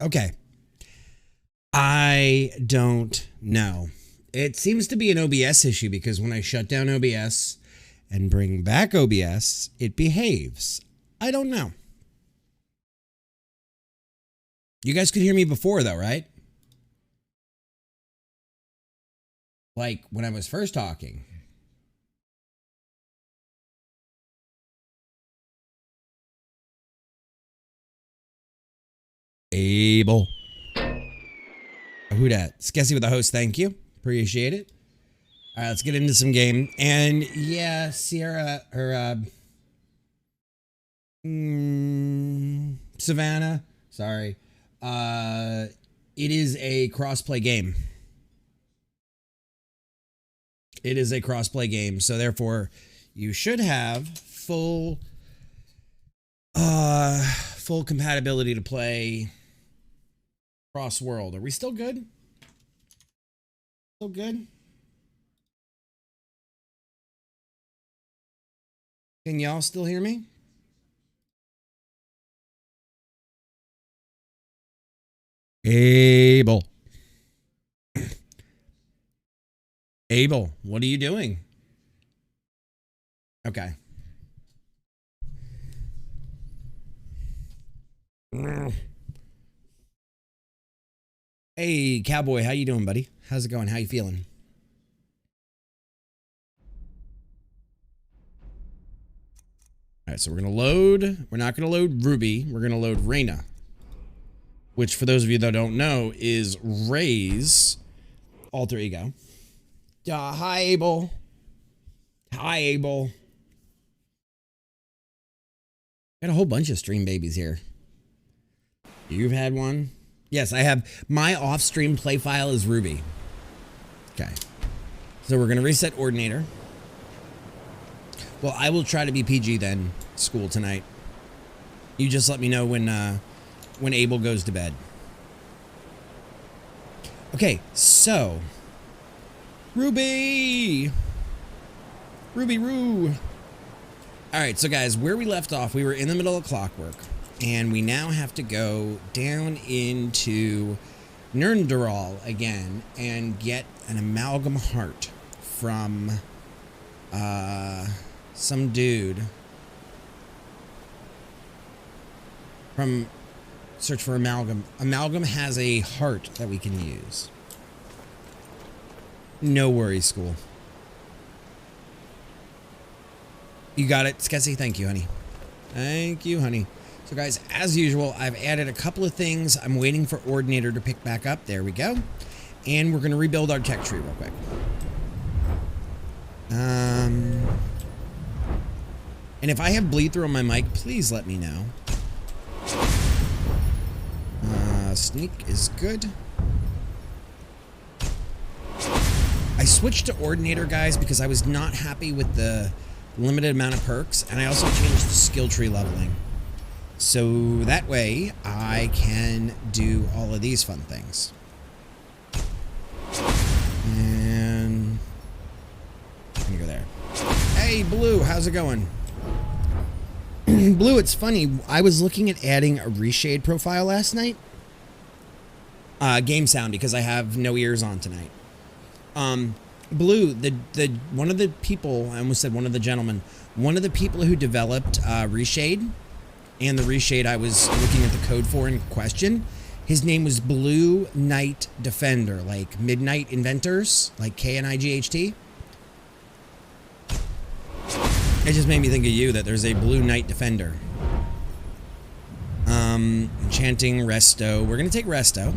Okay. I don't know. It seems to be an OBS issue because when I shut down OBS and bring back OBS, it behaves. I don't know. You guys could hear me before though, right? Like when I was first talking. Abel. Who dat? Skessy with the host, thank you. Appreciate it. All right, let's get into some game. And yeah, Sierra, or Savannah, sorry. It is a crossplay game. It is a crossplay game, so therefore you should have full compatibility to play cross world. Are we still good? Still good? Can y'all still hear me? Abel. Abel, what are you doing? Okay. Hey, Cowboy, how you doing, buddy? How's it going? How you feeling? All right, so we're going to load. We're not going to load Ruby. We're going to load Reyna, which, for those of you that don't know, is Ray's alter ego. Hi, Abel. Hi, Abel. Got a whole bunch of stream babies here. You've had one? Yes, I have. My off-stream play file is Ruby. Okay. So we're going to reset Ordinator. Well, I will try to be PG then, school tonight. You just let me know when Abel goes to bed. Okay, so Ruby! Ruby Roo! Alright, so guys, where we left off, we were in the middle of Clockwork. And we now have to go down into Nernderal again and get an amalgam heart from some dude. From search for amalgam. Amalgam has a heart that we can use. No worries, school. You got it, Skessy? Thank you, honey. Thank you, honey. So guys, as usual, I've added a couple of things. I'm waiting for Ordinator to pick back up. There we go. And we're going to rebuild our tech tree real quick. And if I have bleed through on my mic, please let me know. Sneak is good. I switched to Ordinator, guys, because I was not happy with the limited amount of perks, and I also changed the skill tree leveling. So that way, I can do all of these fun things. And I'm gonna go there. Hey, Blue, how's it going? Blue, it's funny. I was looking at adding a reshade profile last night. Game sound, because I have no ears on tonight. Blue, the one of the people, I almost said one of the gentlemen, one of the people who developed reshade, and the reshade I was looking at the code for in question, his name was Blue Knight Defender, like Midnight Inventors, like Knight. It just made me think of you, that there's a Blue Knight Defender. Enchanting Resto. We're going to take Resto.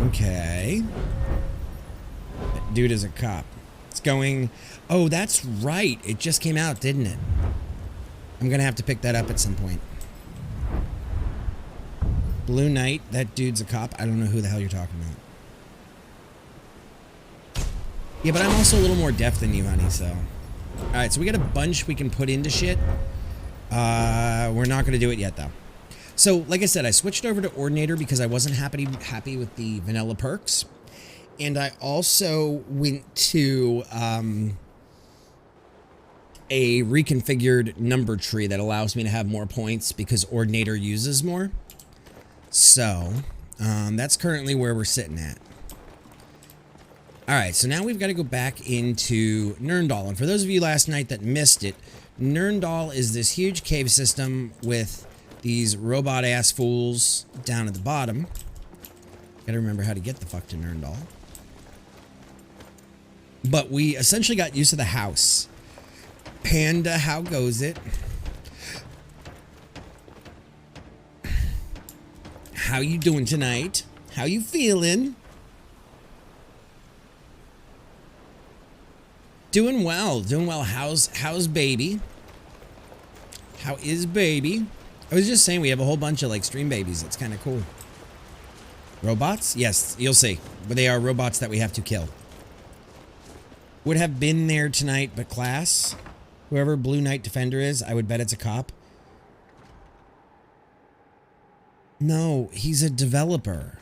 Okay. That dude is a cop. It's going... Oh, that's right. It just came out, didn't it? I'm going to have to pick that up at some point. Blue Knight. That dude's a cop. I don't know who the hell you're talking about. Yeah, but I'm also a little more deaf than you, honey, so... Alright, so we got a bunch we can put into shit. We're not going to do it yet, though. So, like I said, I switched over to Ordinator because I wasn't happy with the vanilla perks. And I also went to a reconfigured number tree that allows me to have more points because Ordinator uses more. So, that's currently where we're sitting at. Alright, so now we've got to go back into Nirndal. And for those of you last night that missed it, Nirndal is this huge cave system with these robot-ass fools down at the bottom. Gotta remember how to get the fuck to Nirndal. But we essentially got used to the house. Panda, how goes it? How you doing tonight? How you feeling? Doing well, doing well. How's baby? How is baby? I was just saying we have a whole bunch of like stream babies. It's kind of cool. Robots? Yes, you'll see. But they are robots that we have to kill. Would have been there tonight, but class, whoever Blue Knight Defender is, I would bet it's a cop. No, he's a developer.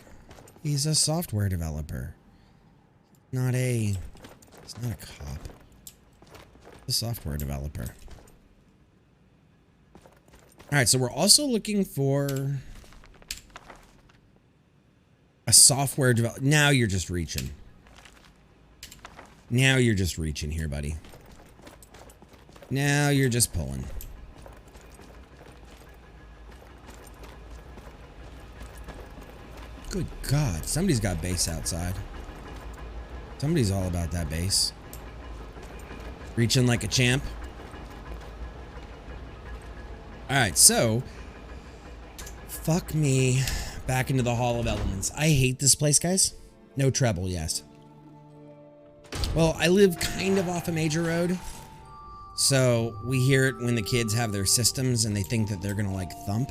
He's a software developer. He's not a cop. A software developer. Alright, so we're also looking for a software developer. Now you're just reaching. Now you're just reaching here, buddy. Now you're just pulling. Good God, somebody's got base outside. Somebody's all about that base. Reaching like a champ. Alright, so fuck me back into the Hall of Elements. I hate this place, guys. No treble, yes. Well, I live kind of off a major road. So we hear it when the kids have their systems and they think that they're gonna like thump.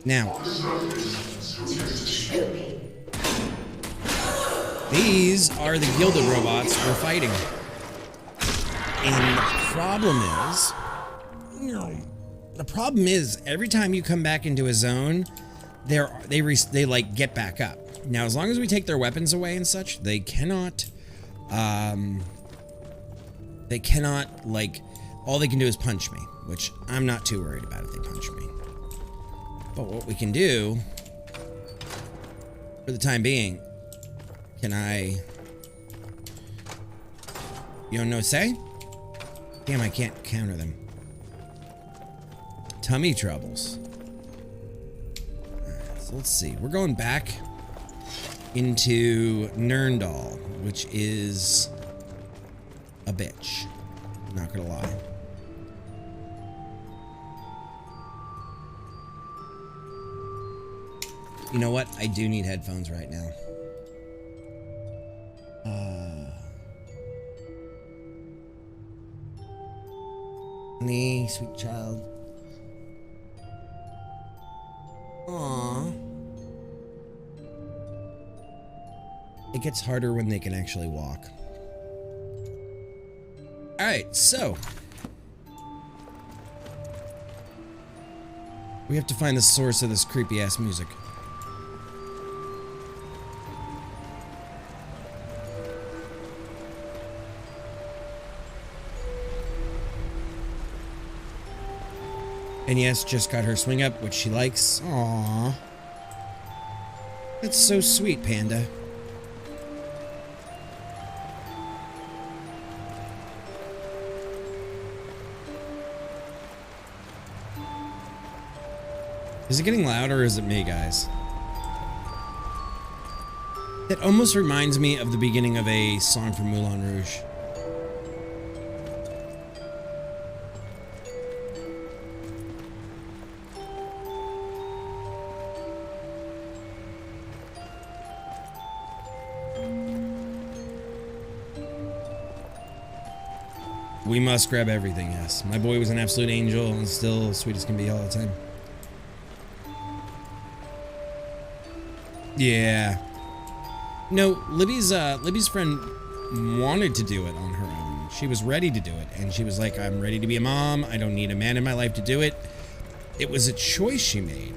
Now, these are the gilded robots we're fighting. And the problem is every time you come back into a zone, they like get back up. Now, as long as we take their weapons away and such, they cannot like, all they can do is punch me, which I'm not too worried about if they punch me. But what we can do for the time being, can I, no say? Damn, I can't counter them. Tummy troubles. So let's see. We're going back into Nirndal, which is a bitch. Not gonna lie. You know what? I do need headphones right now. Honey, sweet child. Aww. It gets harder when they can actually walk. Alright, so we have to find the source of this creepy ass music. And yes, just got her swing up, which she likes. Aww. That's so sweet, Panda. Is it getting louder or is it me, guys? That almost reminds me of the beginning of a song from Moulin Rouge. We must grab everything, yes. My boy was an absolute angel and still sweet as can be all the time. Yeah. No, Libby's friend wanted to do it on her own. She was ready to do it, and she was like, I'm ready to be a mom. I don't need a man in my life to do it. It was a choice she made.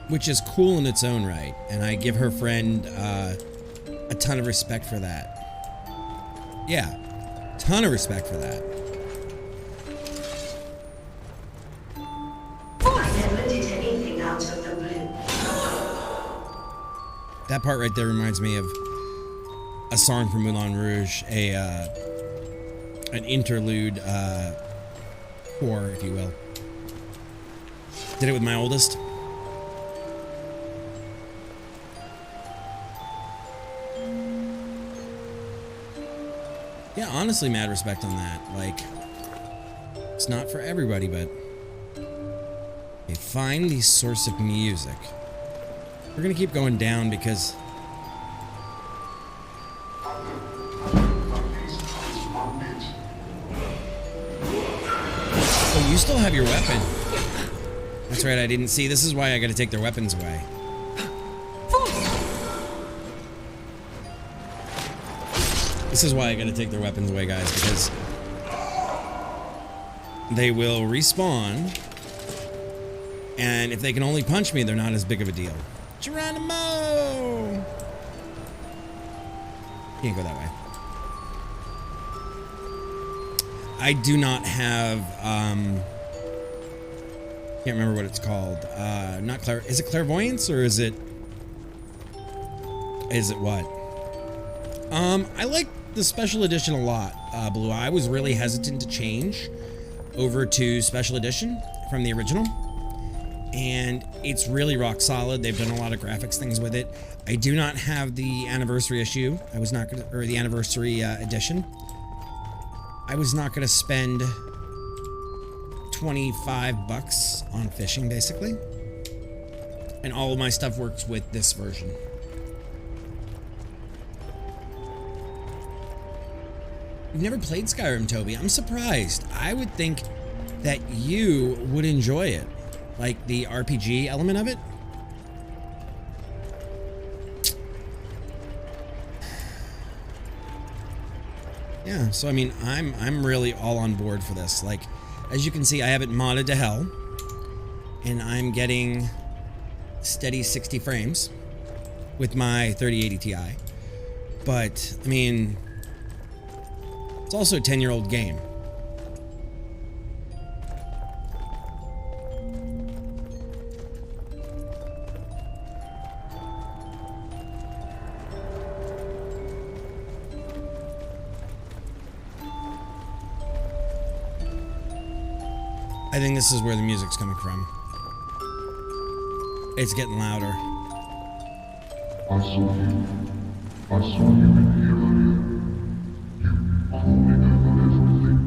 Which is cool in its own right, and I give her friend a a ton of respect for that. Yeah, ton of respect for that. I never did anything out of the blue. That part right there reminds me of a song from Moulin Rouge, an interlude core, if you will. Did it with my oldest. Yeah, honestly, mad respect on that. Like, it's not for everybody, but okay, find the source of music. We're gonna keep going down because oh, you still have your weapon. That's right, I didn't see. This is why I gotta take their weapons away. This is why I gotta take their weapons away, guys, because they will respawn, and if they can only punch me, they're not as big of a deal. Geronimo! Can't go that way. I do not have, can't remember what it's called. Not clair. Is it clairvoyance or is it what? I like the special edition a lot, Blue. I was really hesitant to change over to special edition from the original, and it's really rock solid. They've done a lot of graphics things with it. I do not have the anniversary issue. I was not gonna, or the anniversary edition. I was not gonna spend $25 on fishing, basically, and all of my stuff works with this version. You've never played Skyrim, Toby. I'm surprised. I would think that you would enjoy it. Like the RPG element of it. Yeah, so I mean, I'm really all on board for this. Like, as you can see, I have it modded to hell, and I'm getting steady 60 frames with my 3080 Ti. But I mean, it's also a 10-year-old game. I think this is where the music's coming from. It's getting louder. I saw you in here earlier. You crawling over everything,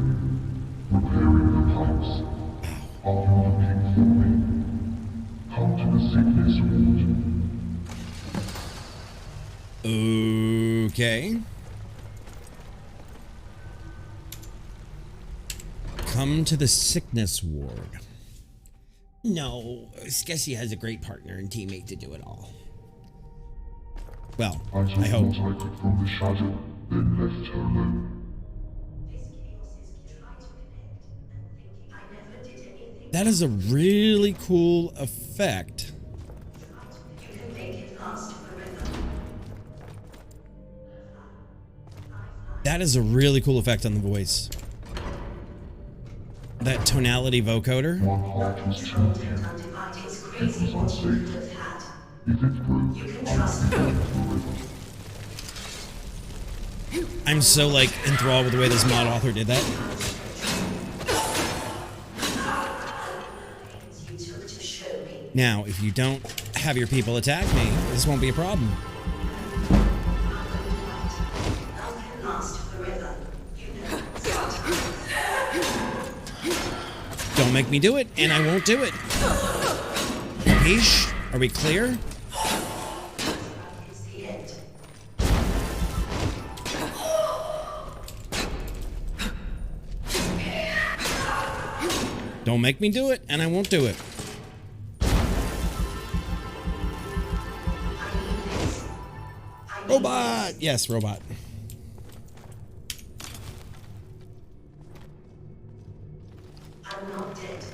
repairing the pipes. Are you looking for me? Come to the sickness ward. Okay. Come to the sickness ward. No, Skessy has a great partner and teammate to do it all. Well, I hope. I took what I could from the shadow, then left her alone. That is a really cool effect. You can make it last forever. That is a really cool effect on the voice. That tonality vocoder. One heart was too few. It's crazy what you could have had. If it broke, You can trust me. I'm so like enthralled with the way this mod author did that. You took to show me. Now, if you don't have your people attack me, this won't be a problem. Love can last forever. You know. Don't make me do it, and I won't do it. Yeesh. Are we clear? It's the end. Don't make me do it, and I won't do it. Robot! Yes, robot. I'm not dead.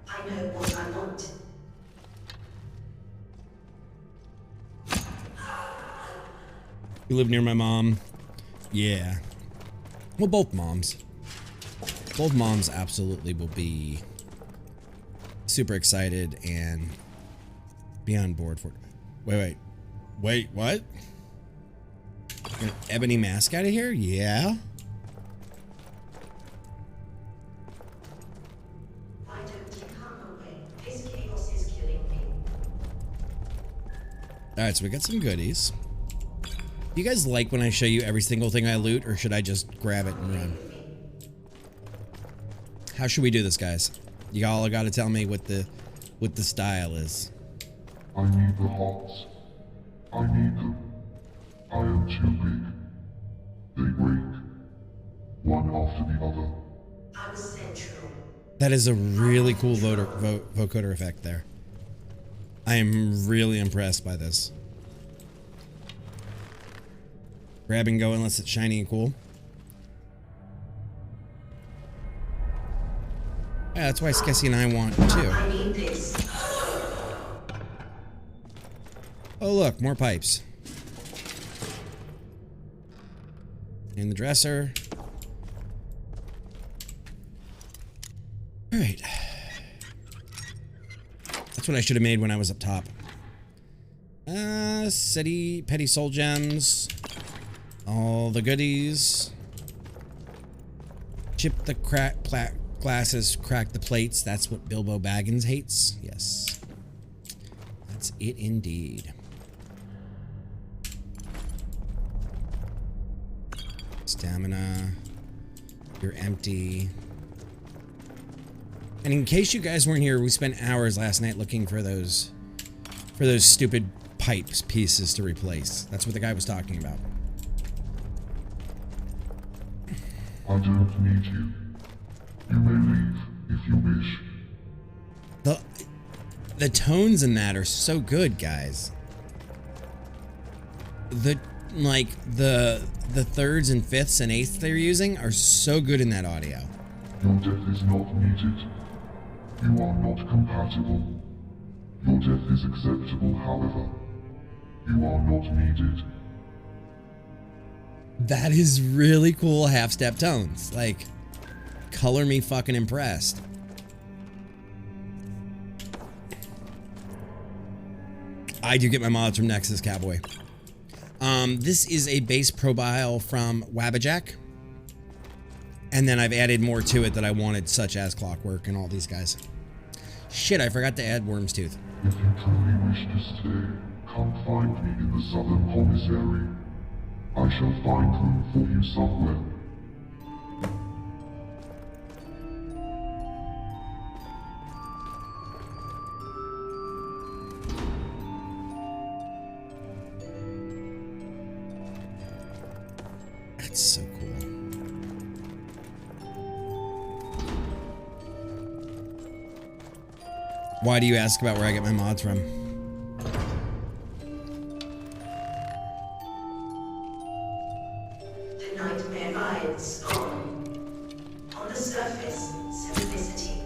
I know what I want. You live near my mom? Yeah. Well, both moms. Both moms absolutely will be super excited and be on board for it. Wait, what? An ebony mask out of here? Yeah. Why don't you come away? This chaos is killing me. Alright, so we got some goodies. Do you guys like when I show you every single thing I loot, or should I just grab it and run? How should we do this, guys? You all gotta tell me what the style is. I need the hearts. I need them. I am too big. They break. One after the other. I'm central. That is a really cool vocoder effect there. I am really impressed by this. Grab and go unless it's shiny and cool. Yeah, that's why Skessy and I want too. I need this. Oh look, more pipes. In the dresser. Alright. That's what I should have made when I was up top. City, petty soul gems. All the goodies. Chip the glasses, crack the plates. That's what Bilbo Baggins hates. Yes. That's it indeed. Stamina. You're empty. And in case you guys weren't here, we spent hours last night looking for those stupid pipes pieces to replace. That's what the guy was talking about. I don't need you. You may leave if you wish. The tones in that are so good, guys. The thirds and fifths and eighths they're using are so good in that audio. Your death is not needed. You are not compatible. Your death is acceptable, however. You are not needed. That is really cool half-step tones. Like, color me fucking impressed. I do get my mods from Nexus Cowboy. This is a base probile from Wabbajack. And then I've added more to it that I wanted, such as Clockwork and all these guys. Shit, I forgot to add Worm's Tooth. If you truly wish to stay, come find me in the southern commissary. I shall find room for you somewhere. That's so cool. Why do you ask about where I get my mods from? The nightmare vibes on the surface, simplicity.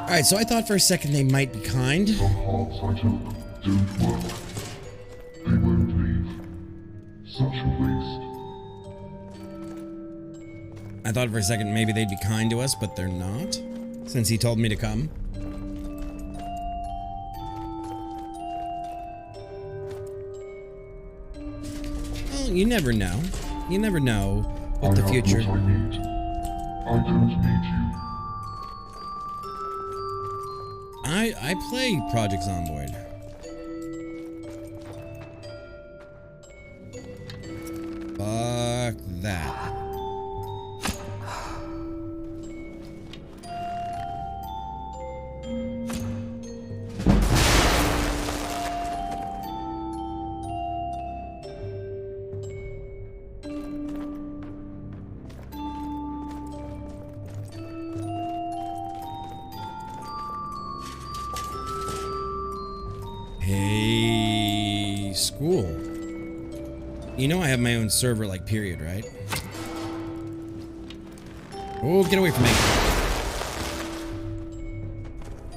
Alright, so I thought for a second they might be kind. The hearts I took don't work. They won't leave. Such a waste. I thought for a second maybe they'd be kind to us, but they're not. Since he told me to come. Well, you never know. You never know what the future... I have what I need. I don't need you. I play Project Zomboid. Fuck that. Hey, school. You know I have my own server, like, period, right? Oh, get away from me.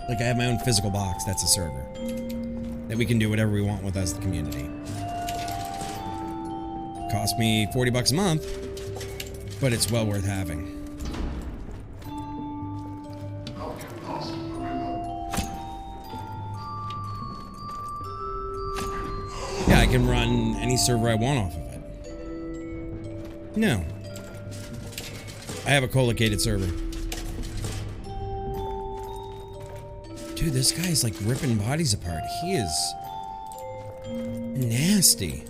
Like, I have my own physical box. That's a server. That we can do whatever we want with as the community. Cost me 40 bucks a month, but it's well worth having. Yeah, I can run any server I want off of it. No. I have a co-located server. Dude, this guy's like ripping bodies apart. He is nasty.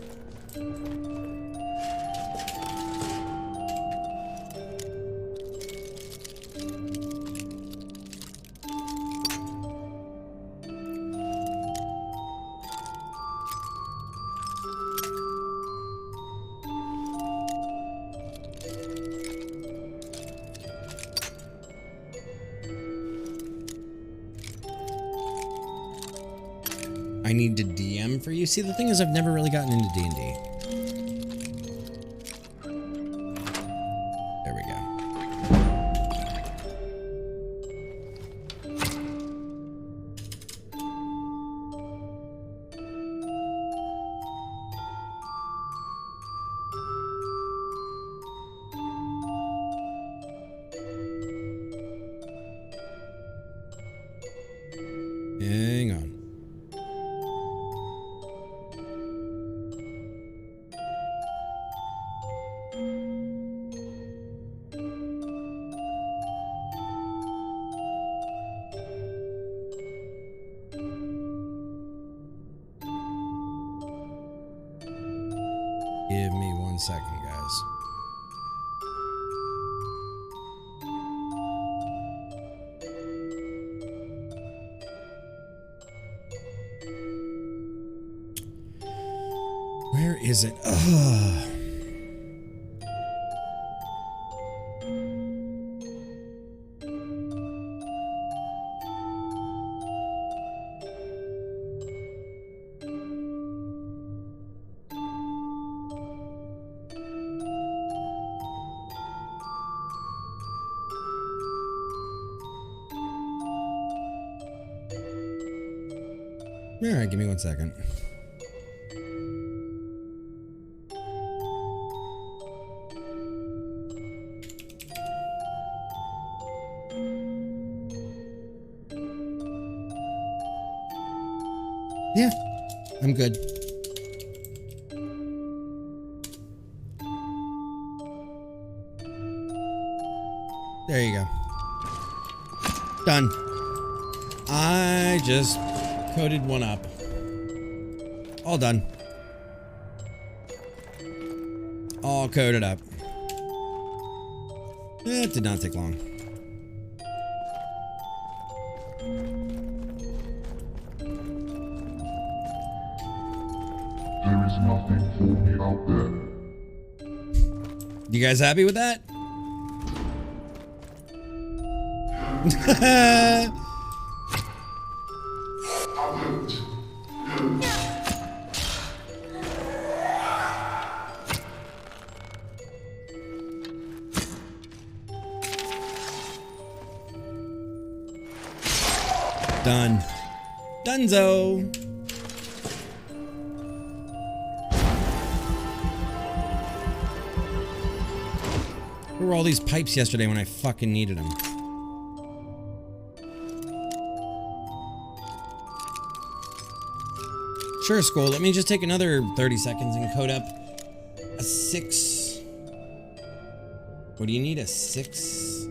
I need to DM for you. See, the thing is, I've never really gotten into D&D. There we go. Hang on. Give me 1 second, guys. Where is it? Ugh. All right, give me 1 second. Yeah, I'm good. There you go. Done. I just coded one up. All done. All coded up. It did not take long. There is nothing for me out there. You guys happy with that? Done. Dunzo. Where were all these pipes yesterday when I fucking needed them? Sure, Skull. Let me just take another 30 seconds and code up a 6. What do you need? A 6,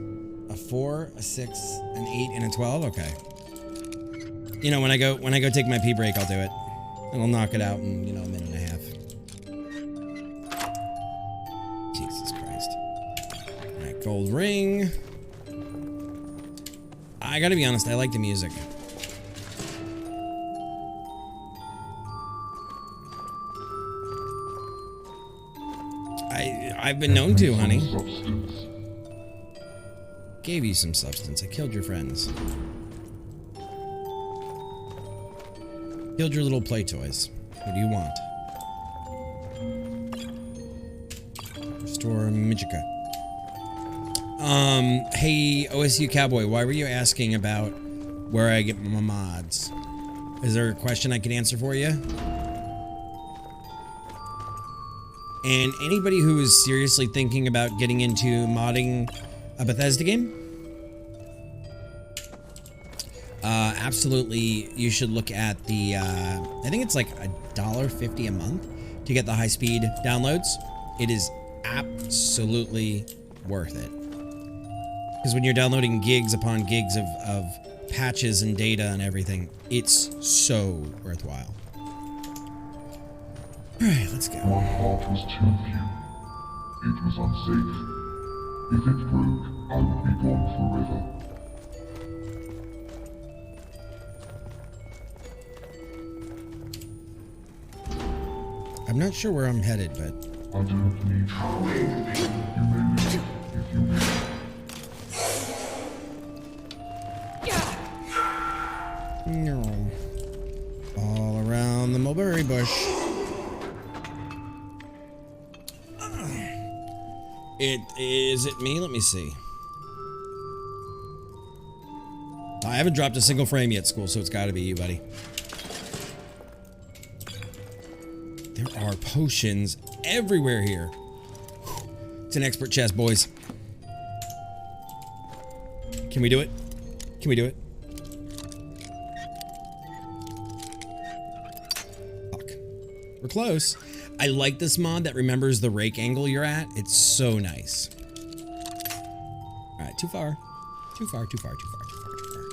a 4, a 6, an 8, and a 12? Okay. You know, when I go take my pee break, I'll do it. And I'll knock it out in, you know, a minute and a half. Jesus Christ. Alright, gold ring. I gotta be honest, I like the music. I've been known to, honey. Gave you some substance. I killed your friends. Killed your little play toys. What do you want? Restore Magica. Hey, OSU Cowboy, why were you asking about where I get my mods. Is there a question I can answer for you? And anybody who is seriously thinking about getting into modding a Bethesda game, absolutely, you should look at the, I think it's like $1.50 a month to get the high-speed downloads. It is absolutely worth it. Because when you're downloading gigs upon gigs of patches and data and everything, it's so worthwhile. Alright, let's go. My heart was too few. It was unsafe. If it broke, I would be gone forever. I'm not sure where I'm headed, but... I don't need you. You may live if you wish. No. All around the mulberry bush. Is it me? Let me see. I haven't dropped a single frame yet, school, so it's got to be you, buddy. There are potions everywhere here. It's an expert chest, boys. Can we do it? Can we do it? Fuck. We're close. I like this mod that remembers the rake angle you're at. It's so nice. All right, too far. Too far, too far, too far, too far, too far.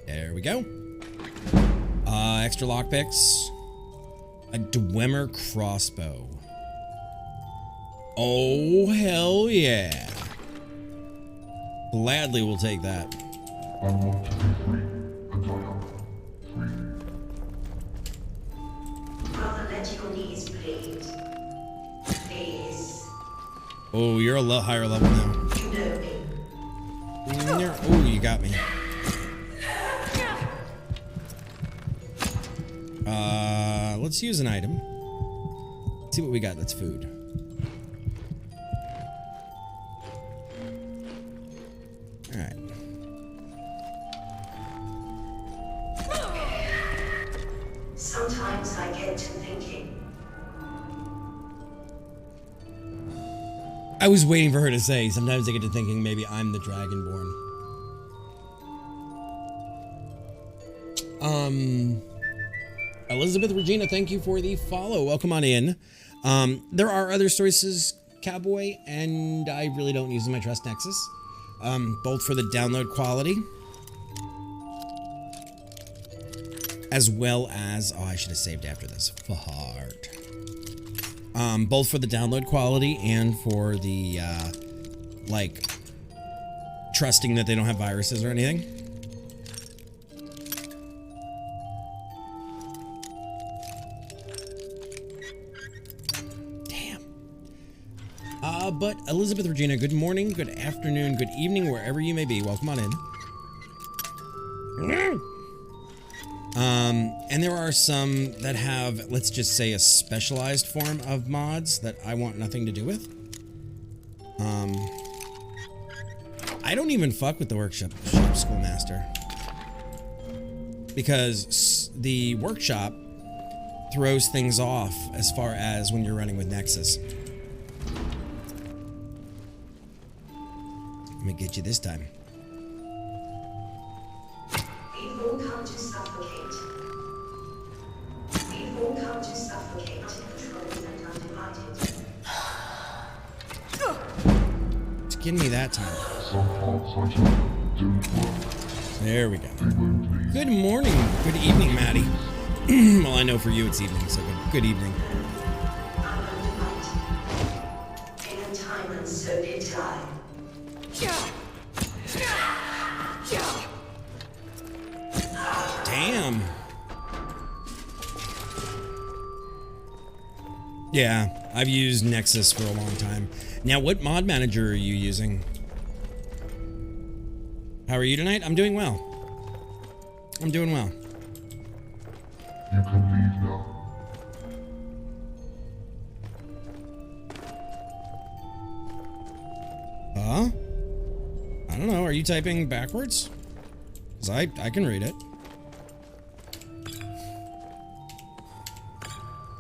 There we go. Extra lockpicks. A Dwemer crossbow. Oh, hell yeah. Gladly will take that. I want to be free, and I am free. Brother, let your knees bleed. Please. Oh, you're a little higher level now. You know me. Oh, you got me. Let's use an item. Let's see what we got that's food. Alright. Sometimes I get to thinking. I was waiting for her to say, sometimes I get to thinking maybe I'm the Dragonborn. Elizabeth Regina, thank you for the follow. Welcome on in. There are other sources, Cowboy, and I really don't use them. I trust Nexus. Both for the download quality, as well as, oh, I should have saved after this. Fart. Both for the download quality and for the, like, trusting that they don't have viruses or anything. But Elizabeth Regina, good morning, good afternoon, good evening, wherever you may be. Welcome on in. And there are some that have, let's just say, a specialized form of mods that I want nothing to do with. I don't even fuck with the workshop schoolmaster, because the workshop throws things off as far as when you're running with Nexus. Let me get you this time. We've all come to suffocate. We've all come to suffocate, controlled and undivided. It's getting me that time. Some parts I took didn't work. There we go. They won't leave. Good morning. Good evening, Maddie. Well, I know for you it's evening, so good evening. I'm undivided. In time and so did I. Damn. Yeah, I've used Nexus for a long time. Now, what mod manager are you using? How are you tonight? I'm doing well. I'm doing well. You can leave now. Huh? I don't know. Are you typing backwards? Because I can read it.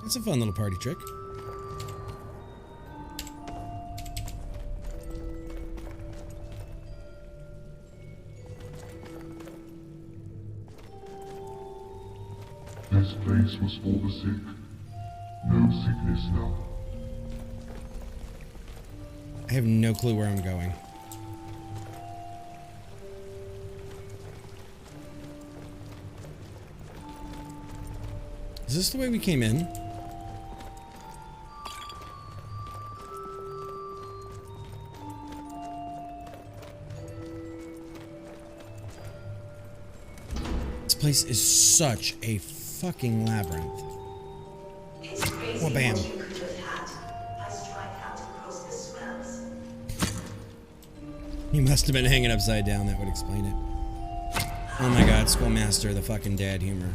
It's a fun little party trick. This place was for the sick. No sickness now. I have no clue where I'm going. Is this the way we came in? This place is such a fucking labyrinth. It's crazy Well, bam. what you could have had. I strike out across the swells. He must have been hanging upside down. That would explain it. Oh my god, Schoolmaster, the fucking dad humor.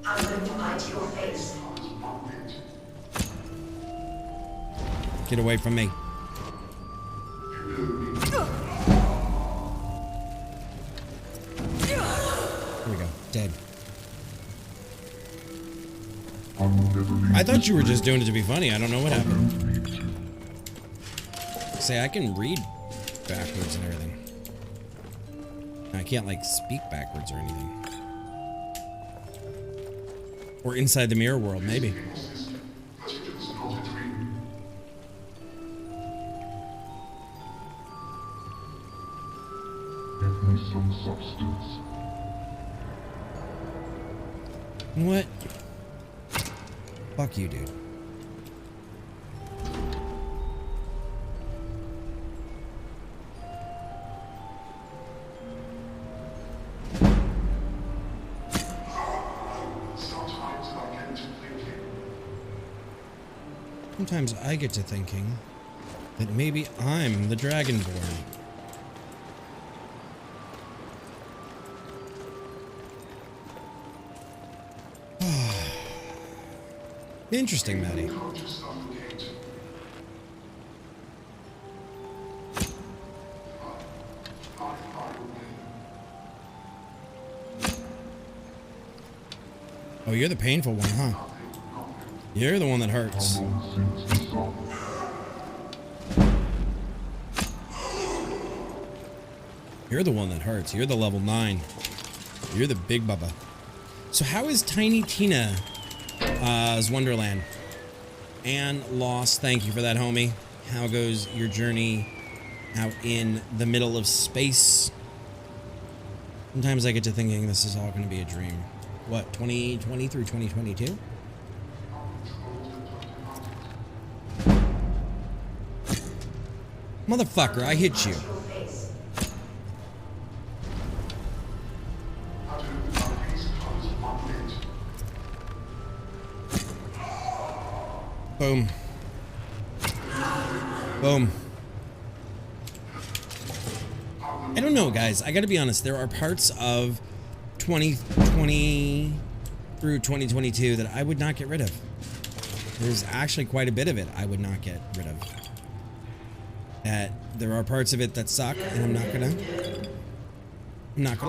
I'm going to bite your face. Get away from me. Here we go. Dead. I thought you were just doing it to be funny. I don't know what happened. Say, I can read backwards and everything. I can't, like, speak backwards or anything. Or inside the mirror world, maybe. Give me some substance. What? Fuck you, dude. Sometimes I get to thinking that maybe I'm the Dragonborn. Interesting, Maddie. Oh, you're the painful one, huh? You're the one that hurts. You're the one that hurts. You're the level 9. You're the big bubba. So how is Tiny Tina's Wonderland? And Lost, thank you for that, homie. How goes your journey out in the middle of space? Sometimes I get to thinking this is all going to be a dream. What, 2020 through 2022? Motherfucker, I hit you. Boom. Boom. I don't know, guys. I gotta be honest. There are parts of 2020 through 2022 that I would not get rid of. There's actually quite a bit of it I would not get rid of. That there are parts of it that suck, and I'm not gonna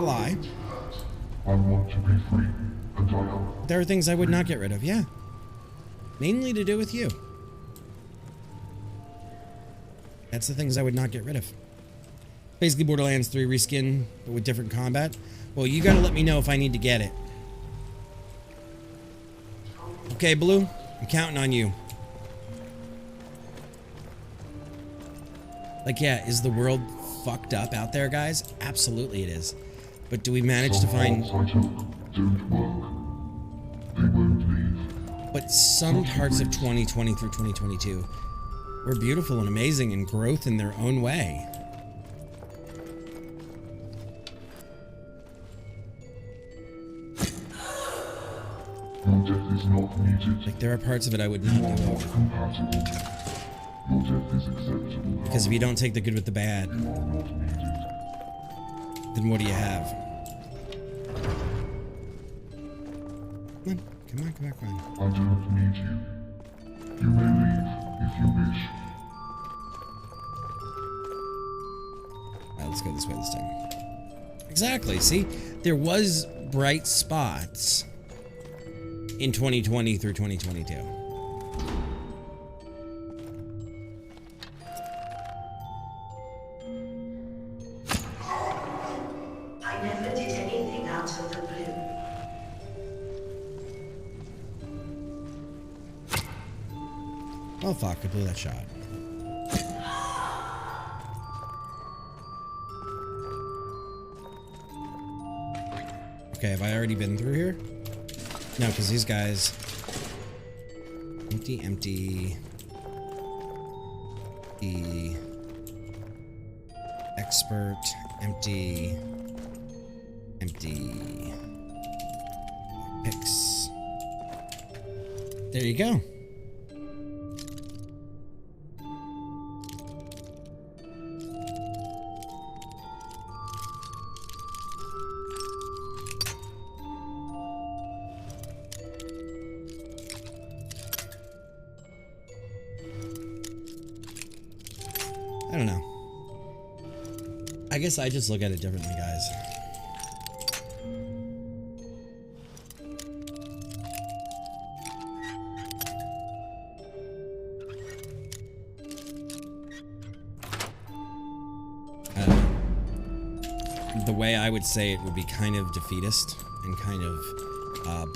lie. I want to be free, and I am. There are things I would not get rid of, yeah. Mainly to do with you. That's the things I would not get rid of. Basically Borderlands 3 reskin, but with different combat. Well, you gotta let me know if I need to get it. Okay, Blue? I'm counting on you. Like, yeah, is the world fucked up out there, guys? Absolutely it is. But do we manage to find... Some parts I took don't work. They won't leave. But some parts of 2020 through 2022 were beautiful and amazing and growth in their own way. Your death is not needed. Like, there are parts of it I would not You are do. not compatible. Your death is acceptable. Because if you don't take the good with the bad, You are not needed. then what do you have? Come on, come on, come on. I don't need you. You may leave if you wish. let's go this way this time. Exactly. See, there was bright spots in 2020 through 2022. I never did anything out of the blue. Oh fuck, I blew that shot. Okay, have I already been through here? No, because these guys... Empty, empty... The... Expert, empty... Empty... Picks. There you go. I don't know. I guess I just look at it differently, guys. The way I would say it would be kind of defeatist and kind of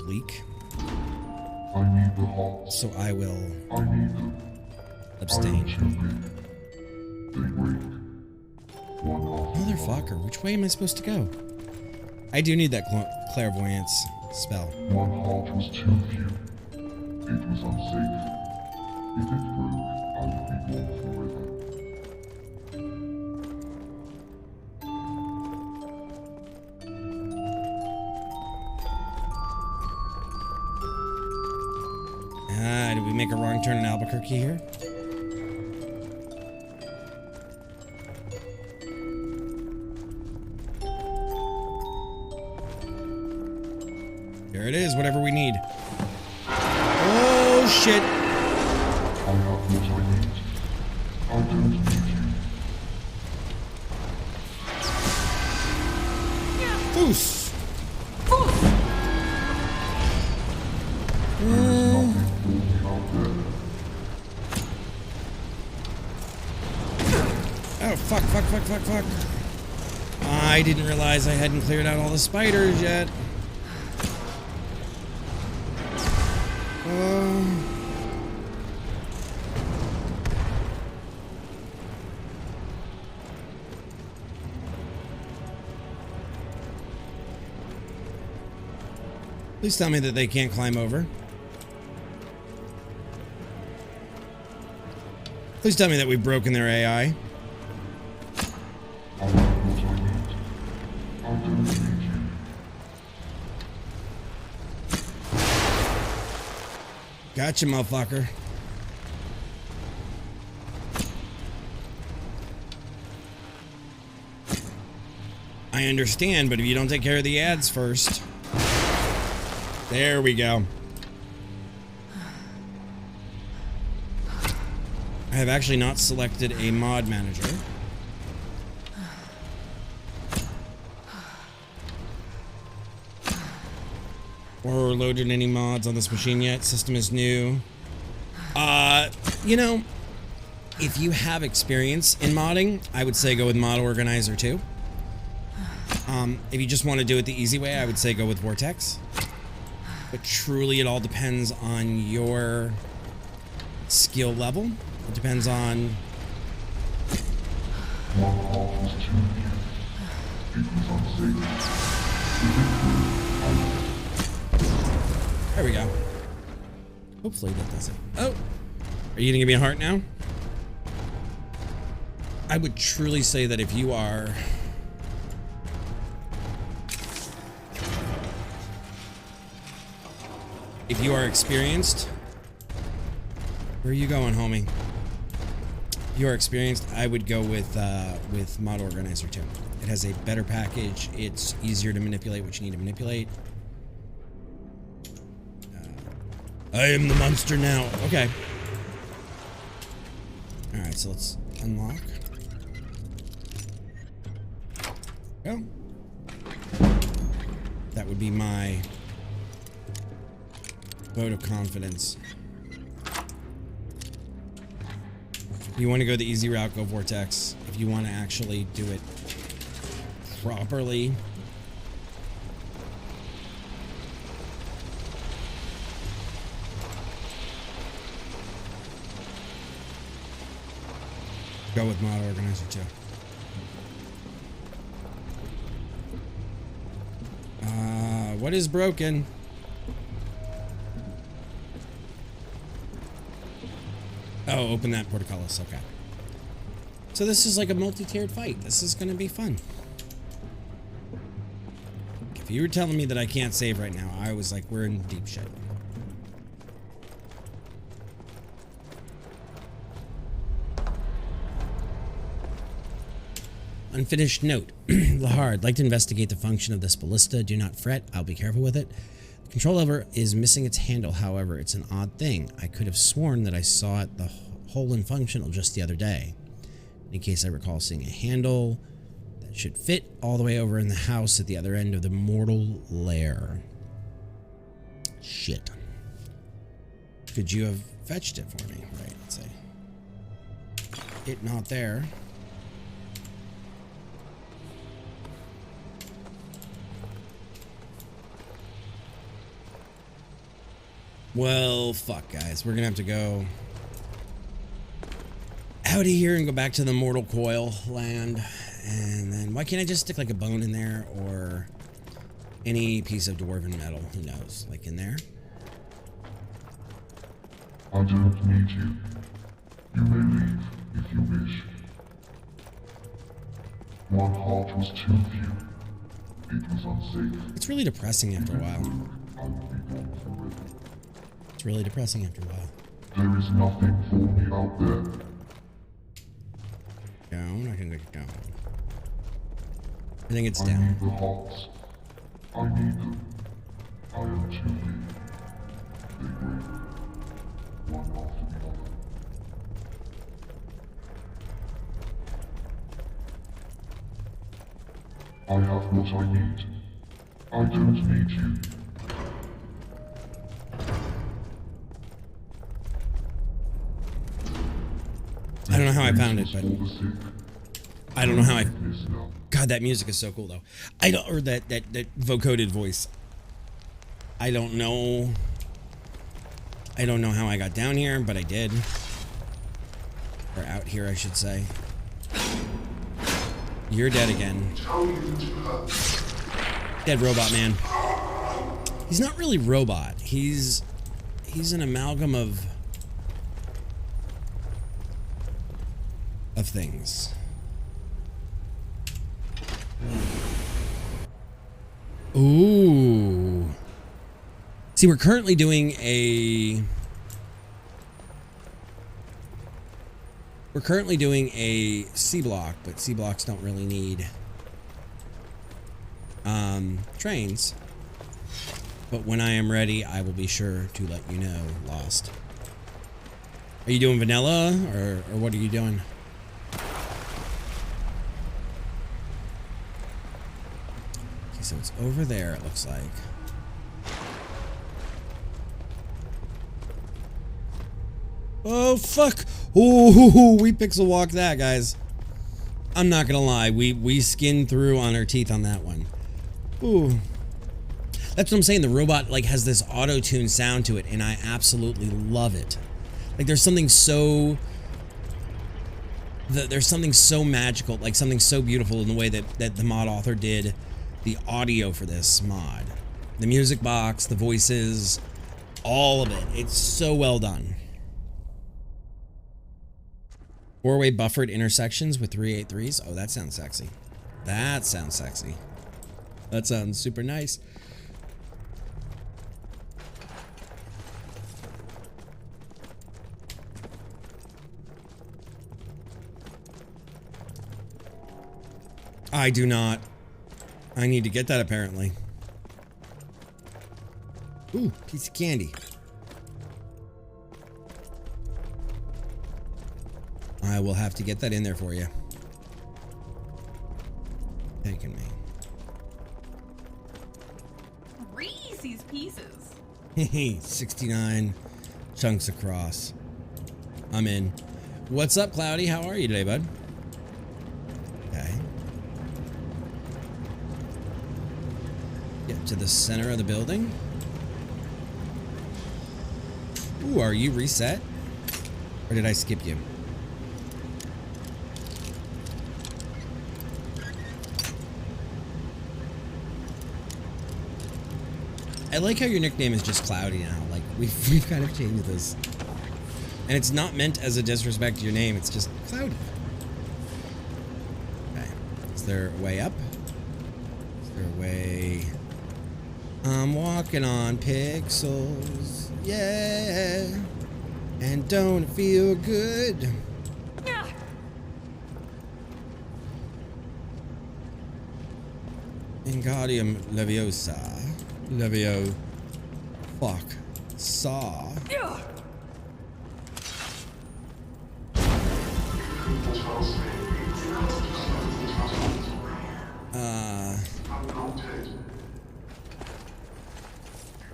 bleak. I need the hearts. So I will I need them. abstain. Too big. They wait. One after Motherfucker, which way am I supposed to go? I do need that clairvoyance spell. one heart was too few. It was unsafe. If it broke, I would be gone forever. Did we make a wrong turn in Albuquerque here? There it is, whatever we need. Oh shit! I have what I need. I don't need you. Foos! There is nothing for me out there. Oh, fuck. I didn't realize I hadn't cleared out all the spiders yet. Please tell me that they can't climb over. Please tell me that we've broken their AI. I have what I need. I don't need you. Gotcha, motherfucker. I understand, but if you don't take care of the ads first... There we go. I have actually not selected a mod manager. Or loaded any mods on this machine yet. System is new. You know, if you have experience in modding, I would say go with Mod Organizer 2. If you just want to do it the easy way, I would say go with Vortex. But truly, it all depends on your skill level. It depends on... One heart was too few. It was unsafe. If it broke, There we go. Hopefully that does it. Oh! Are you gonna give me a heart now? I would truly say that if you are... If you are experienced... Where are you going, homie? If you are experienced, I would go with Mod Organizer 2. It has a better package. It's easier to manipulate what you need to manipulate. I am the monster now. Okay. Alright, so let's unlock. Go. That would be my vote of confidence. If you want to go the easy route, go Vortex. If you want to actually do it properly, go with Mod Organizer too. What is broken? Oh, open that portcullis. Okay. So this is like a multi-tiered fight. This is going to be fun. If you were telling me that I can't save right now, I was like, we're in deep shit. Unfinished note. Lahar, I'd like to investigate the function of this ballista. Do not fret. I'll be careful with it. The control lever is missing its handle. However, it's an odd thing. I could have sworn that I saw it the whole and functional just the other day. In case I recall seeing a handle that should fit all the way over in the house at the other end of the mortal lair. Shit. Could you have fetched it for me? Right, let's see. It not there. Well, fuck, guys. We're gonna have to go out of here and go back to the Mortal Coil land. And then, why can't I just stick like a bone in there or any piece of dwarven metal? Who knows? Like in there? I don't need you. You may leave if you wish. One heart was too few. It was unsafe. It's really depressing after a while. I will be gone forever. It's really depressing after a while. There is nothing for me out there. Down? I think it's down. I think it's I down. need the hearts. I need them. I am too weak. They break. One after the other. I have what I need. I don't need you. I don't know how I found it, but I don't know how I. God, that music is so cool, though. I don't, or that vocoded voice. I don't know. I don't know how I got down here, but I did. Or out here, I should say. You're dead again. Dead robot man. He's not really robot. He's an amalgam of things. Ooh. See, we're currently doing a C block, but C blocks don't really need trains. But when I am ready, I will be sure to let you know, Lost. Are you doing vanilla or what are you doing? So it's over there, it looks like. Oh, fuck. Ooh, we pixel walked that, guys. I'm not gonna lie. We skinned through on our teeth on that one. Ooh. That's what I'm saying. The robot, like, has this auto-tune sound to it, and I absolutely love it. Like, there's something so... There's something so magical, like, something so beautiful in the way that the mod author did the audio for this mod. The music box, the voices, all of it. It's so well done. 4-way buffered intersections with 383s. Oh, that sounds sexy. That sounds sexy. That sounds super nice. I do not. I need to get that, apparently. Ooh, piece of candy. I will have to get that in there for you. taking me? Reese's Pieces. 69 chunks across. I'm in. What's up, Cloudy? How are you today, bud? Okay. Get to the center of the building. Ooh, are you reset? Or did I skip you? I like how your nickname is just Cloudy now. Like, we've kind of changed this. And it's not meant as a disrespect to your name, it's just Cloudy. Okay. Is there a way up? Is there a way... I'm walking on pixels, yeah, and don't feel good. Wingardium Leviosa. Levio. Fuck. Saw.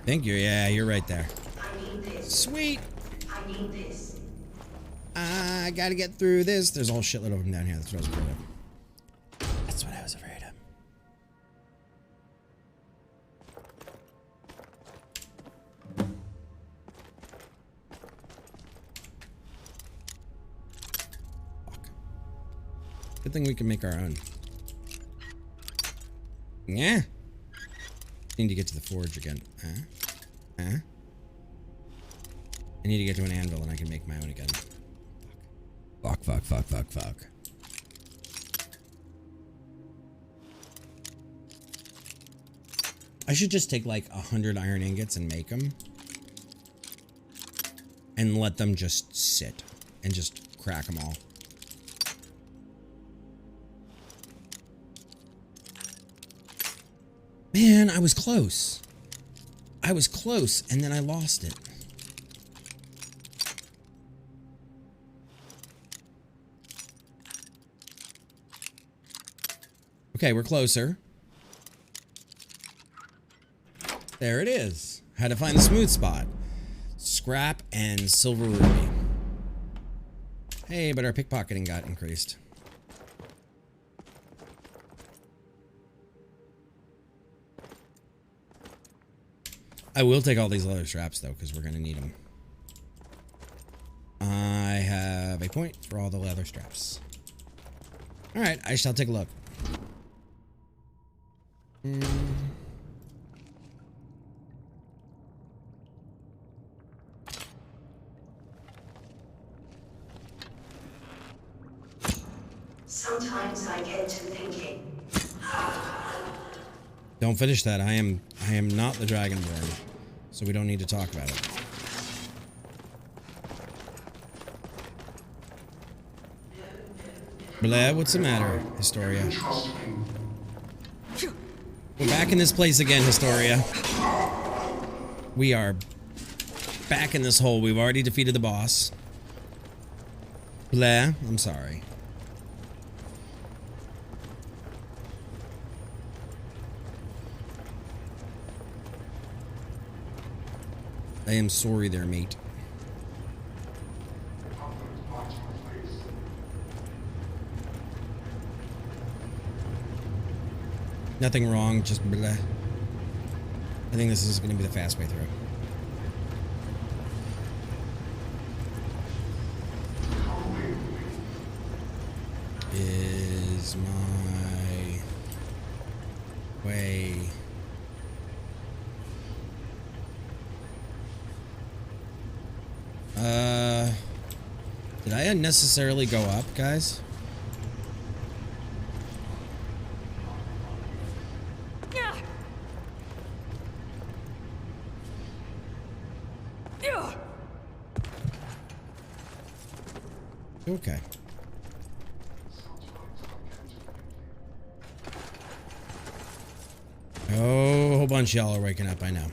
Thank you. Yeah, you're right there. I need this. Sweet. I need this. I gotta get through this. There's a whole shitload of them down here. That's what I was afraid of. That's what I was afraid of. Fuck. Good thing we can make our own. Yeah. Need to get to the forge again. I need to get to an anvil and I can make my own again. Fuck. I should just take like 100 iron ingots and make them. And let them just sit. And just crack them all. Man, I was close. I was close, and then I lost it. Okay, we're closer. There it is. Had to find the smooth spot. Scrap and silver ruby. Hey, but our pickpocketing got increased. I will take all these leather straps, though, because we're going to need them. I have a point for all the leather straps. Alright, I shall take a look. Sometimes I get to thinking. Don't finish that. I am not the Dragonborn, so we don't need to talk about it. Blah, what's the matter, Historia? We're back in this place again, Historia. We are back in this hole. We've already defeated the boss. Blah, I'm sorry. I am sorry there, mate. Nothing wrong, just blah. I think this is going to be the fast way through. Is my way... Did I unnecessarily go up, guys? Okay. Oh, a whole bunch of y'all are waking up, I know.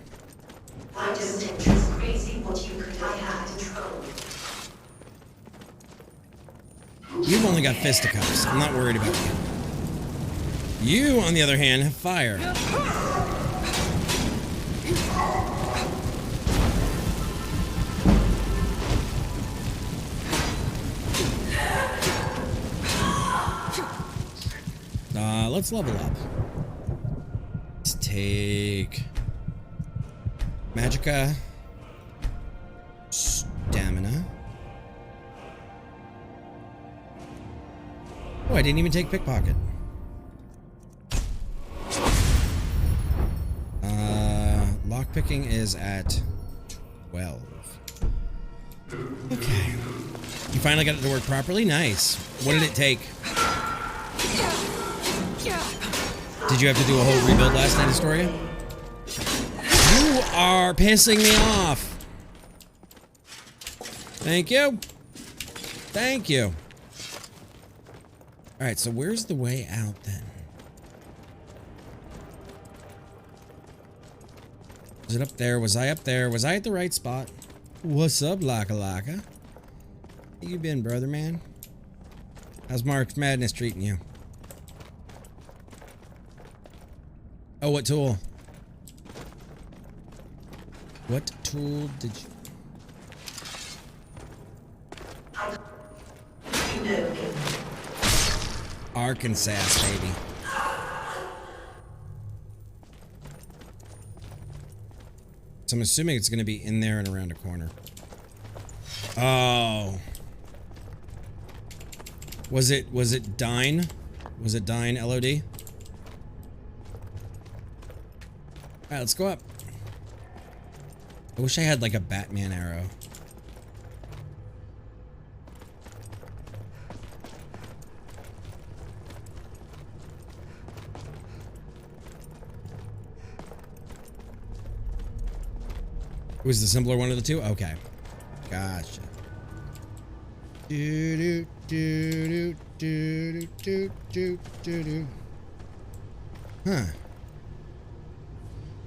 I just think it's crazy what you could I had control. You've only got fisticuffs. I'm not worried about you. You, on the other hand, have fire. Let's level up. Let's take Magicka, Stamina. Oh, I didn't even take Pickpocket. Lockpicking is at 12. Okay. You finally got it to work properly? Nice. What did it take? Did you have to do a whole rebuild last night, Astoria? You are pissing me off. Thank you. Thank you. Alright, so where's the way out then? Was it up there? Was I up there? Was I at the right spot? What's up, Laka Laka? How you been, brother man? How's March Madness treating you? Oh, what tool? What tool did you... Arkansas, baby. So I'm assuming it's going to be in there and around a corner. Oh. Was it Dine? Was it Dine LOD? Alright, let's go up. I wish I had like a Batman arrow. Was the simpler one of the two? Okay. Gotcha. Do do do do do do do do. Huh.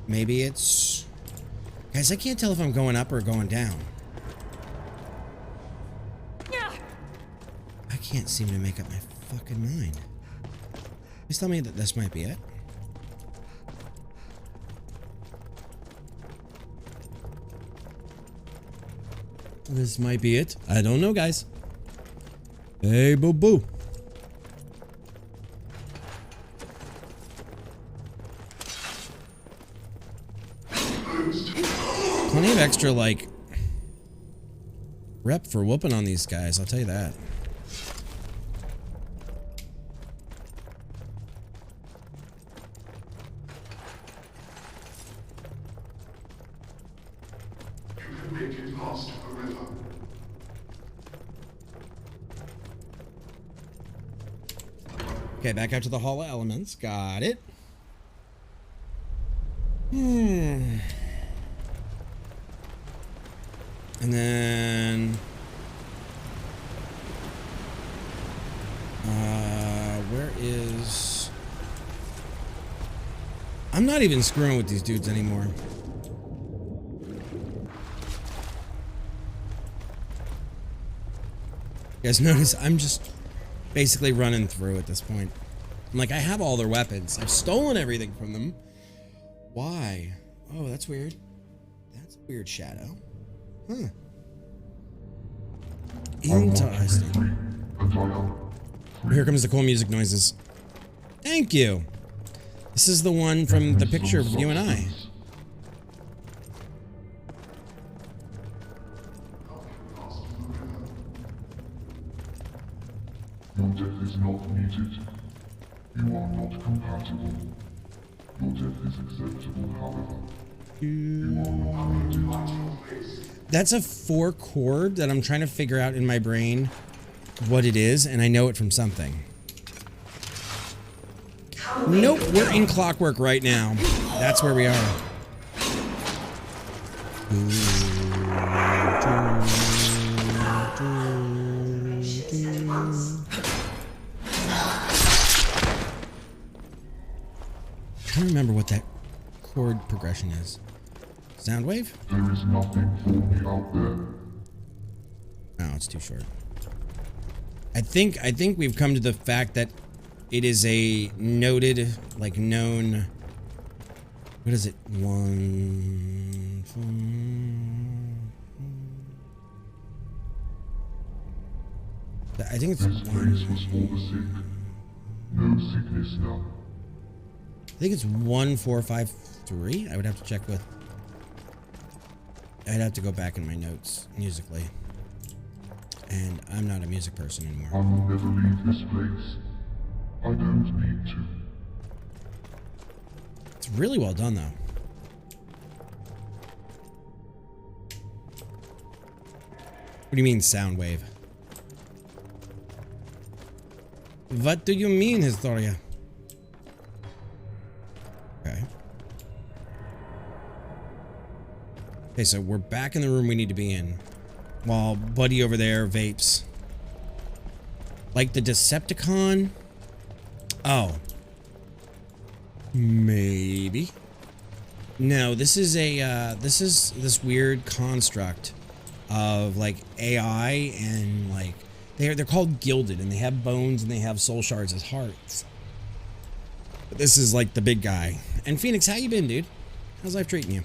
Maybe it's... Guys, I can't tell if I'm going up or going down. I can't seem to make up my fucking mind. Please tell me that this might be it. This might be it. I don't know, guys. Hey, boo boo. Plenty of extra, like, rep for whooping on these guys, I'll tell you that. Okay, back out to the Hall of Elements. Got it. And then... where is... I'm not even screwing with these dudes anymore. You guys notice I'm just basically running through at this point. I'm like, I have all their weapons. I've stolen everything from them. Why? Oh, that's weird. That's a weird shadow. Huh. Interesting. Here comes the cool music noises. Thank you. This is the one from the picture of you and I. Your death is not muted. You are not compatible. Your death is acceptable, however. You are not created. That's a 4 chord that I'm trying to figure out in my brain what it is, and I know it from something. Nope, we're in Clockwork right now. That's where we are. I don't remember what that chord progression is. Soundwave? There is nothing for me out there. No, it's too short. I think we've come to the fact that It is a noted, like known. What is it? I think it's This place was for the sick. No sickness now. I think it's 1453. I would have to check with. I'd have to go back in my notes musically. And I'm not a music person I anymore. will never leave this place. I don't need to. It's really well done, though. What do you mean, sound wave? What do you mean, Historia? Okay. Okay, so we're back in the room we need to be in. While Buddy over there vapes. Like the Decepticon? Oh. Maybe. No, this is a, this weird construct of, like, AI and, like, they're called gilded, and they have bones and they have soul shards as hearts. But this is, like, the big guy. And Phoenix, how you been, dude? How's life treating you?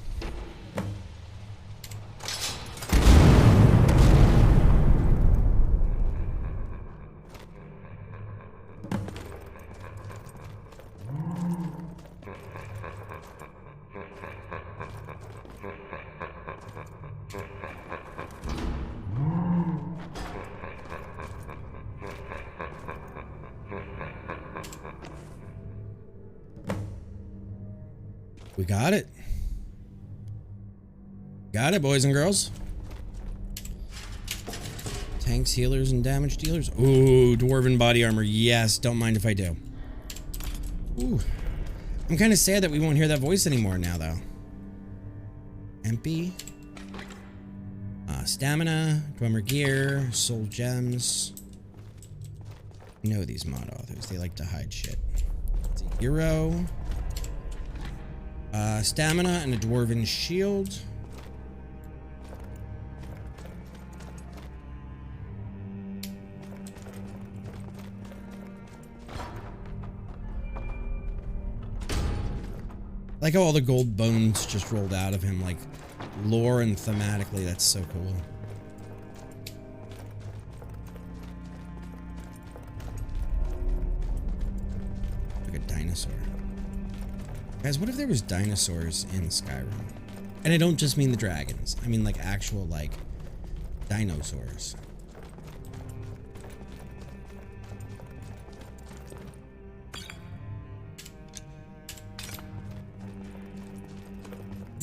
We got it. Got it, boys and girls. Tanks, healers, and damage dealers. Ooh, dwarven body armor. Yes, don't mind if I do. Ooh. I'm kind of sad that we won't hear that voice anymore now, though. MP. Stamina, dwemer gear, soul gems. You know these mod authors. They like to hide shit. It's a hero. Stamina and a dwarven shield. I like how all the gold bones just rolled out of him, like lore and thematically. That's so cool. Like a dinosaur. Guys, what if there was dinosaurs in Skyrim? And I don't just mean the dragons. I mean like actual, like, dinosaurs.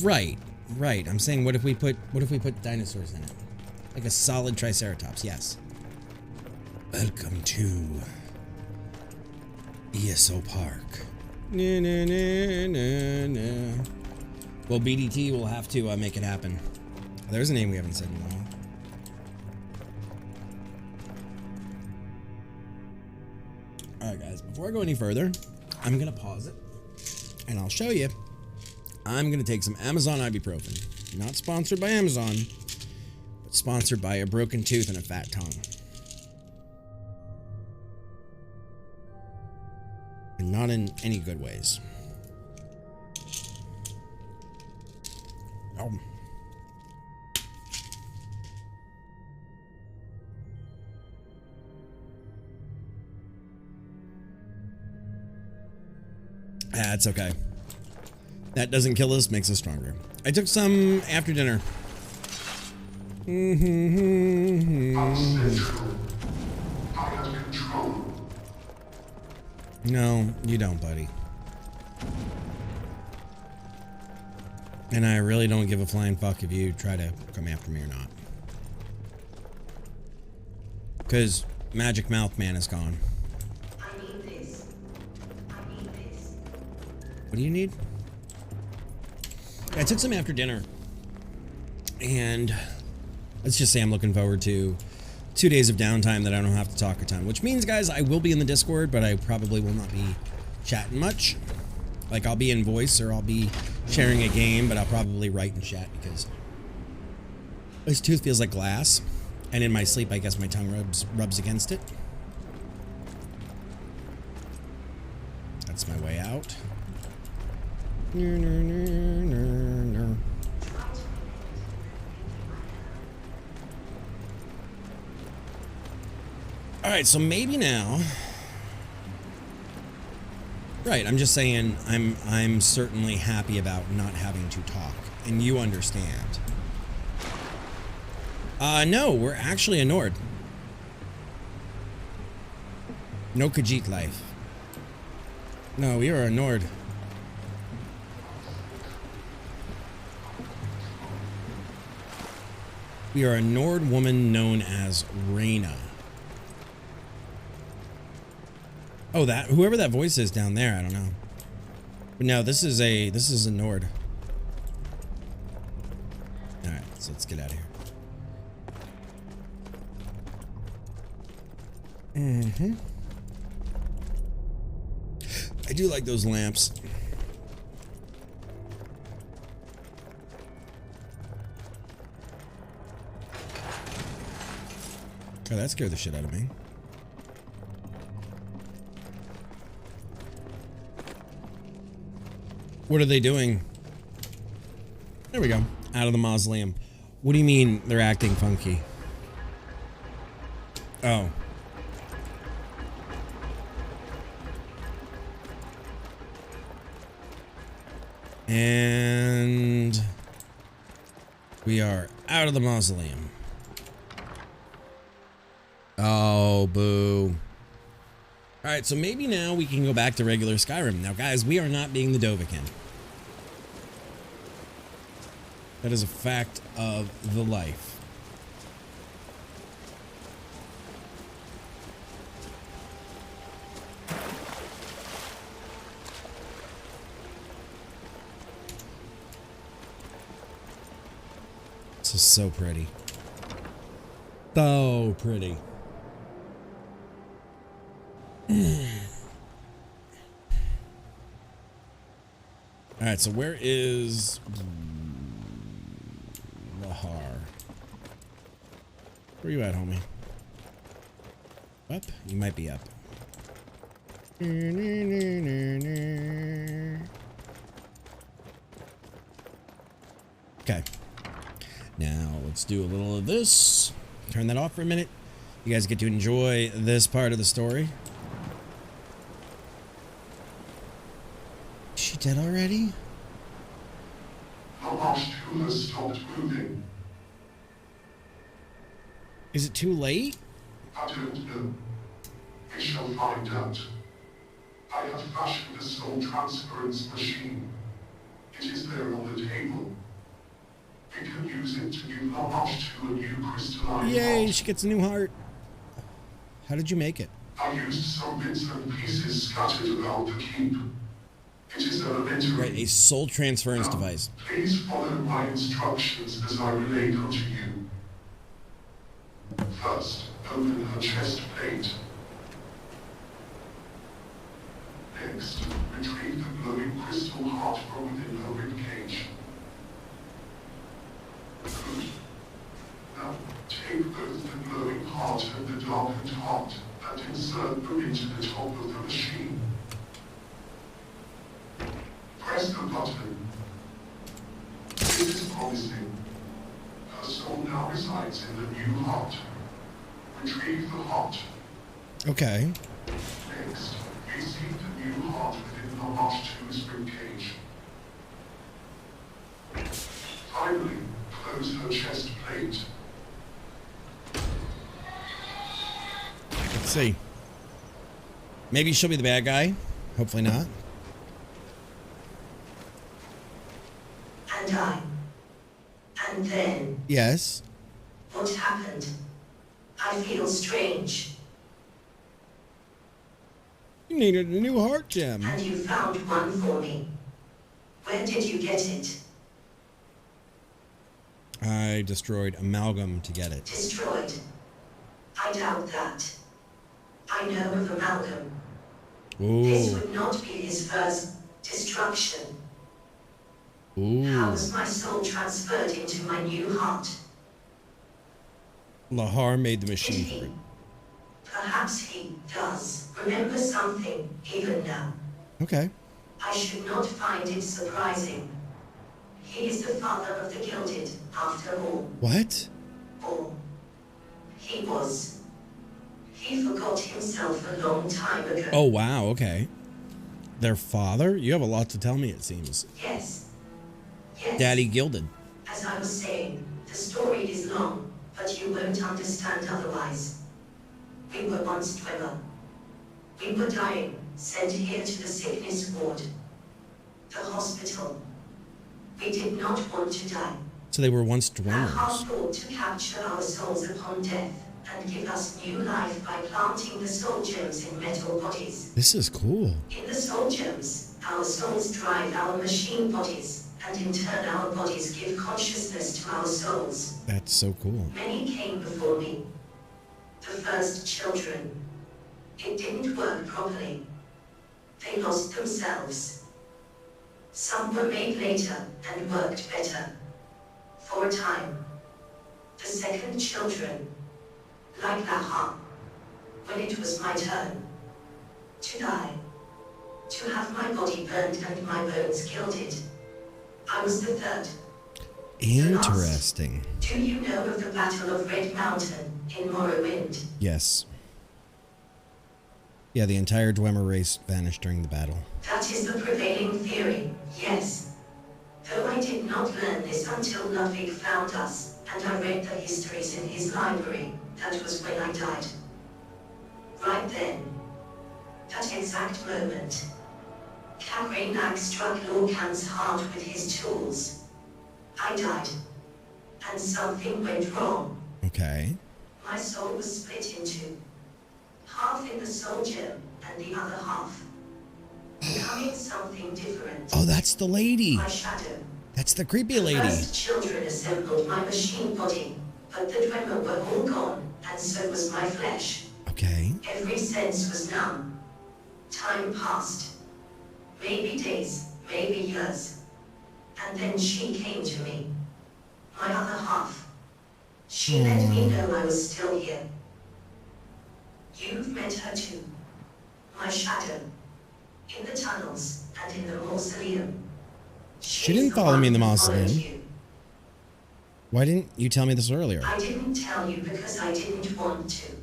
Right, right. I'm saying what if we put dinosaurs in it? Like a solid Triceratops, yes. Welcome to ESO Park. No, no, no, no, no. Well, BDT will have to make it happen. There's a name we haven't said in a while. Alright, guys. Before I go any further, I'm going to pause it. And I'll show you. I'm going to take some Amazon ibuprofen. Not sponsored by Amazon, but sponsored by a broken tooth and a fat tongue. And not in any good ways. Oh. That's okay. That doesn't kill us, makes us stronger. I took some after dinner. No, you don't, buddy. And I really don't give a flying fuck if you try to come after me or not. Because Magic Mouth Man is gone. I need this. I need this. What do you need? I took some after dinner. And let's just say I'm looking forward to 2 days of downtime that I don't have to talk a ton. Which means, guys, I will be in the Discord, but I probably will not be chatting much. Like, I'll be in voice or I'll be sharing a game, but I'll probably write and chat because this tooth feels like glass. And in my sleep, I guess my tongue rubs against it. All right, so maybe now. Right, I'm just saying I'm certainly happy about not having to talk, and you understand. No, we're actually a Nord. No Khajiit life. No, we are a Nord. We are a Nord woman known as Reyna. Oh, that whoever that voice is down there, I don't know. But no, this is a Nord. All right, so let's get out of here. Mm-hmm. I do like those lamps. Oh, that scared the shit out of me. What are they doing? There we go. Out of the mausoleum. What do you mean they're acting funky? Oh. And we are out of the mausoleum. Oh, boo. All right, so maybe now we can go back to regular Skyrim. Now, guys, we are not being the Dovahkiin. That is a fact of the life. This is so pretty. So pretty. All right, so where is Lahar? Where you at, homie? Up? You might be up. Okay. Now let's do a little of this. Turn that off for a minute. You guys get to enjoy this part of the story. Is she dead already? The last two has stopped moving. Is it too late? I don't know. We shall find out. I have fashioned a soul transference machine. It is there on the table. We can use it to give Lamash to a new crystalline Yay, heart. she gets a new heart. How did you make it? I used some bits and pieces scattered about the keep. It is elementary. Right, a soul transference Now, device. please follow my instructions as I relate unto you. First, open her chest plate. Next, retrieve the glowing crystal heart from within her ribcage. Good. Now, take both the glowing heart and the darkened heart and insert them into the top of the machine. Press the button. This is promising. Her soul now resides in the new heart. Retrieve the heart. Okay. Next, receive the new heart within the Marsh 2's ribcage. Finally, close her chest plate. Let's see. Maybe she'll be the bad guy. Hopefully not. And I. And then, Yes. what happened? I feel strange. You needed a new heart gem. And you found one for me. Where did you get it? I destroyed Amalgam to get it. Destroyed? I doubt that. I know of Amalgam. This Ooh. would not be his first destruction. How Ooh. was my soul transferred into my new heart? Lahar made the Did machine for he? it. Perhaps he does remember something even now. Okay. I should not find it surprising. He is the father of the gilded, after all. What? Or he was. He forgot himself a long time ago. Oh, wow. Okay. Their father? You have a lot to tell me, it seems. Yes. Yes. Daddy gilded. As I was saying, the story is long, but you won't understand otherwise. We were once Dwemer. We were dying, sent here to the sickness ward. The hospital. We did not want to die. So they were once Our heart dwellers. thought to capture our souls upon death, and give us new life by planting the soul gems in metal bodies. This is cool. In the soul gems, our souls drive our machine bodies, and in turn our bodies give consciousness to our souls. That's so cool. Many came before me. The first children. It didn't work properly. They lost themselves. Some were made later and worked better. For a time. The second children. Like Laha. When it was my turn. To die. To have my body burned and my bones gilded. I was the third. Interesting. Do you know of the Battle of Red Mountain in Morrowind? Yes. Yeah, the entire Dwemer race vanished during the battle. That is the prevailing theory, yes. Though I did not learn this until Ludwig found us, and I read the histories in his library, that was when I died. Right then. That exact moment. Kagrainak struck Lorcan's heart with his tools. I died. And something went wrong. Okay. My soul was split in two. Half in the soul gem, and the other half. Becoming something different. Oh, that's the lady. My shadow. That's the creepy The lady. first children assembled my machine body, but the Dwemer were all gone, and so was my flesh. Okay. Every sense was numb. Time passed. Maybe days, maybe years. And then she came to me. My other half. She let me know I was still here. You've met her too. My shadow. In the tunnels, and in the mausoleum. She didn't follow me in the mausoleum. You. Why didn't you tell me this earlier? I didn't tell you because I didn't want to.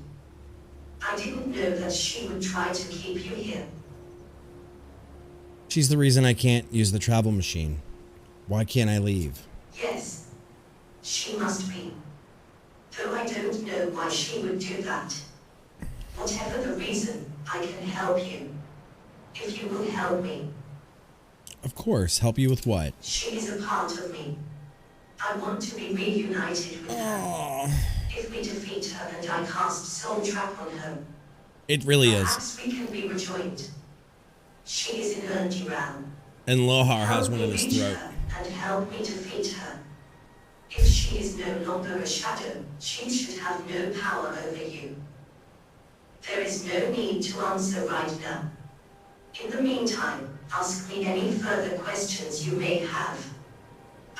I didn't know that she would try to keep you here. She's the reason I can't use the travel machine. Why can't I leave? Yes. She must be. Though I don't know why she would do that. Whatever the reason, I can help you. If you will help me. Of course. Help you with what? She is a part of me. I want to be reunited with her. If we defeat her and I cast Soul Trap on her, It really is. perhaps we can be rejoined. She is in Erndiral. And Lohar has Help one me in his reach throat. her and help me defeat her. If she is no longer a shadow, she should have no power over you. There is no need to answer right now. In the meantime, ask me any further questions you may have.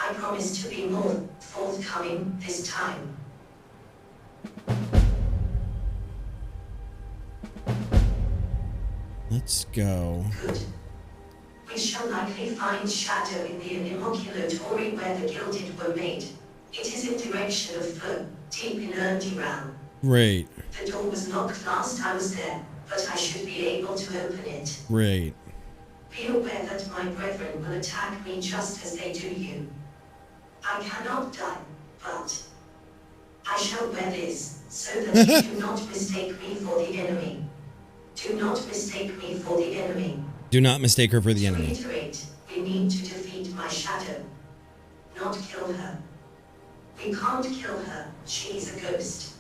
I promise to be more forthcoming this time. Let's go. Good. We shall likely find shadow in the inoculatory where the gilded were made. It is in direction of Fur, deep in Erndiral. Great. The door was locked last I was there, but I should be able to open it. Great. Be aware that my brethren will attack me just as they do you. I cannot die, but I shall wear this, so that you do not mistake me for the enemy. Do not mistake me for the enemy. Do not mistake her for the To enemy. reiterate, we need to defeat my shadow. Not kill her. We can't kill her, she is a ghost.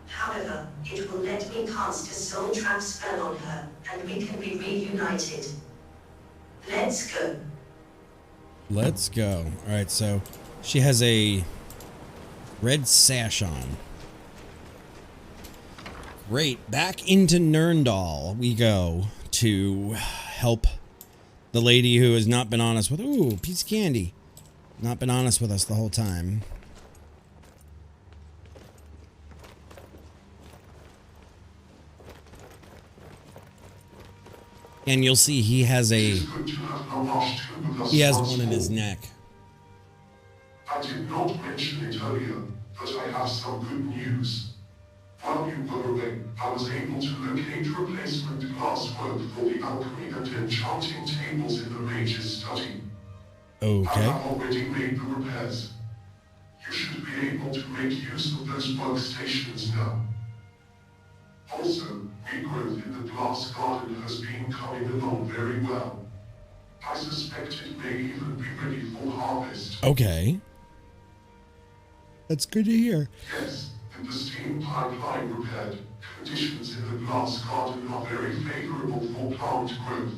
However, it will let me cast a soul trap spell on her, and we can be reunited. Let's go. Let's go. Alright, so she has a red sash on. Great. Back into Nurndal we go to help the lady who has not been honest with... Ooh, piece of candy. Not been honest with us the whole time. And you'll see he has It a is good to have no rush to with us he has once one in his more. neck. I did not mention it earlier, but I have some good news. While you were away, I was able to locate replacement glasswork for the alchemy and enchanting tables in the mage's study. I Okay. have already made the repairs. You should be able to make use of those workstations now. Also, regrowth in the glass garden has been coming along very well. I suspect it may even be ready for harvest. Okay. That's good to hear. Yes, with the steam pipeline repaired, conditions in the glass garden are very favorable for plant growth.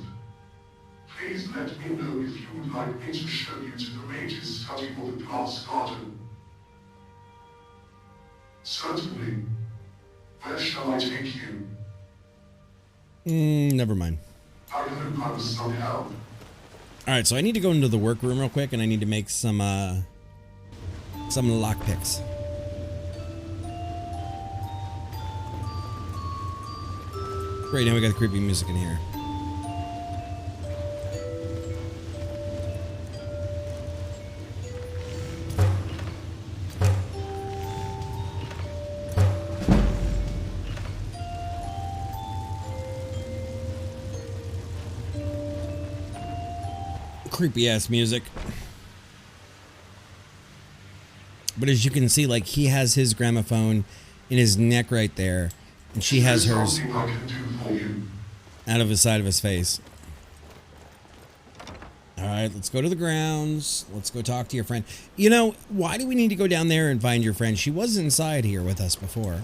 Please let me know if you would like me to show you to the mage's study for the glass garden. Certainly. Where shall I take you? Never mind. I hope I was some help. All right, so I need to go into the workroom real quick, and I need to make some lockpicks. Great, now we got the creepy music in here. Creepy ass music. But as you can see, like, he has his gramophone in his neck right there, and she has hers Something I can do for you. out of the side of his face. All right, let's go to the grounds. Let's go talk to your friend. You know, why do we need to go down there and find your friend? She was inside here with us before.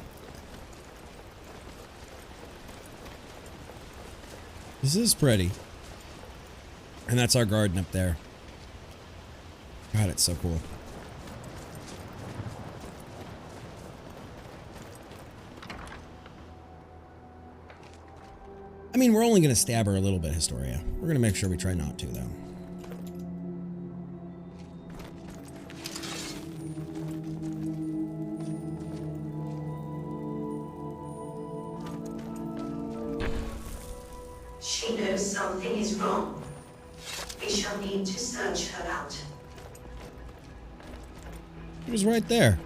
This is pretty. And that's our garden up there. God, it's so cool. I mean, we're only going to stab her a little bit, Historia. We're going to make sure we try not to, though. She knows something is wrong. We shall need to search her out. It was right there.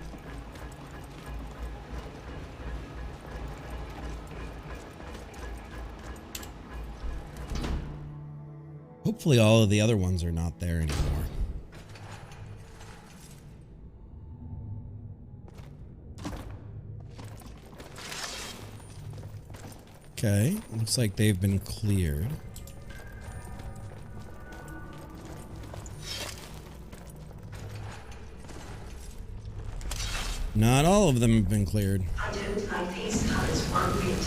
Hopefully all of the other ones are not there anymore. Okay, looks like they've been cleared. Not all of them have been cleared. I don't like these colors one bit.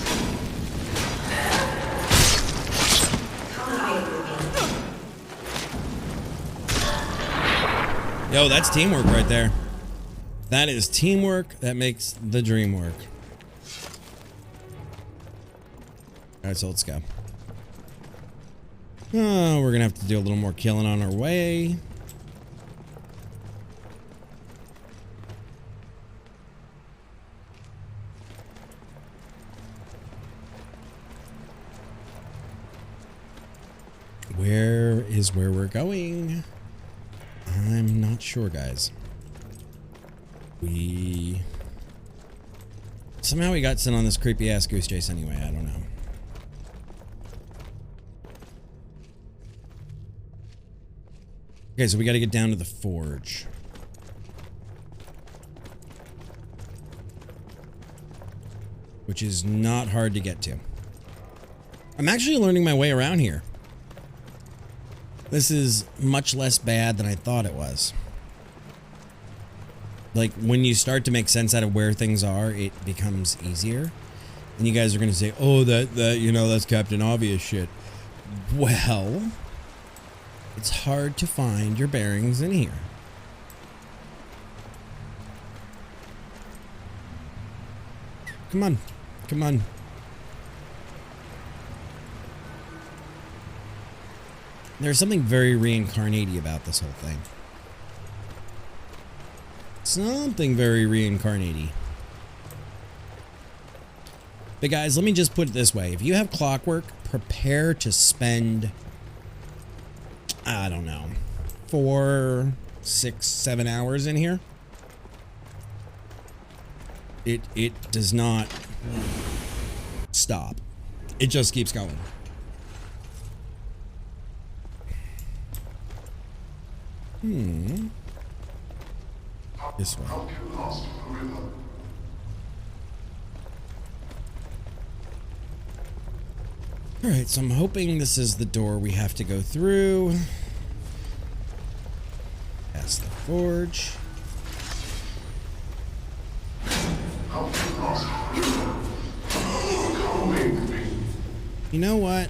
Come away with me. Yo, that's teamwork right there. That is teamwork that makes the dream work. Alright, so let's go. Oh, we're gonna have to do a little more killing on our way. Where is where we're going? I'm not sure, guys. Somehow we got sent on this creepy ass goose chase anyway. I don't know. Okay, so we got to get down to the forge. Which is not hard to get to. I'm actually learning my way around here. This is much less bad than I thought it was. Like, when you start to make sense out of where things are, it becomes easier. And you guys are going to say, oh, that's Captain Obvious shit. Well, it's hard to find your bearings in here. Come on. Come on. There's something very reincarnate-y about this whole thing. Something very reincarnate-y. But guys, let me just put it this way. If you have Clockwork, prepare to spend, I don't know, 4, 6, 7 hours in here. It does not stop. It just keeps going. This way. Help you past the river. Alright, so I'm hoping this is the door we have to go through. Past the forge. Help you past the river. Come away with me. You know what?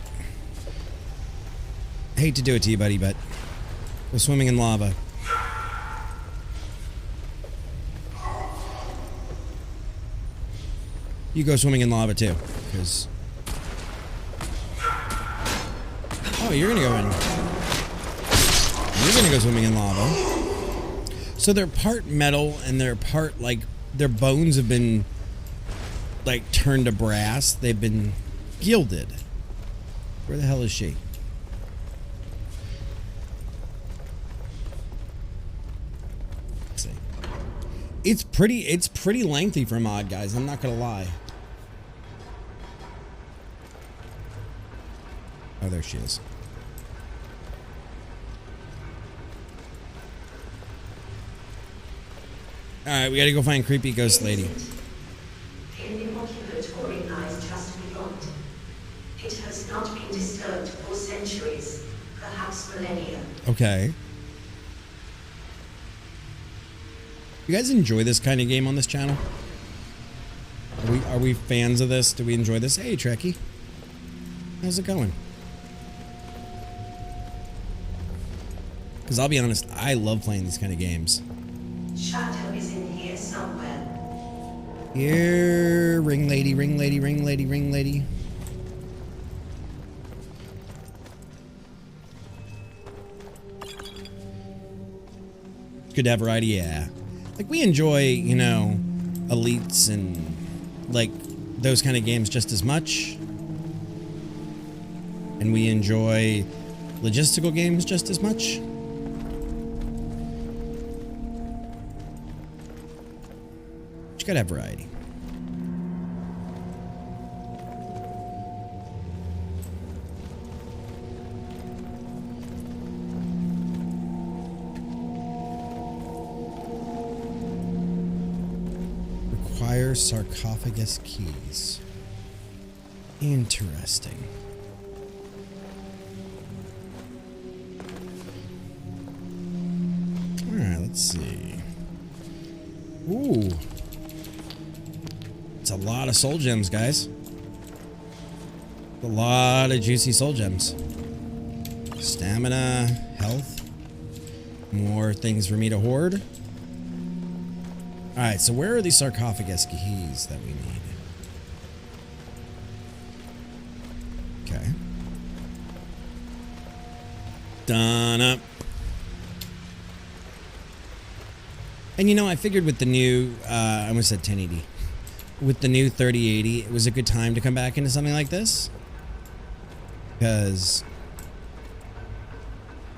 I hate to do it to you, buddy, but go swimming in lava. You go swimming in lava too, because... Oh, you're gonna go in. You're gonna go swimming in lava. So they're part metal and they're part, like, their bones have been, like, turned to brass. They've been gilded. Where the hell is she? Let's see. It's pretty lengthy for a mod, guys. I'm not gonna lie. Oh, there she is. Alright, we gotta go find creepy ghost lady. The inoculatory lies just beyond. It has not been disturbed for centuries, perhaps millennia. Okay. You guys enjoy this kind of game on this channel? Are we fans of this? Do we enjoy this? Hey, Trekkie. How's it going? Because I'll be honest, I love playing these kind of games. Shadow is in here somewhere. Here, ring lady, ring lady, ring lady, ring lady. Good to have variety, yeah. Like, we enjoy, you know, elites and, like, those kind of games just as much. And we enjoy logistical games just as much. You gotta have variety. Require sarcophagus keys. Interesting. Alright, let's see. Ooh. It's a lot of soul gems, guys. A lot of juicy soul gems. Stamina, health. More things for me to hoard. Alright, so where are these sarcophagus keys that we need? Okay. Done up. And you know, I figured with the new, I almost said 1080. With the new 3080, it was a good time to come back into something like this. Because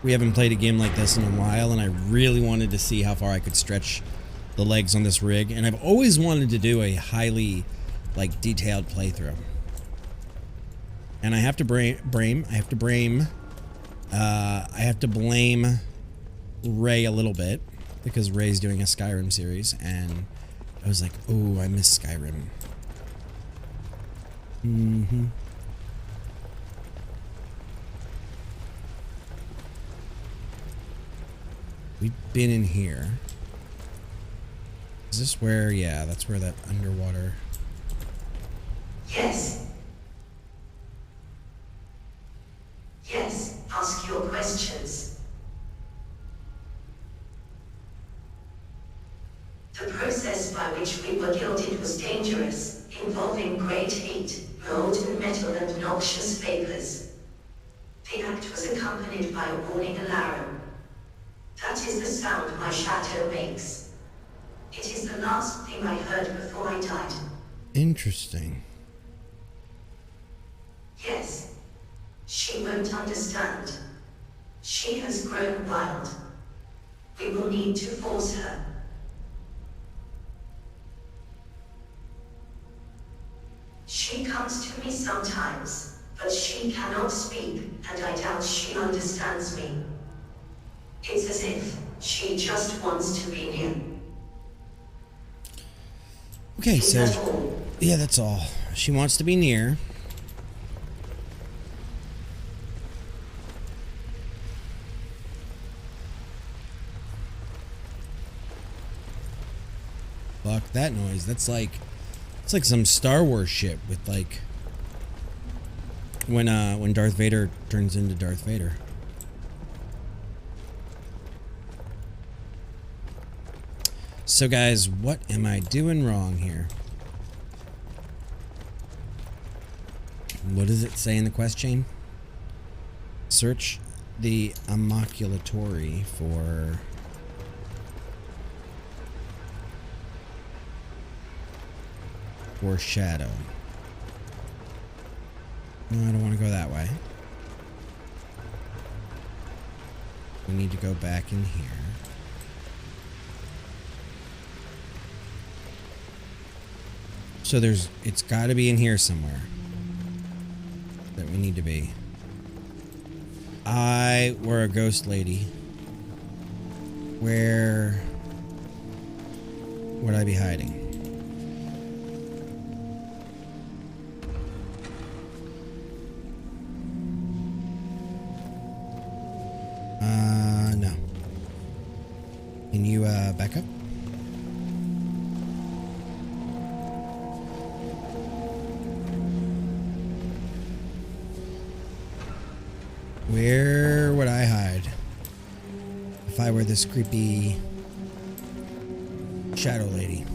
we haven't played a game like this in a while, and I really wanted to see how far I could stretch the legs on this rig. And I've always wanted to do a highly, like, detailed playthrough. And I have to blame Ray a little bit, because Ray's doing a Skyrim series, and I was like, oh, I miss Skyrim. Mm-hmm. We've been in here. Is this where, yeah, that's where that underwater... Yes. Yes, ask your questions. The process by which we were gilded was dangerous, involving great heat, molten metal and noxious vapors. The act was accompanied by a warning alarum. That is the sound my shadow makes. It is the last thing I heard before I died. Interesting. Yes. She won't understand. She has grown wild. We will need to force her. She comes to me sometimes, but she cannot speak, and I doubt she understands me. It's as if she just wants to be near. Okay, Is so that all? yeah, that's all. She wants to be near. Fuck that noise. That's like, it's like some Star Wars shit with like when Darth Vader turns into Darth Vader. So guys, what am I doing wrong here? What does it say in the quest chain? Search the Immaculatory for shadow. No, I don't want to go that way. We need to go back in here. So it's got to be in here somewhere that we need to be. We're a ghost lady. Where would I be hiding? No. Can you back up? Where would I hide if I were this creepy shadow lady?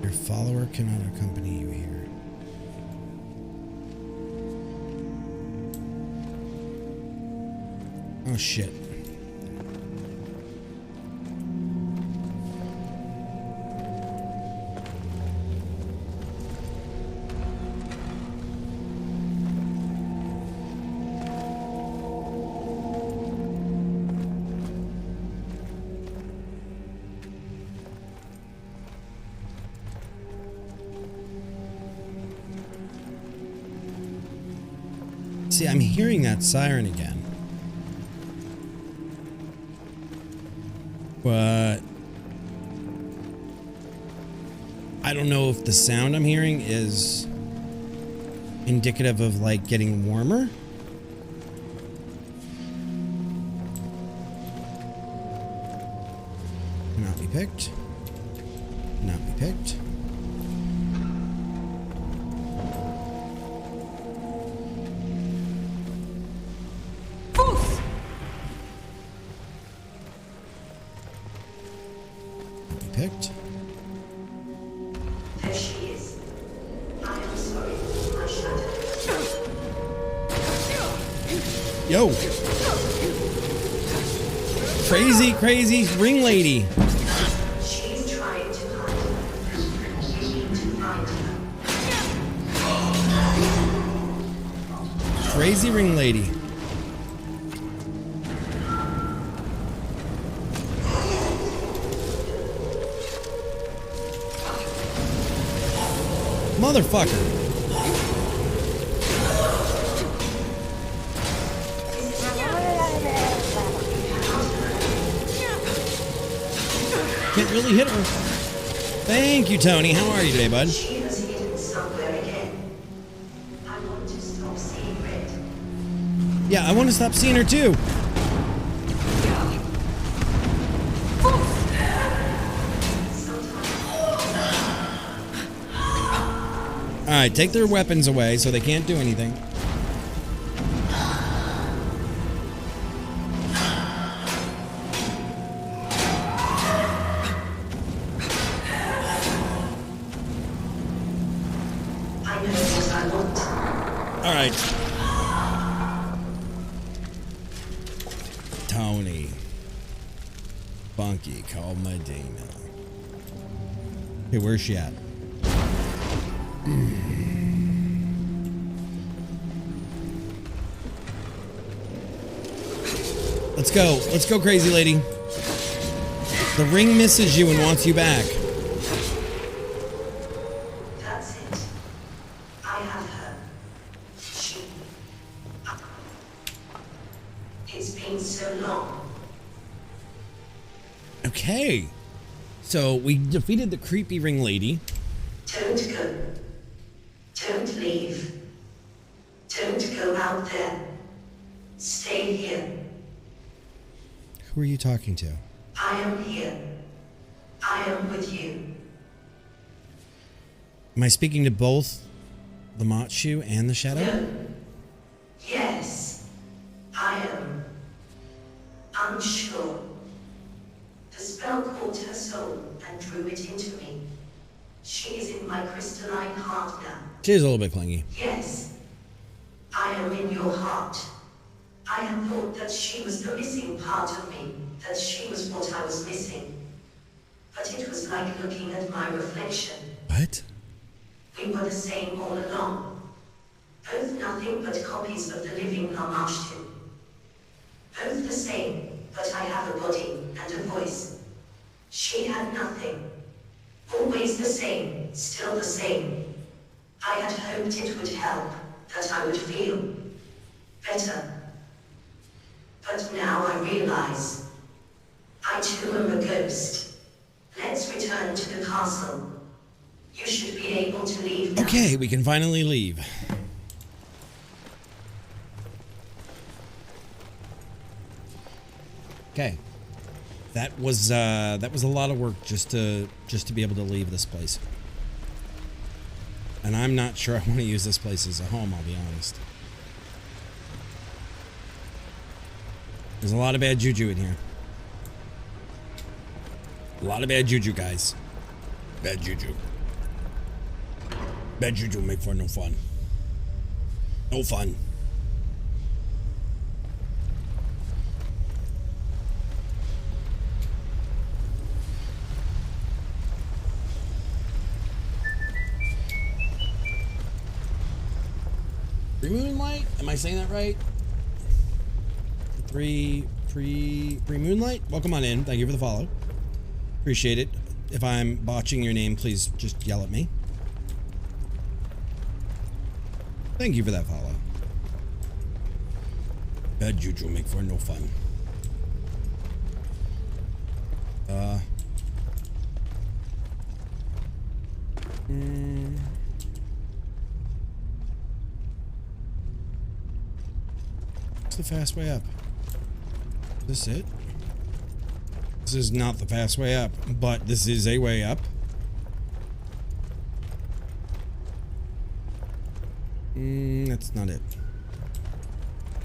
Your follower cannot accompany you here. Oh shit. See, I'm hearing that siren again. But I don't know if the sound I'm hearing is indicative of like getting warmer. Not be picked. Not be picked. Picked. There she is. I am sorry, my shadow. Yo! Crazy ring lady. She's trying to hide. You need to find her. Crazy ring lady. Motherfucker. Can't really hit her. Thank you, Tony. How are you today, bud? She has hidden somewhere again. I want to stop seeing red. Yeah, I want to stop seeing her too. Alright, take their weapons away so they can't do anything. I know what I want. Alright. Tony. Funky called Medina. Okay, where's she at? Let's go. Let's go, crazy lady. The ring misses you and wants you back. That's it. I have her. She. It's been so long. Okay. So we defeated the creepy ring lady. Don't go. Don't leave. Don't go out there. Stay here. Who are you talking to? I am here. I am with you. Am I speaking to both the Machu and the Shadow? No. Yes. I am. Unsure. The spell caught her soul and drew it into me. She is in my crystalline heart now. She's a little bit clingy. Yes. I am in your heart. I had thought that she was the missing part of me, that she was what I was missing. But it was like looking at my reflection. What? We were the same all along. Both nothing but copies of the living Lamashtu. Both the same, but I have a body and a voice. She had nothing. Always the same, still the same. I had hoped it would help, that I would feel better. But now I realize, I too am a ghost. Let's return to the castle. You should be able to leave now. Okay, we can finally leave. Okay. That was a lot of work just to be able to leave this place. And I'm not sure I want to use this place as a home, I'll be honest. There's a lot of bad juju in here. A lot of bad juju, guys. Bad juju. Bad juju make for no fun. No fun. Pre-moonlight? Am I saying that right? Pre-moonlight? Welcome on in. Thank you for the follow. Appreciate it. If I'm botching your name, please just yell at me. Thank you for that follow. Bad juju make for no fun. What's the fast way up? Is this it? This is not the fast way up, but this is a way up. That's not it.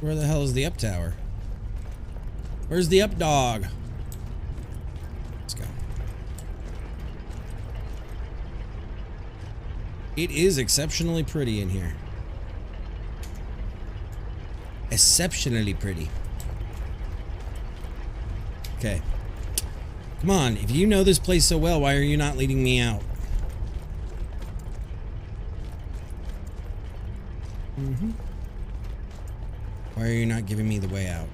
Where the hell is the up tower? Where's the up dog? Let's go. It is exceptionally pretty in here. Exceptionally pretty. Okay. Come on, if you know this place so well, why are you not leading me out? Why are you not giving me the way out?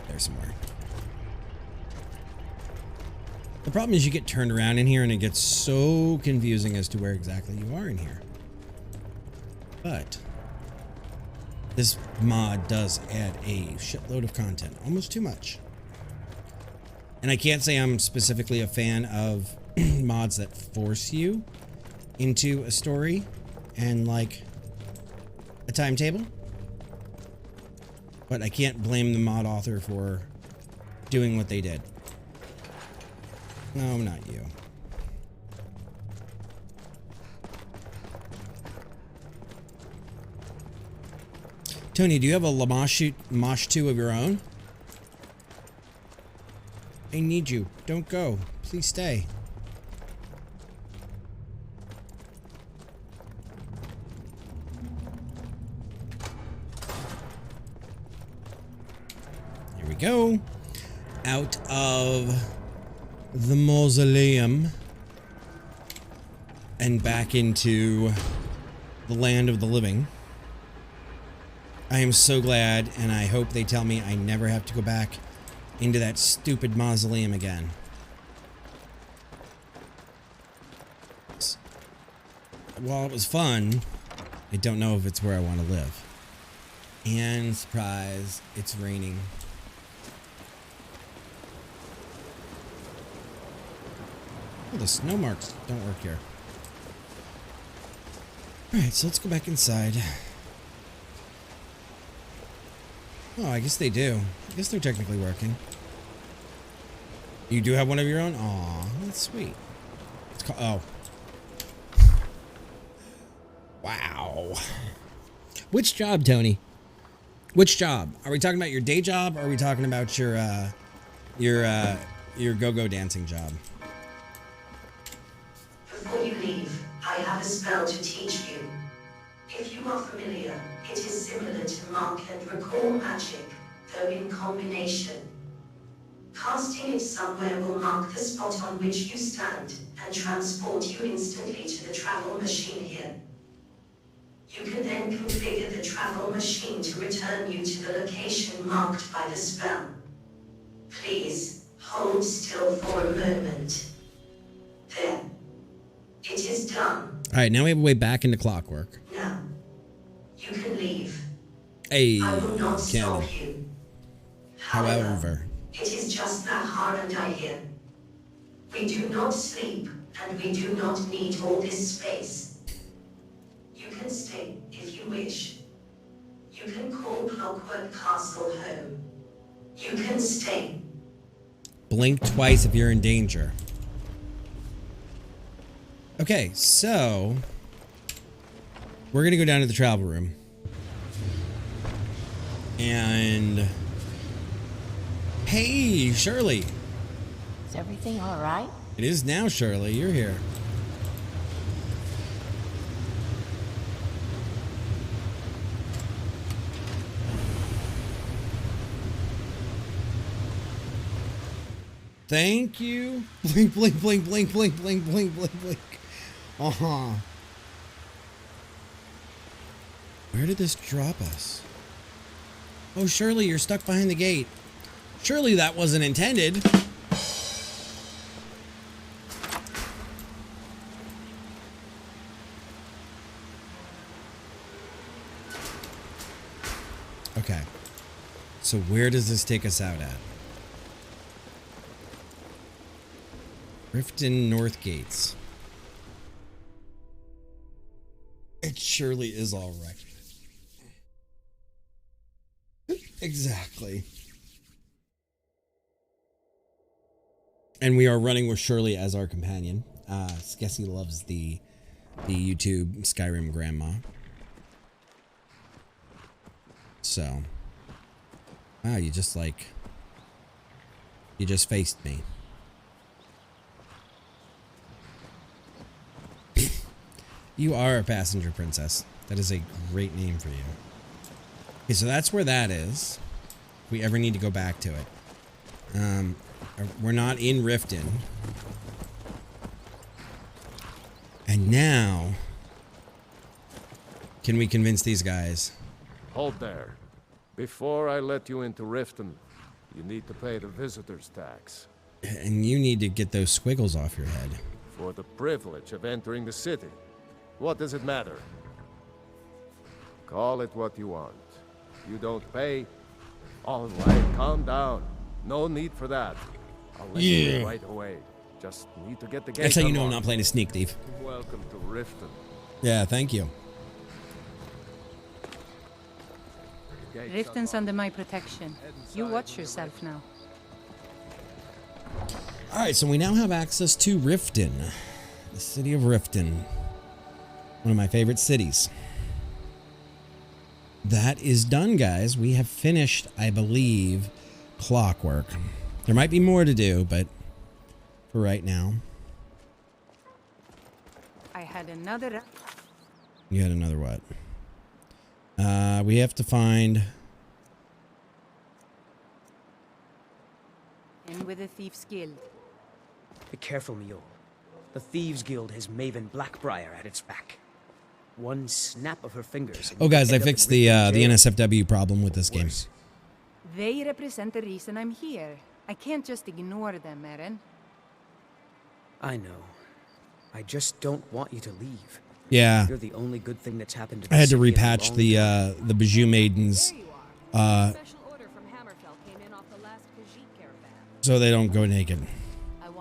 There's some more. The problem is you get turned around in here and it gets so confusing as to where exactly you are in here. But this mod does add a shitload of content, almost too much. And I can't say I'm specifically a fan of mods that force you into a story and like a timetable, but I can't blame the mod author for doing what they did. No, not you. Tony, do you have a Lamashtu of your own? I need you. Don't go. Please stay. Here we go. Out of the mausoleum and back into the land of the living. I am so glad, and I hope they tell me I never have to go back into that stupid mausoleum again. While it was fun, I don't know if it's where I want to live. And surprise, it's raining. Oh, the snow marks don't work here. Alright, so let's go back inside. Oh, I guess they do. I guess they're technically working. You do have one of your own? Aw, that's sweet. It's called, oh. Wow. Which job, Tony? Which job? Are we talking about your day job, or are we talking about your go-go dancing job? Before you leave, I have a spell to teach you. If you are familiar, it is similar to mark and recall magic, though in combination. Casting it somewhere will mark the spot on which you stand and transport you instantly to the travel machine here. You can then configure the travel machine to return you to the location marked by the spell. Please, hold still for a moment. There. It is done. Alright, now we have a way back into Clockwork. Now, you can leave. Hey, I will not Cannon. stop you. However, it is just that hard and I hear. We do not sleep, and we do not need all this space. You can stay if you wish. You can call Clockwork Castle home. You can stay. blink twice if you're in danger. Okay, so we're gonna go down to the travel room. And hey, Shirley. Is everything all right? It is now, Shirley. You're here. Thank you. Blink, blink, blink, blink, blink, blink, blink, blink, blink. Uh-huh. Where did this drop us? Oh, Shirley, you're stuck behind the gate. Surely that wasn't intended. Okay. So where does this take us out at? Riften North Gates. It surely is all right. Exactly. And we are running with Shirley as our companion. Skessy loves the YouTube Skyrim grandma. So. Wow, you just faced me. You are a passenger princess. That is a great name for you. Okay, so that's where that is. If we ever need to go back to it. We're not in Riften. And now, can we convince these guys? Hold there. Before I let you into Riften, you need to pay the visitor's tax. And you need to get those squiggles off your head. For the privilege of entering the city. What does it matter? Call it what you want. You don't pay? All right, calm down. No need for that. I'll let you in right away. Just need to get the gate That's how you know I'm unlocked. not playing a sneak thief. Welcome to Riften. Yeah, thank you. Riften's under my protection. You watch yourself now. Alright, so we now have access to Riften. The city of Riften. One of my favorite cities. That is done, guys. We have finished, I believe, Clockwork. There might be more to do, but for right now. I had another... You had another what? We have to find... In with the Thieves Guild. Be careful, Mule. The Thieves Guild has Maven Blackbriar at its back. One snap of her fingers. And Oh, guys, I end up fixed in the jail. NSFW problem with this game. Worse. They represent the reason I'm here. I can't just ignore them, Eren. I know. I just don't want you to leave. Yeah, You're the only good thing that's happened to I had to the city in a repatch long the time. Bijou Maidens Special order from Hammerfell came in off the last Khajiit caravan. so they don't go naked.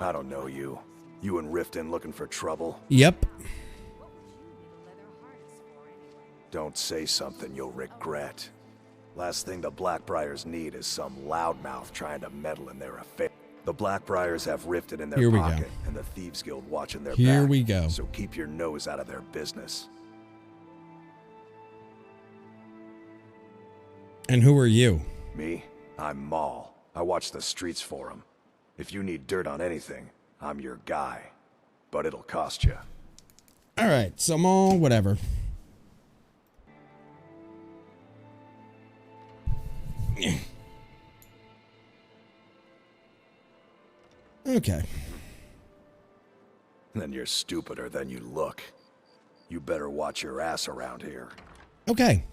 I don't know you. You and Riften looking for trouble? Yep. Don't say something you'll regret. Last thing the Blackbriars need is some loudmouth trying to meddle in their affair. The Blackbriars have Riften in their Here we go. pocket, and the Thieves Guild watching their Here back. we go. So keep your nose out of their business. And who are you? Me? I'm Maul. I watch the streets for 'em. If you need dirt on anything, I'm your guy. But it'll cost you. All right, so Maul, whatever. Okay. Then you're stupider than you look. You better watch your ass around here. Okay.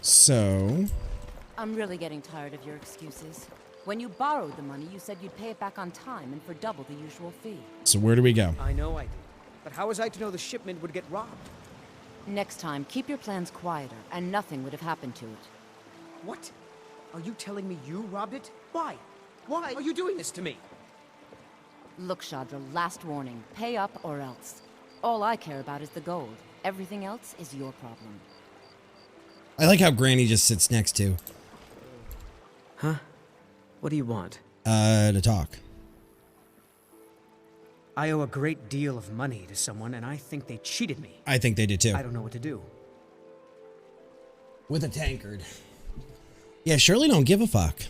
So, I'm really getting tired of your excuses. When you borrowed the money, you said you'd pay it back on time and for double the usual fee. so where do we go? I know I did. But how was I to know the shipment would get robbed? Next time, keep your plans quieter, and nothing would have happened to it. What? Are you telling me you robbed it? Why? Why are you doing this to me? Look, Shadra, last warning. Pay up or else. All I care about is the gold. Everything else is your problem. I like how Granny just sits next to, Huh? What do you want? to talk. I owe a great deal of money to someone, and I think they cheated me. I think they did too. I don't know what to do. With a tankard. Yeah, Shirley don't give a fuck.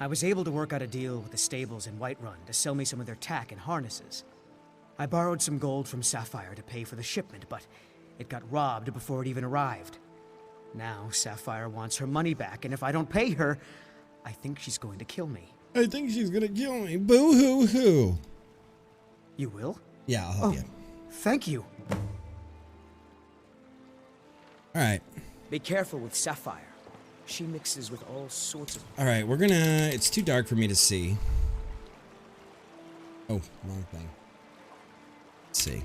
I was able to work out a deal with the stables in Whiterun to sell me some of their tack and harnesses. I borrowed some gold from Sapphire to pay for the shipment, but it got robbed before it even arrived. Now Sapphire wants her money back, and if I don't pay her, I think she's going to kill me. I think she's gonna kill me. Boo hoo hoo. You will? Yeah, I'll help you. Thank you. All right. Be careful with Sapphire. She mixes with all sorts of... All right, we're gonna... It's too dark for me to see. Oh, wrong thing. Let's see.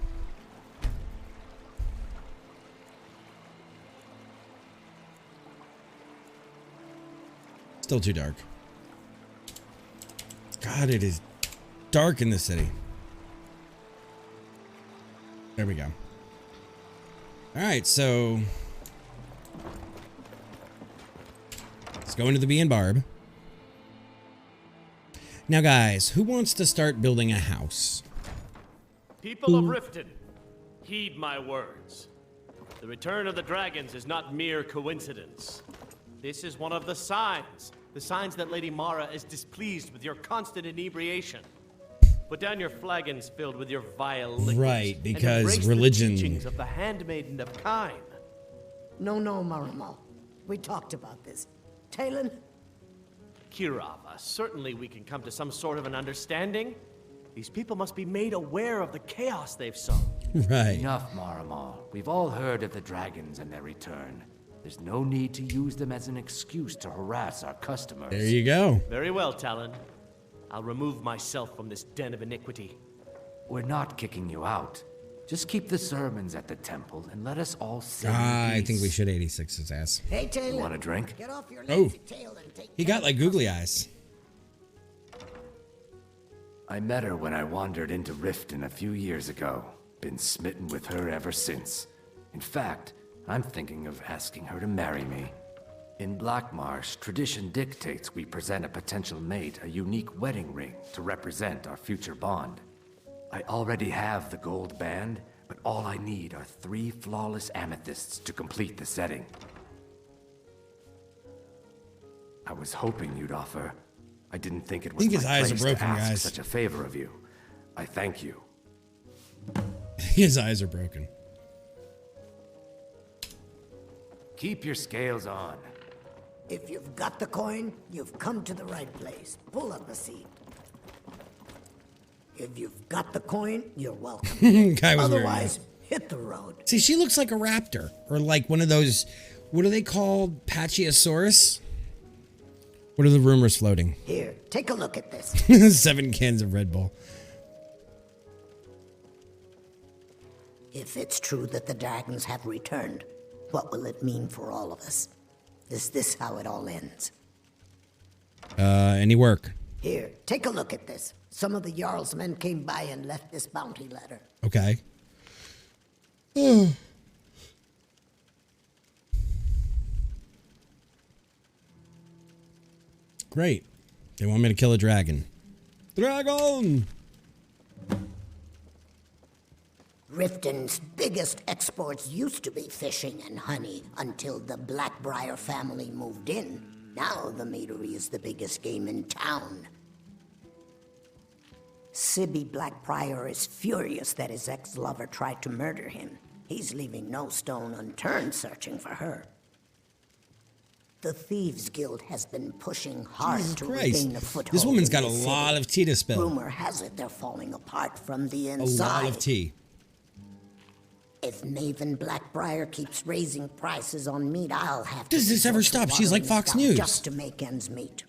Still too dark. God, it is dark in the city. There we go. All right, so... let's go into the Bee and Barb. Now, guys, who wants to start building a house? People of Riften, heed my words. The return of the dragons is not mere coincidence. This is one of the signs that Lady Mara is displeased with your constant inebriation. Put down your flagons filled with your vile liquids. Right, because and embrace religion- the teachings of the handmaiden of Kine. No, Maramal. We talked about this. Talon? Kirava, certainly we can come to some sort of an understanding. These people must be made aware of the chaos they've sown. Right. Enough, Maramal. We've all heard of the dragons and their return. There's no need to use them as an excuse to harass our customers. There you go. Very well, Talon. I'll remove myself from this den of iniquity. We're not kicking you out. Just keep the sermons at the temple and let us all sing. I think we should 86 his ass. Hey, Talon. You want a drink? Get off your Oh. lazy tail and take He got like googly eyes. I met her when I wandered into Riften a few years ago. Been smitten with her ever since. In fact, I'm thinking of asking her to marry me. In Blackmarsh, tradition dictates we present a potential mate a unique wedding ring to represent our future bond. I already have the gold band, but all I need are 3 flawless amethysts to complete the setting. I was hoping you'd offer. I didn't think it was I think his my eyes are place broken, to ask guys. such a favor of you. I thank you. His eyes are broken. Keep your scales on. If you've got the coin, you've come to the right place. Pull up a seat. If you've got the coin, you're welcome. Guy was wearing Otherwise, hit the road. See, she looks like a raptor. Or like one of those, what are they called? Pachyosaurus? What are the rumors floating? Here, take a look at this. 7 cans of Red Bull. If it's true that the dragons have returned, what will it mean for all of us? Is this how it all ends? Any work? Here, take a look at this. Some of the Jarl's men came by and left this bounty letter. Okay. Great. They want me to kill a dragon. Dragon! Riften's biggest exports used to be fishing and honey until the Blackbriar family moved in. Now the meadery is the biggest game in town. Sibby Blackbriar is furious that his ex-lover tried to murder him. He's leaving no stone unturned searching for her. The Thieves Guild has been pushing hard to regain a foothold. This woman's got a in the city. lot of tea to spill. Rumor has it they're falling apart from the A inside. lot of tea. If Maven Blackbriar keeps raising prices on meat, I'll have to... Does this ever stop? She's like Fox News. Just to make ends meet.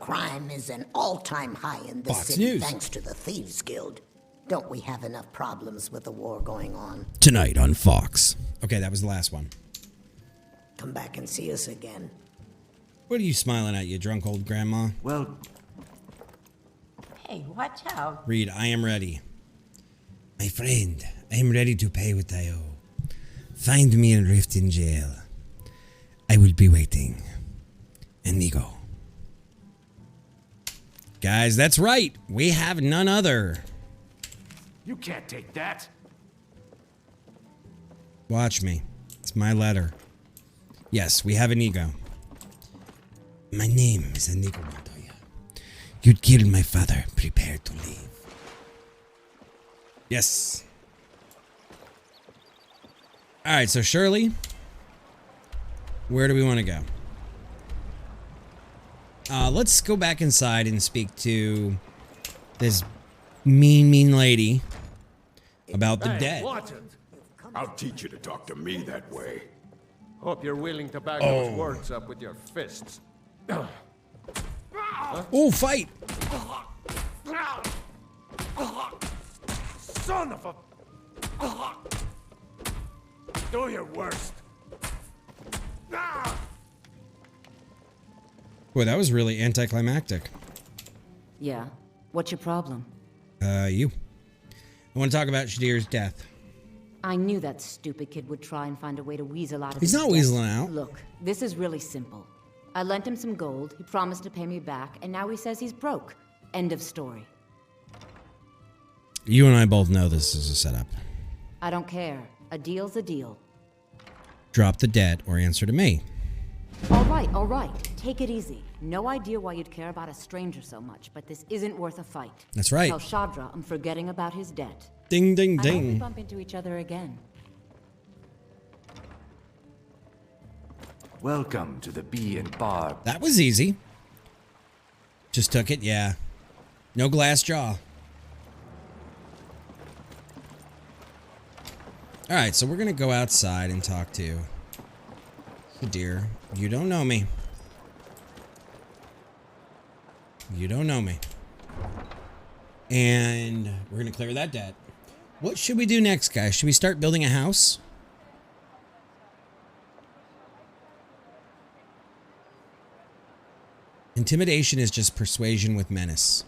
Crime is an all-time high in this Fox city News. thanks to the Thieves Guild. Don't we have enough problems with the war going on? Tonight on Fox. Okay, that was the last one. Come back and see us again. What are you smiling at, you drunk old grandma? Well... Hey, watch out. Reed, I am ready. My friend, I am ready to pay what I owe. Find me in Riften jail. I will be waiting. Inigo. Guys, that's right. We have none other. You can't take that. Watch me. It's my letter. Yes, we have Inigo. My name is Inigo Montoya. You killed my father. Prepare to leave. Yes. Alright, so Shirley, where do we want to go? Let's go back inside and speak to this mean lady about the dead. Watch it. I'll teach you to talk to me that way. Hope you're willing to back those words up with your fists. Oh, fight! Son of a... Do your worst. Boy, that was really anticlimactic. Yeah. What's your problem? You. I want to talk about Shadir's death. I knew that stupid kid would try and find a way to weasel out of He's his not debt. weaseling out. Look, this is really simple. I lent him some gold, he promised to pay me back, and now he says he's broke. End of story. You and I both know this is a setup. I don't care. A deal's a deal. Drop the debt or answer to me. All right. Take it easy. No idea why you'd care about a stranger so much, but this isn't worth a fight. That's right. Tell Shadra I'm forgetting about his debt. Ding, ding, I hope we ding. bump into each other again. Welcome to the Bee and Barb. That was easy. Just took it, yeah. No glass jaw. Alright, so we're gonna go outside and talk to Shadir. You don't know me. You don't know me. And we're gonna clear that debt. What should we do next, guys? Should we start building a house? Intimidation is just persuasion with menace.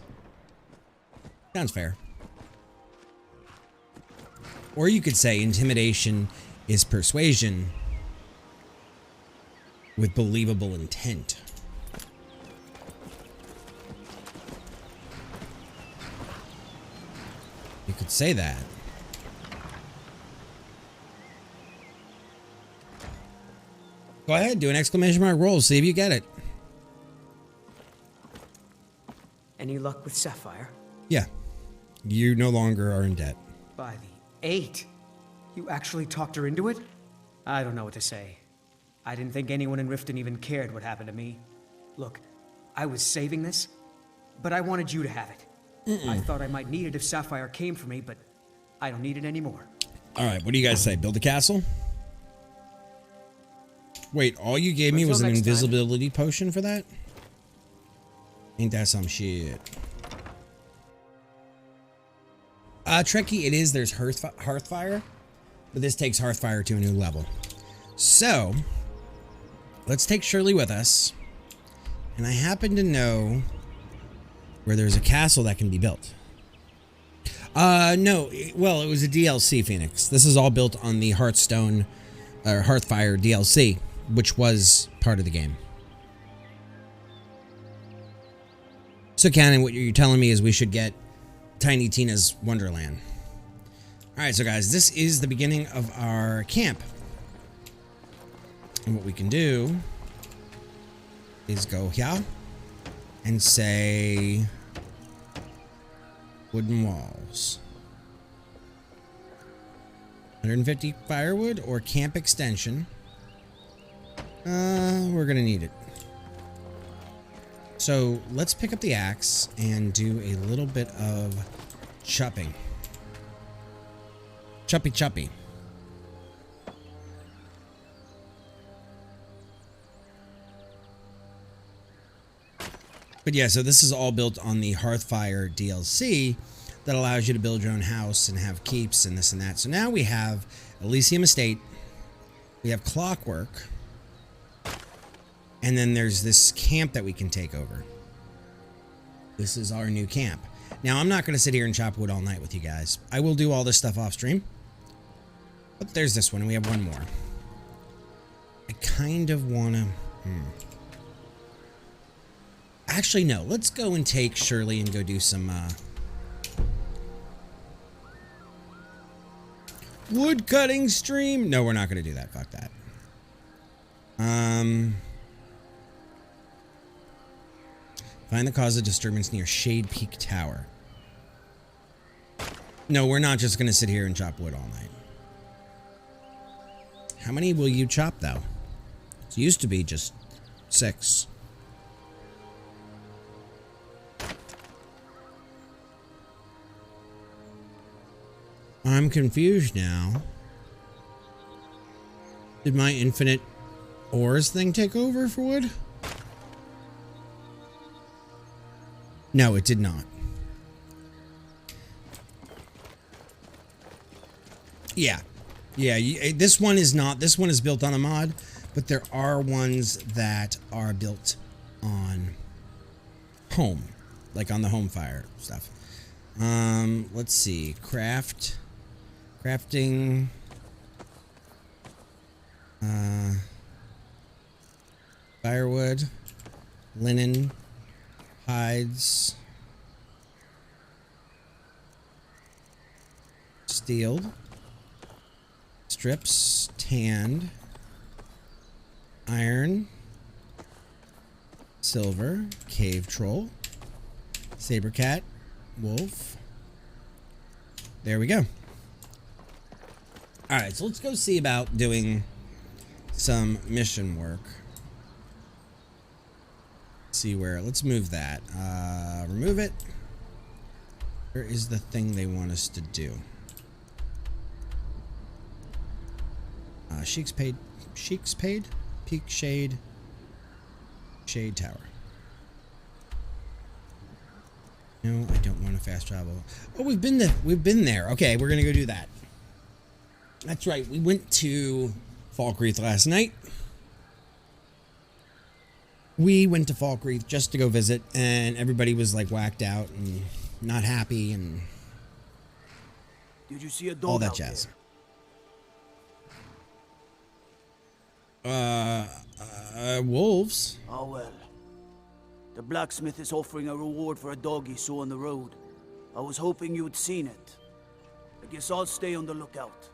Sounds fair. Or you could say intimidation is persuasion with believable intent. You could say that. Go ahead, do an exclamation mark roll, see if you get it. Any luck with Sapphire? Yeah. You no longer are in debt. By the 8. You actually talked her into it? I don't know what to say. I didn't think anyone in Riften even cared what happened to me. Look, I was saving this, but I wanted you to have it. I thought I might need it if Sapphire came for me, but I don't need it anymore. All right, what do you guys say? Build a castle? Wait, all you gave me was an invisibility potion for that? Ain't that some shit? Trekkie, it is. There's Hearthfire, but this takes Hearthfire to a new level. So, let's take Shirley with us. And I happen to know where there's a castle that can be built. No, well, it was a DLC, Phoenix. This is all built on the Hearthstone, or Hearthfire DLC, which was part of the game. So, Cannon, what you're telling me is we should get Tiny Tina's Wonderland. Alright, so guys, this is the beginning of our camp. And what we can do is go here and say wooden walls. 150 firewood or camp extension. We're gonna need it. So let's pick up the axe and do a little bit of chopping. Choppy choppy. But yeah, so this is all built on the Hearthfire DLC that allows you to build your own house and have keeps and this and that. So now we have Elysium Estate, we have Clockwork, and then there's this camp that we can take over. This is our new camp. Now, I'm not going to sit here and chop wood all night with you guys. I will do all this stuff off stream. But there's this one, and we have one more. I kind of want to... Actually, no. Let's go and take Shirley and go do some... wood cutting stream. No, we're not going to do that. Fuck that. Find the cause of disturbance near Shade Peak Tower. No, we're not just going to sit here and chop wood all night. How many will you chop, though? It used to be just 6. I'm confused now. Did my infinite ores thing take over for wood? No, it did not. Yeah. Yeah, this one is not. This one is built on a mod, but there are ones that are built on home, like on the home fire stuff. Let's see. Crafting. Firewood, linen, hides, steeled, strips, tanned, iron, silver, cave troll, saber cat, wolf. There we go. All right, so let's go see about doing some mission work. See where, let's move that. Remove it. Where is the thing they want us to do? Sheik's paid. Peak Shade Tower. No, I don't want to fast travel. Oh, we've been there. Okay, we're gonna go do that. That's right. We went to Falkreath last night. We went to Falkreath just to go visit, and everybody was like whacked out and not happy and Did you see a dog all that out jazz. Wolves. Oh well. The blacksmith is offering a reward for a dog he saw on the road. I was hoping you'd seen it. I guess I'll stay on the lookout.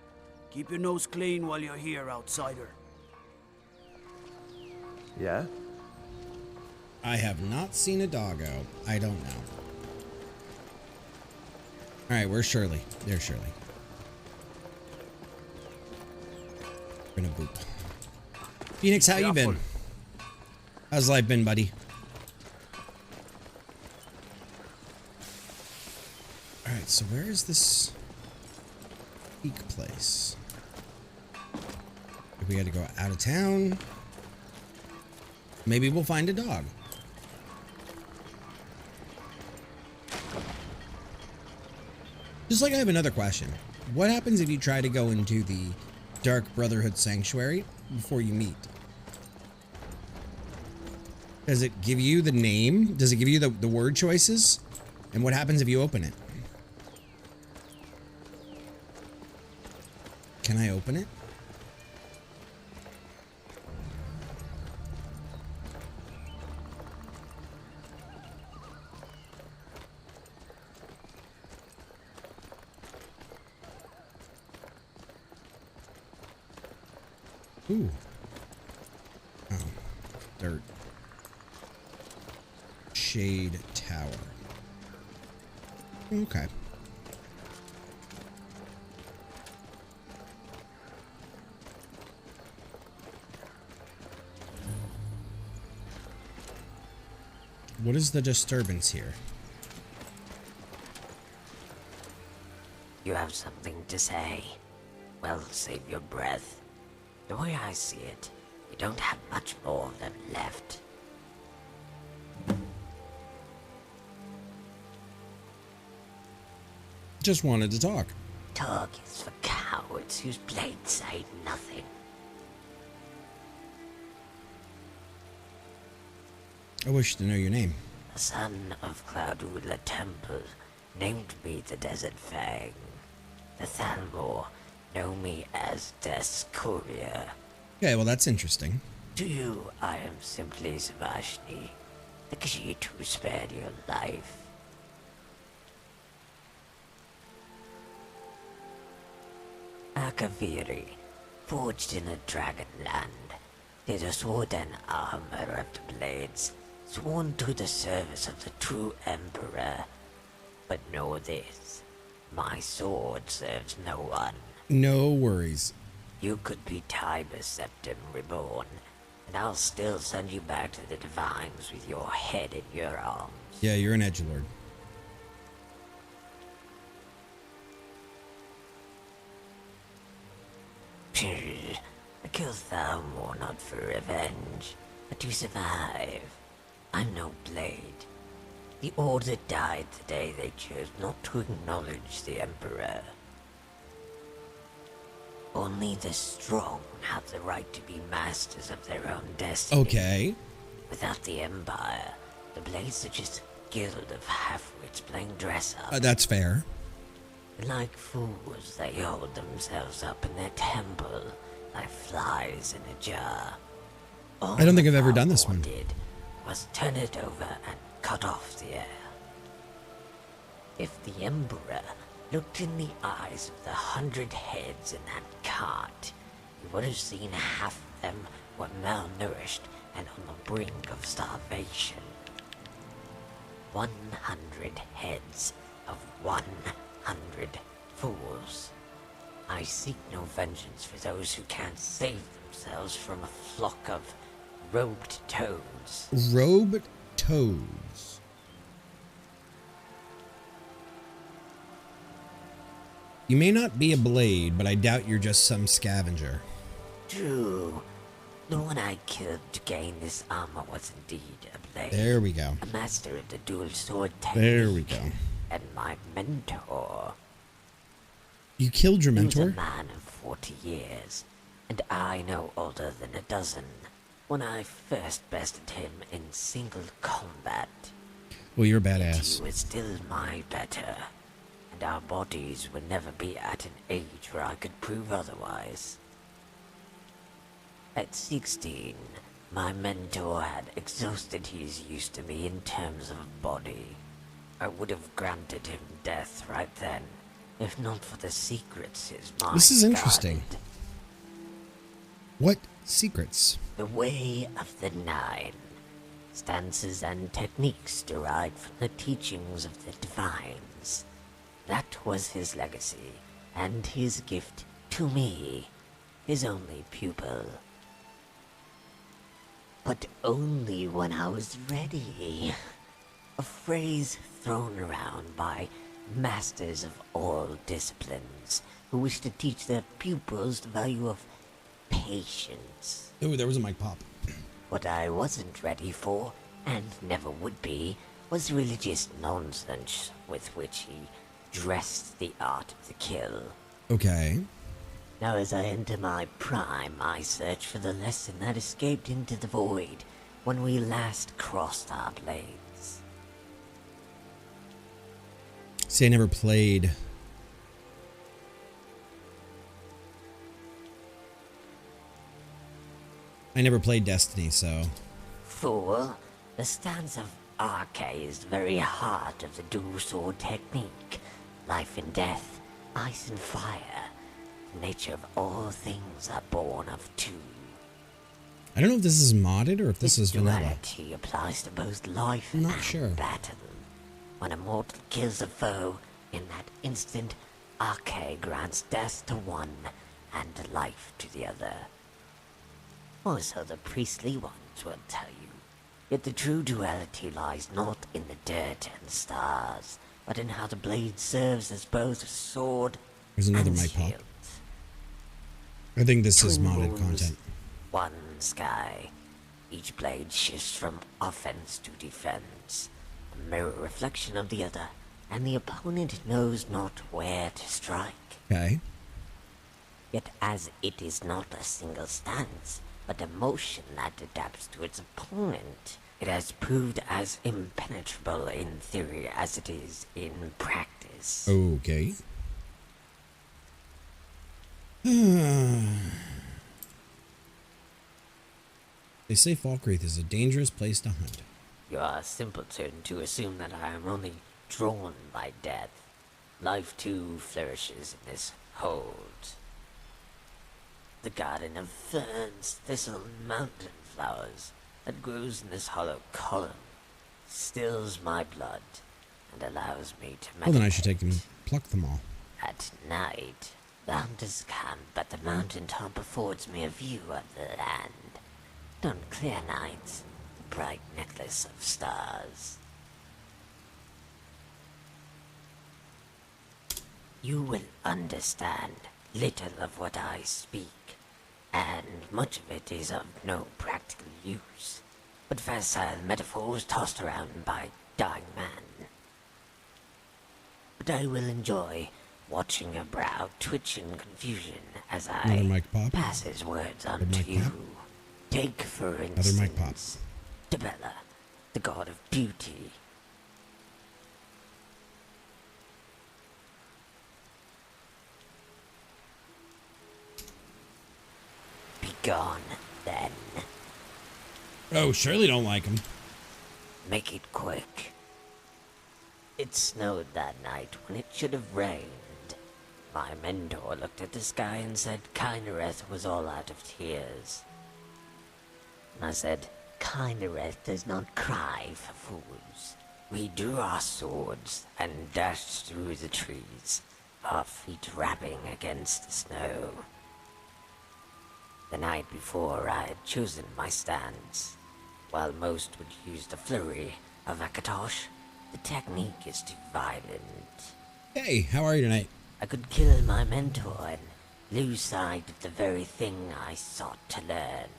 Keep your nose clean while you're here, outsider. Yeah? I have not seen a doggo. I don't know. Alright, where's Shirley? There's Shirley. We're gonna boop. Phoenix, how you been? How's life been, buddy? Alright, so where is this peak place? If we had to go out of town, maybe we'll find a dog. Just like I have another question. What happens if you try to go into the Dark Brotherhood Sanctuary before you meet? Does it give you the name? Does it give you the word choices? And what happens if you open it? Can I open it? Ooh. Oh. Dirt. Shade Tower. Okay. What is the disturbance here? You have something to say? Well, save your breath. The way I see it, you don't have much more of them left. Just wanted to talk. Talk is for cowards whose blades say nothing. I wish to know your name. The son of Cloudula Temple named me the Desert Fang. The Thalmor know me as Death's Courier. Okay, well that's interesting. To you, I am simply Savashni, the Khajiit who spared your life. Akaviri, forged in a dragon land, did a sword and armor of the blades, sworn to the service of the true Emperor. But know this, my sword serves no one. No worries. You could be Tiber Septim reborn, and I'll still send you back to the Divines with your head in your arms. Yeah, you're an edgelord. I killed Thalmor not for revenge, but to survive. I'm no blade. The Order died the day they chose not to acknowledge the Emperor. Only the strong have the right to be masters of their own destiny. Okay. Without the Empire, the Blades are just a guild of half-wits playing dress-up. That's fair. Like fools, they hold themselves up in their temple, like flies in a jar. All I don't think I've ever done this one. Did was turn it over and cut off the air. If the Emperor looked in the eyes of the 100 heads in that cart, you would have seen half of them were malnourished and on the brink of starvation. 100 heads of 100 fools. I seek no vengeance for those who can't save themselves from a flock of robed toads. Robed toads. You may not be a blade, but I doubt you're just some scavenger. True. The one I killed to gain this armor was indeed a blade. There we go. A master of the dual sword technique. There we go. And my mentor. You killed your mentor? He was a man of 40 years, and I no older than a dozen. When I first bested him in single combat. Well, you're a badass. He was still my better, and our bodies would never be at an age where I could prove otherwise. At 16, my mentor had exhausted his use to me in terms of body. I would have granted him death right then, if not for the secrets his mind This is interesting. guarded. What secrets? The Way of the Nine. Stances and techniques derived from the teachings of the Divines. That was his legacy, and his gift to me, his only pupil. But only when I was ready. A phrase thrown around by Masters of all disciplines who wish to teach their pupils the value of patience. Oh, there was a mic pop. What I wasn't ready for, and never would be, was the religious nonsense with which he dressed the art of the kill. Okay. Now as I enter my prime, I search for the lesson that escaped into the void when we last crossed our blades. See, I never played. I never played Destiny, so. Fool, the stance of Arche is the very heart of the dual sword technique. Life and death, ice and fire. The nature of all things are born of two. I don't know if this is modded or if this is vanilla. Duality applies to both life I'm not and sure. battle. When a mortal kills a foe, in that instant, Arche grants death to one and life to the other. Or so the priestly ones will tell you. Yet the true duality lies not in the dirt and stars, but in how the blade serves as both a sword There's another and mic pop. shield. I think this is Twin modded moons, content. One sky. Each blade shifts from offense to defense, a mirror reflection of the other, and the opponent knows not where to strike. Okay. Yet as it is not a single stance, but a motion that adapts to its opponent, it has proved as impenetrable in theory as it is in practice. Okay. They say Falkreath is a dangerous place to hunt. You are a simpleton to assume that I am only drawn by death. Life too flourishes in this hold. The garden of ferns, thistle, and mountain flowers that grows in this hollow column stills my blood and allows me to meditate. Well, then I should take them, pluck them all. At night, the hunters camp at the mountain top affords me a view of the land. On clear nights, a bright necklace of stars. You will understand little of what I speak, and much of it is of no practical use, but facile metaphors tossed around by dying man. But I will enjoy watching your brow twitch in confusion as Another I mic pop. pass his words on Another to mic you. pop. Take, for Another mic pop. instance, Debella, the god of beauty. Begone, then. Oh, surely don't like them. Make it quick. It snowed that night when it should have rained. My mentor looked at the sky and said Kindereth was all out of tears. And I said, Kindereth does not cry for fools. We drew our swords and dashed through the trees, our feet rapping against the snow. The night before I had chosen my stance. While most would use the flurry of Akatosh, the technique is too violent. Hey, how are you tonight? I could kill my mentor and lose sight of the very thing I sought to learn.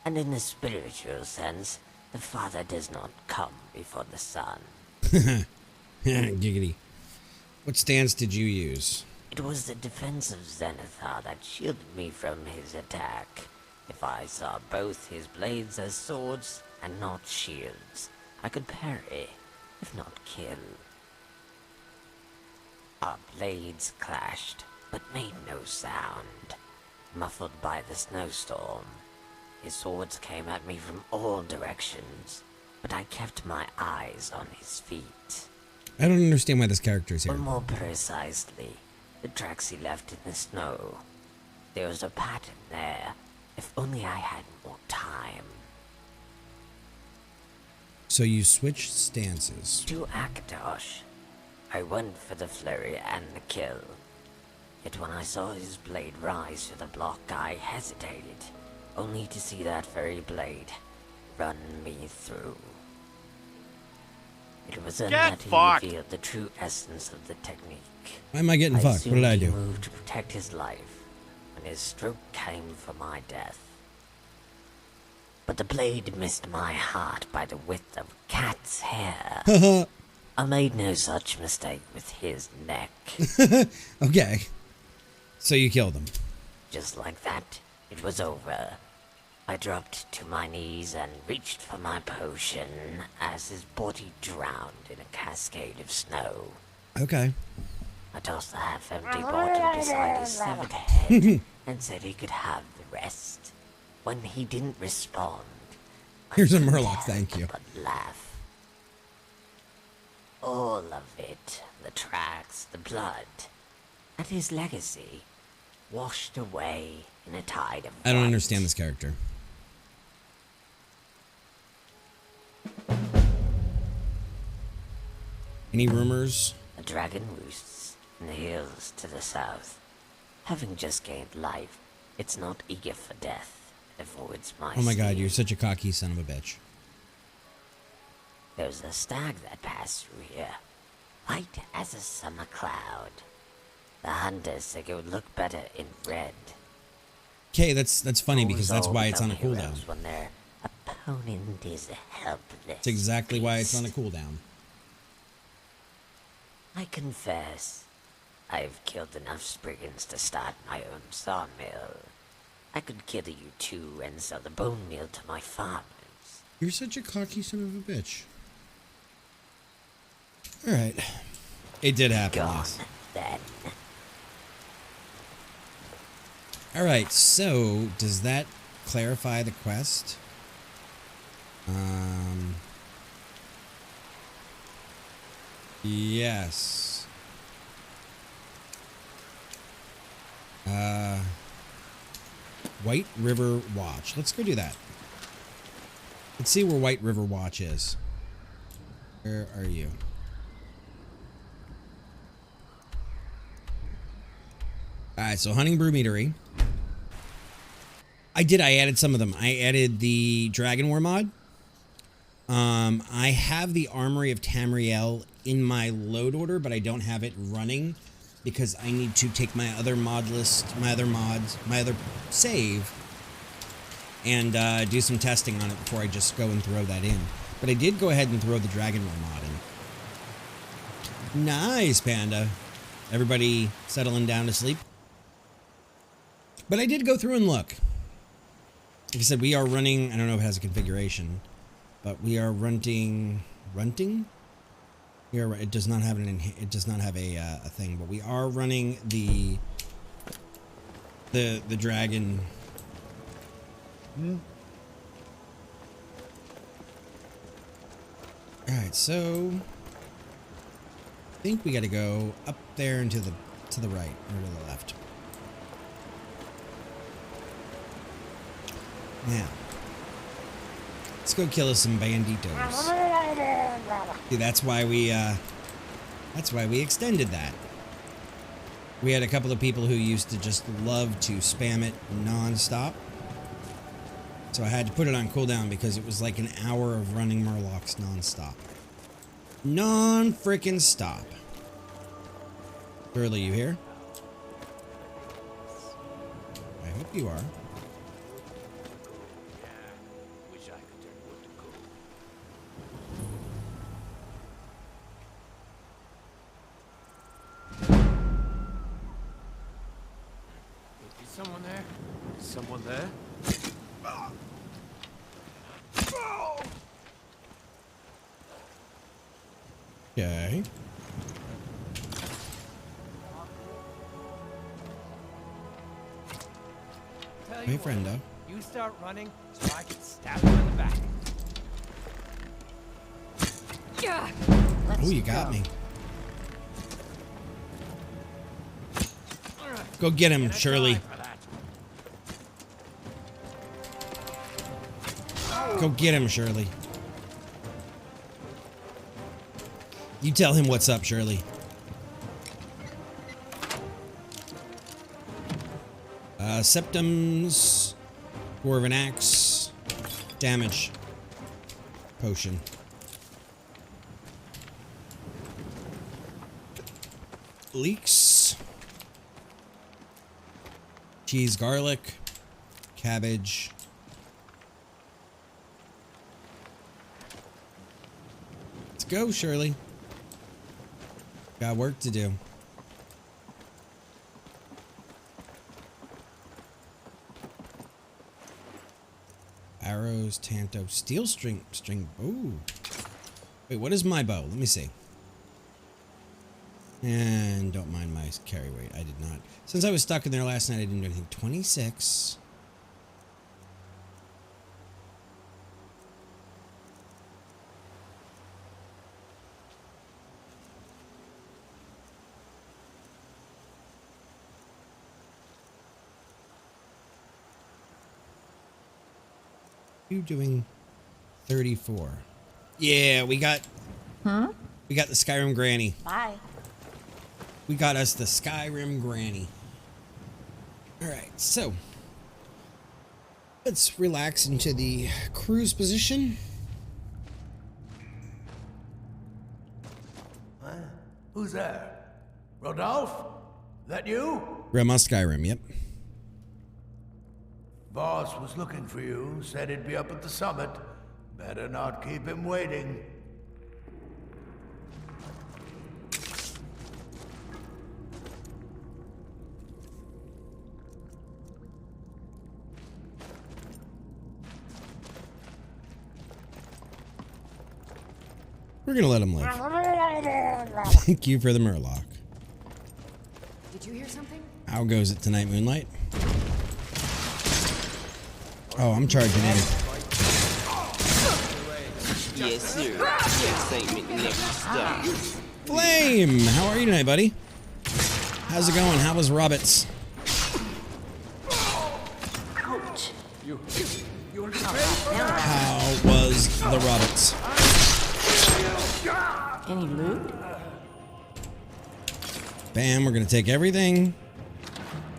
And in the spiritual sense, the father does not come before the son. Giggity. What stance did you use? It was the defense of Zenithar that shielded me from his attack. If I saw both his blades as swords and not shields, I could parry, if not kill. Our blades clashed, but made no sound, muffled by the snowstorm. His swords came at me from all directions, but I kept my eyes on his feet. I don't understand why this character is here. Or more precisely, the tracks he left in the snow. There was a pattern there, if only I had more time. So you switched stances. To Akatosh, I went for the flurry and the kill. Yet when I saw his blade rise to the block, I hesitated, only to see that very blade run me through. It was then Get that he fucked! revealed the true essence of the technique. Why am I getting fucked? What did I assumed he do? moved to protect his life, and his stroke came for my death. But the blade missed my heart by the width of a cat's hair. I made no such mistake with his neck. Okay. So you killed him. Just like that, it was over. I dropped to my knees and reached for my potion as his body drowned in a cascade of snow. Okay. I tossed the half-empty bottle beside his severed head and said he could have the rest. When he didn't respond, Here's a Murloc, thank you. but laugh. All of it, the tracks, the blood, and his legacy, washed away in a tide of I don't white. understand this character. Any rumors? A dragon roosts in the hills to the south. Having just gained life, it's not eager for death. It avoids my Oh my god, sting. you're such a cocky son of a bitch. There's a stag that passed through here, white as a summer cloud. The hunters said it would look better in red. Okay, that's funny because that's All why it's on a become cooldown. heroes when their opponent is helpless. That's exactly why it's on a cooldown. I confess, I've killed enough Spriggans to start my own sawmill. I could kill you too and sell the bone meal to my farmers. You're such a cocky son of a bitch. Alright. It did happen, yes. Then. Alright, so does that clarify the quest? Yes. White River Watch. Let's go do that. Let's see where White River Watch is. Where are you? Alright, so Hunting Brew Meadery. I added some of them. I added the Dragon War mod. I have the Armory of Tamriel in my load order, but I don't have it running because I need to take my other mod list, my other save, and do some testing on it before I just go and throw that in. But I did go ahead and throw the Dragon War mod in. Nice, Panda. Everybody settling down to sleep? But I did go through and look. Like I said, we are running, I don't know if it has a configuration, but we are running. Here, it does not have it does not have a thing, but we are running the dragon. All right, so I think we got to go up there and to the right or to the left. Now, let's go kill us some banditos. See, that's why we extended that. We had a couple of people who used to just love to spam it non-stop. So I had to put it on cooldown because it was like an hour of running Murlocs non-stop. Non-frickin' stop. Shirley, you here? I hope you are. Someone there? Someone there? Okay. Hey, friendo. You start running so I can stab you in the back. Oh, you got me. Go get him, Shirley. Go get him, Shirley. You tell him what's up, Shirley. Septums, Dwarven Axe, damage, potion. leeks. Cheese, garlic, cabbage. Let's go, Shirley. Got work to do. Arrows, tanto, steel string. Ooh. Wait, what is my bow? Let me see. And don't mind my carry weight. I did not. Since I was stuck in there last night, I didn't do anything. 26. You doing 34. Yeah, we got the Skyrim Granny. Bye. We got us the Skyrim Granny. Alright, so let's relax into the cruise position. Huh? Who's there? Rodolphe? That you? Grandma Skyrim, yep. Boss was looking for you, said he'd be up at the summit. Better not keep him waiting. We're gonna let him live. Thank you for the Murloc. Did you hear something? How goes it tonight, Moonlight? Oh, I'm charging in. Yes, sir. The excitement never stops. Flame! How are you tonight, buddy? How's it going? How was Roberts? Ouch. How was the Roberts? Any loot? Bam, we're gonna take everything.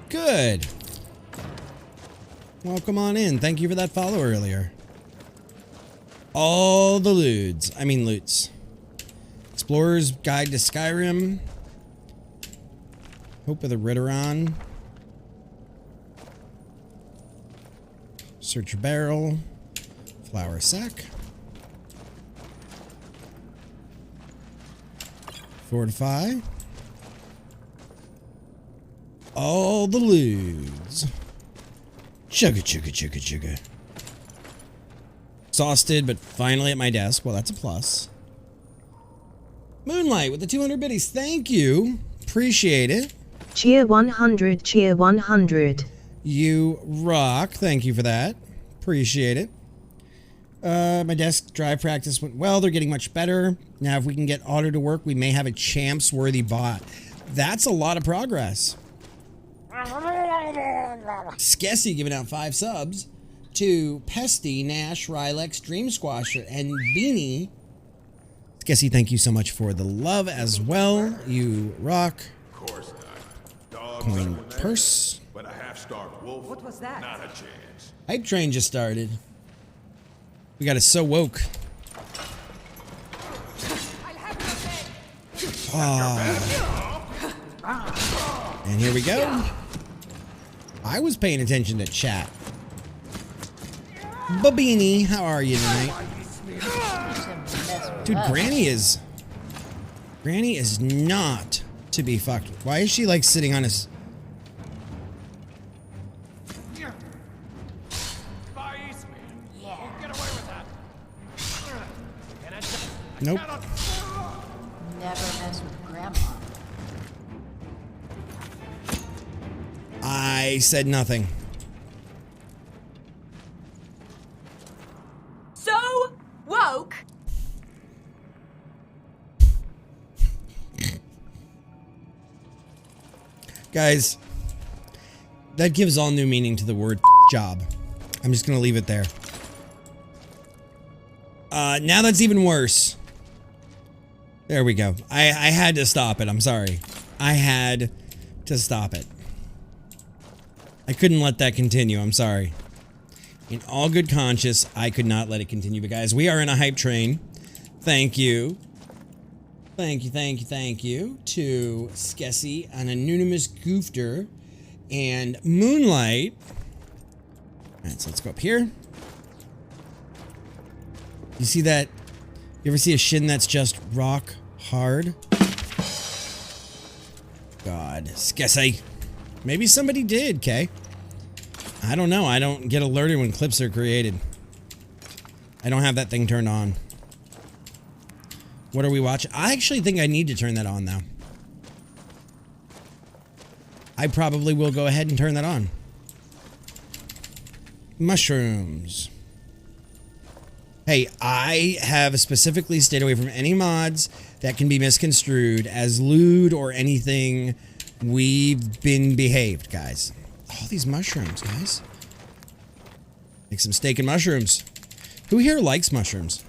Good. Welcome on in. Thank you for that follow earlier. All the loots. Explorer's Guide to Skyrim. Hope of the Ritteron. Search your barrel. Flour sack. Fortify. All the loots. Chugga, chugga, chugga, chugga. Exhausted, but finally at my desk. Well, that's a plus. Moonlight with the 200 biddies. Thank you. Appreciate it. Cheer 100, cheer 100. You rock. Thank you for that. Appreciate it. My desk drive practice went well. They're getting much better. Now, if we can get auto to work, we may have a champs-worthy bot. That's a lot of progress. Skessy giving out 5 subs to Pesty, Nash, Rylex, Dream Squasher, and Beanie. Skessy, thank you so much for the love as well. You rock. Of course not. Coin purse. But a half-starved wolf. What was that? Not a chance. Hype train just started. We got it so woke. And here we go. I was paying attention to chat. Babini, how are you tonight? Dude, Granny is not to be fucked with. Why is she like sitting on his... Nope. Never mess with Grandma. I said nothing. So woke. Guys, that gives all new meaning to the word job. I'm just gonna leave it there. Now that's even worse. There we go. I had to stop it. I'm sorry. I had to stop it. I couldn't let that continue. I'm sorry. In all good conscience, I could not let it continue. But guys, we are in a hype train. Thank you. Thank you to Skessy, an anonymous goofter, and Moonlight. Alright, so let's go up here. You see that? You ever see a shin that's just rock hard? God, Skessy. Maybe somebody did, Kay. I don't know. I don't get alerted when clips are created. I don't have that thing turned on. What are we watching? I actually think I need to turn that on now. I probably will go ahead and turn that on. Mushrooms. Hey, I have specifically stayed away from any mods that can be misconstrued as lewd or anything. We've been behaved, guys. All these mushrooms, guys. Make some steak and mushrooms. Who here likes mushrooms?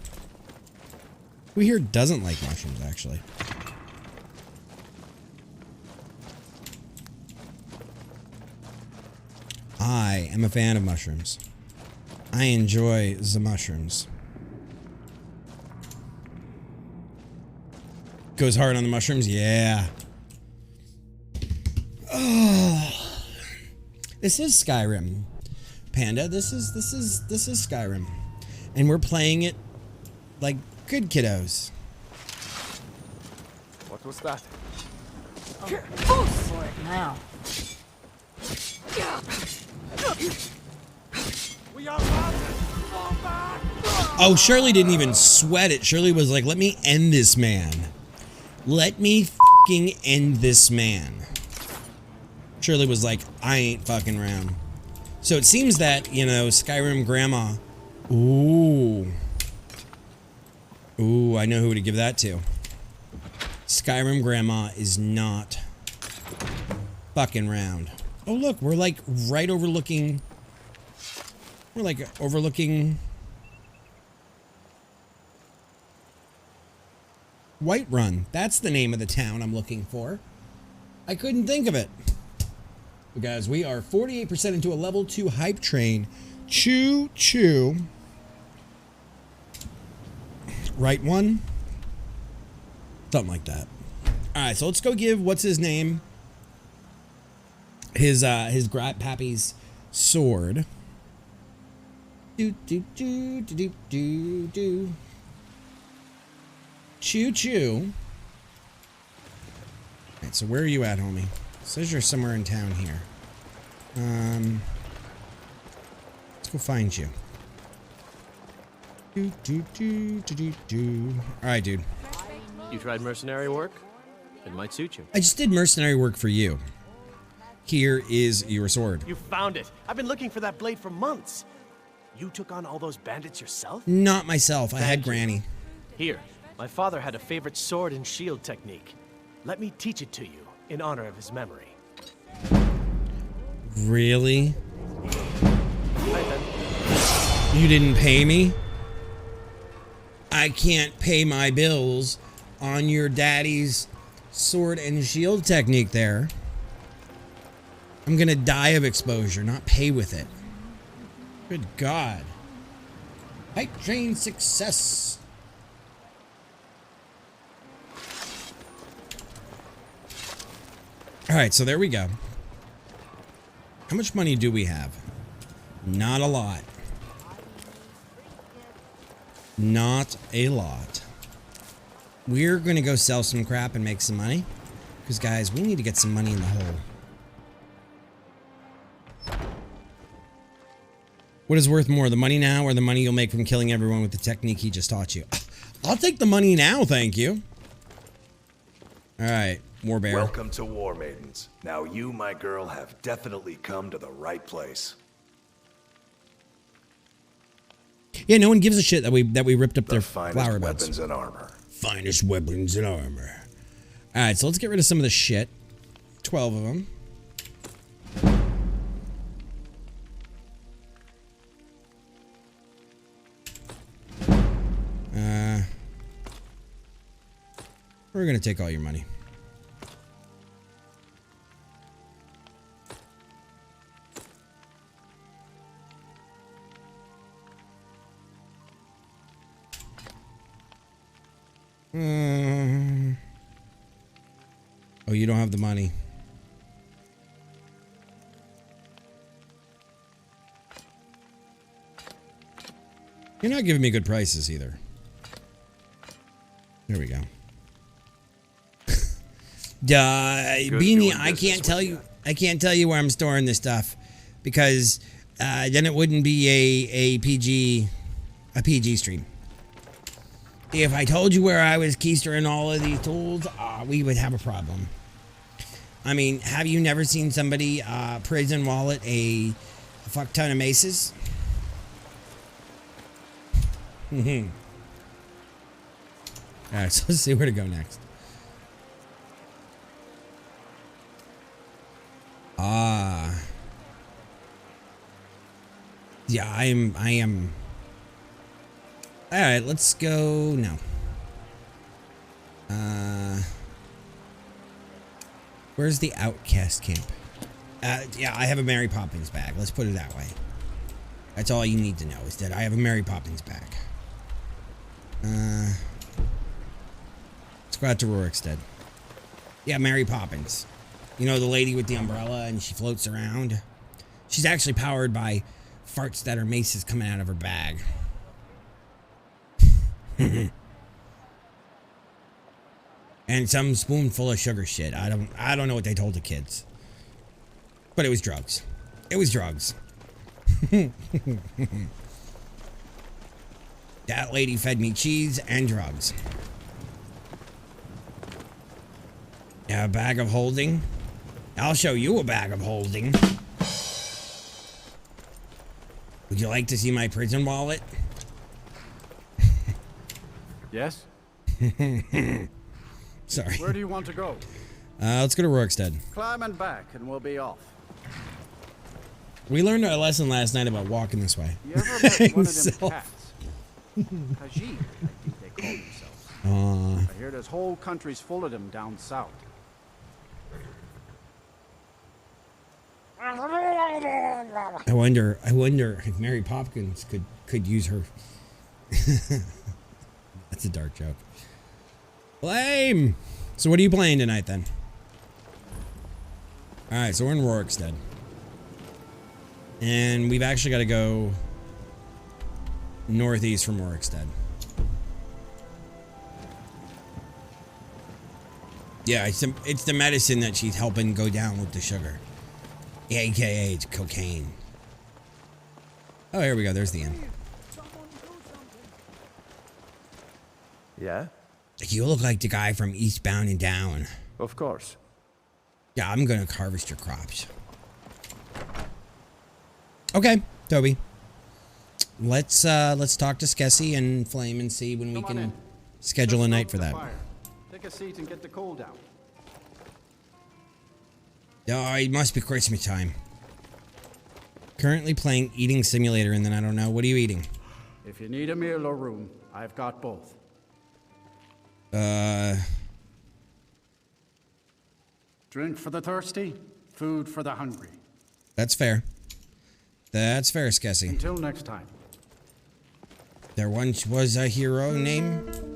Who here doesn't like mushrooms, actually? I am a fan of mushrooms. I enjoy the mushrooms. Goes hard on the mushrooms? Yeah. Oh. This is Skyrim. Panda, this is Skyrim. And we're playing it like good kiddos. What was that? Oh, for it now. We are routed. Fall back. Oh, Shirley didn't even sweat it. Shirley was like, let me end this man. Let me fucking end this man. Shirley was like, I ain't fucking around. So it seems that, you know, Skyrim Grandma. Ooh. Ooh, I know who to give that to. Skyrim Grandma is not fucking round. Oh, look, we're like right overlooking. We're like overlooking Whiterun. That's the name of the town I'm looking for. I couldn't think of it. But guys, we are 48% into a level 2 hype train. Choo choo. Right one? Something like that. Alright, so let's go give what's his name? His Pappy's sword. Do do do do do do do. Choo choo. Alright, so where are you at, homie? It says you're somewhere in town here. Let's go find you. Do do do do do do. Alright, dude. You tried mercenary work? It might suit you. I just did mercenary work for you. Here is your sword. You found it. I've been looking for that blade for months. You took on all those bandits yourself? Not myself. I had Granny. Here, my father had a favorite sword and shield technique. Let me teach it to you in honor of his memory. Really? Right then. You didn't pay me? I can't pay my bills on your daddy's sword and shield technique there. I'm gonna die of exposure, not pay with it. Good God. Hype train success. Alright, so there we go. How much money do we have? Not a lot. Not a lot. We're gonna go sell some crap and make some money. Because guys, we need to get some money in the hole. What is worth more, the money now or the money you'll make from killing everyone with the technique he just taught you? I'll take the money now, thank you. Alright, Warbear. Welcome to War Maidens. Now you, my girl, have definitely come to the right place. Yeah, no one gives a shit that we ripped up their finest flower beds. Weapons and armor. Finest weapons and armor. Alright, so let's get rid of some of the shit. 12 of them. We're gonna take all your money. you don't have the money. You're not giving me good prices either. There we go. Beanie, I can't tell you. I can't tell you where I'm storing this stuff because then it wouldn't be a PG stream. If I told you where I was keystering all of these tools, we would have a problem. I mean, have you never seen somebody prison wallet a fuck ton of maces? Alright, so let's see where to go next. Yeah, I am. Alright, let's go. No. Where's the outcast camp? Yeah, I have a Mary Poppins bag. Let's put it that way. That's all you need to know is that I have a Mary Poppins bag. Let's go out to Rorikstead. Yeah, Mary Poppins. You know, the lady with the umbrella and she floats around? She's actually powered by farts that are maces coming out of her bag. And some spoonful of sugar shit. I don't know what they told the kids. But it was drugs. It was drugs. That lady fed me cheese and drugs. Yeah, a bag of holding. I'll show you a bag of holding. Would you like to see my prison wallet? Yes? Sorry. Where do you want to go? Let's go to Rorikstead. Climb and back and we'll be off. We learned our lesson last night about walking this way. You ever met one of them cats? Khajiit, I think they call themselves. I hear there's whole countries full of them down south. I wonder if Mary Poppins could use her. That's a dark joke. Lame. So what are you playing tonight then? All right, so we're in Rorikstead, and we've actually got to go northeast from Rorikstead. Yeah, it's the medicine that she's helping go down with the sugar. AKA it's cocaine. Oh, here we go. There's the end. Yeah? You look like the guy from Eastbound and Down. Of course. Yeah, I'm gonna harvest your crops. Okay, Toby. Let's talk to Skessy and Flame and see when we can schedule a night for that. Take a seat and get the coal down. Oh, it must be Christmas time. Currently playing Eating Simulator, and then I don't know. What are you eating? If you need a meal or room, I've got both. Drink for the thirsty, food for the hungry. That's fair. That's fair, Skessy. Until next time. There once was a hero named...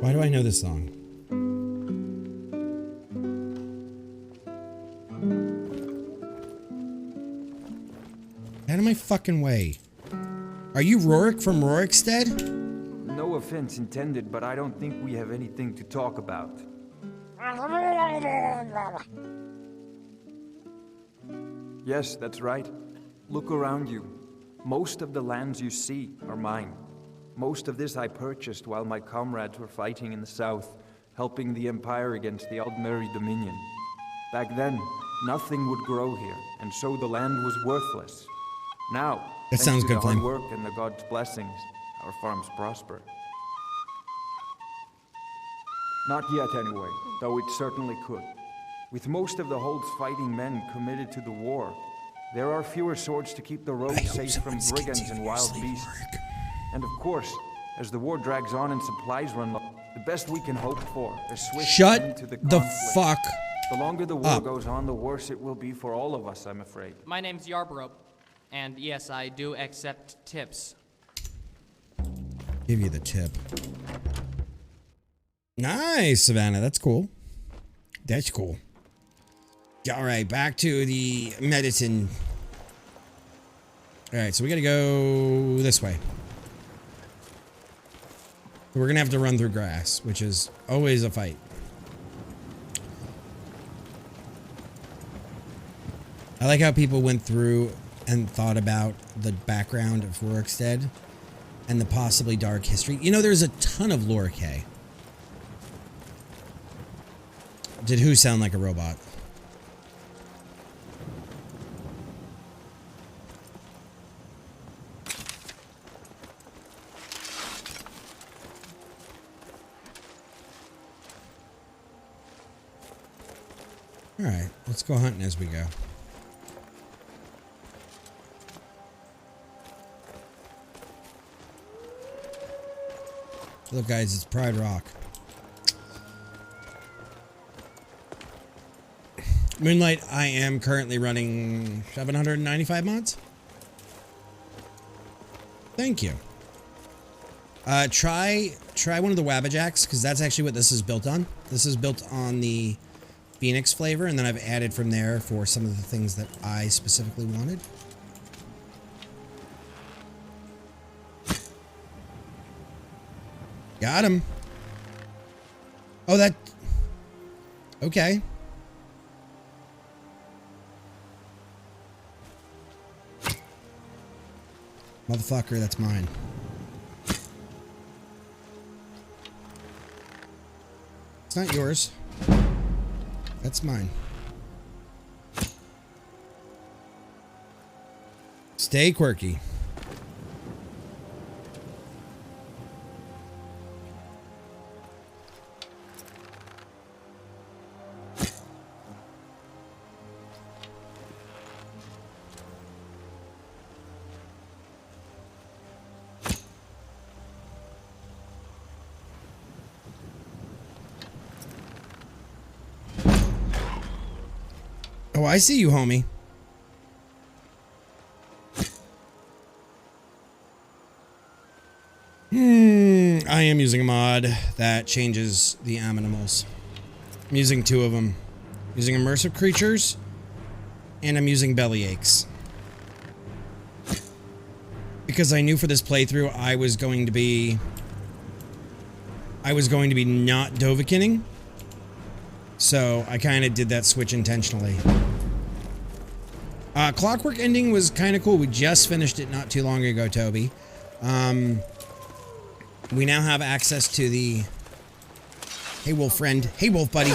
Why do I know this song? Out of my fucking way. Are you Rorik from Rorikstead? No offense intended, but I don't think we have anything to talk about. Yes, that's right. Look around you. Most of the lands you see are mine. Most of this I purchased while my comrades were fighting in the south, helping the Empire against the Aldmeri Dominion. Back then, nothing would grow here, and so the land was worthless. Now, that sounds good, thanks to the Flame. hard work and the gods' blessings, our farms prosper. Not yet, anyway, though it certainly could. With most of the Hold's fighting men committed to the war, there are fewer swords to keep the road safe from brigands and wild beasts. And of course, as the war drags on and supplies run low, the best we can hope for is swift end to the conflict. Fuck The longer the war goes on, the worse it will be for all of us, I'm afraid. My name's Yarborough, and yes, I do accept tips. Give you the tip. Nice, Savannah. That's cool. That's cool. All right, back to the medicine. All right, so we got to go this way. We're going to have to run through grass, which is always a fight. I like how people went through and thought about the background of Rorikstead and the possibly dark history. You know, there's a ton of lore, Kay. Did who sound like a robot? All right, let's go hunting as we go. Look, guys, it's Pride Rock. Moonlight, I am currently running 795 mods. Thank you. Try one of the Wabbajacks, because that's actually what this is built on. This is built on the Phoenix flavor, and then I've added from there for some of the things that I specifically wanted. Got him. Oh, that... Okay. Motherfucker, that's mine. It's not yours. That's mine. Stay quirky. Oh, I see you, homie. I am using a mod that changes the animals. I'm using two of them. I'm using immersive creatures, and I'm using belly aches. Because I knew for this playthrough I was going to be not Dovahkining. So I kind of did that switch intentionally. Clockwork ending was kind of cool. We just finished it not too long ago, Toby. We now have access to the... Hey, wolf friend. Hey, wolf buddy.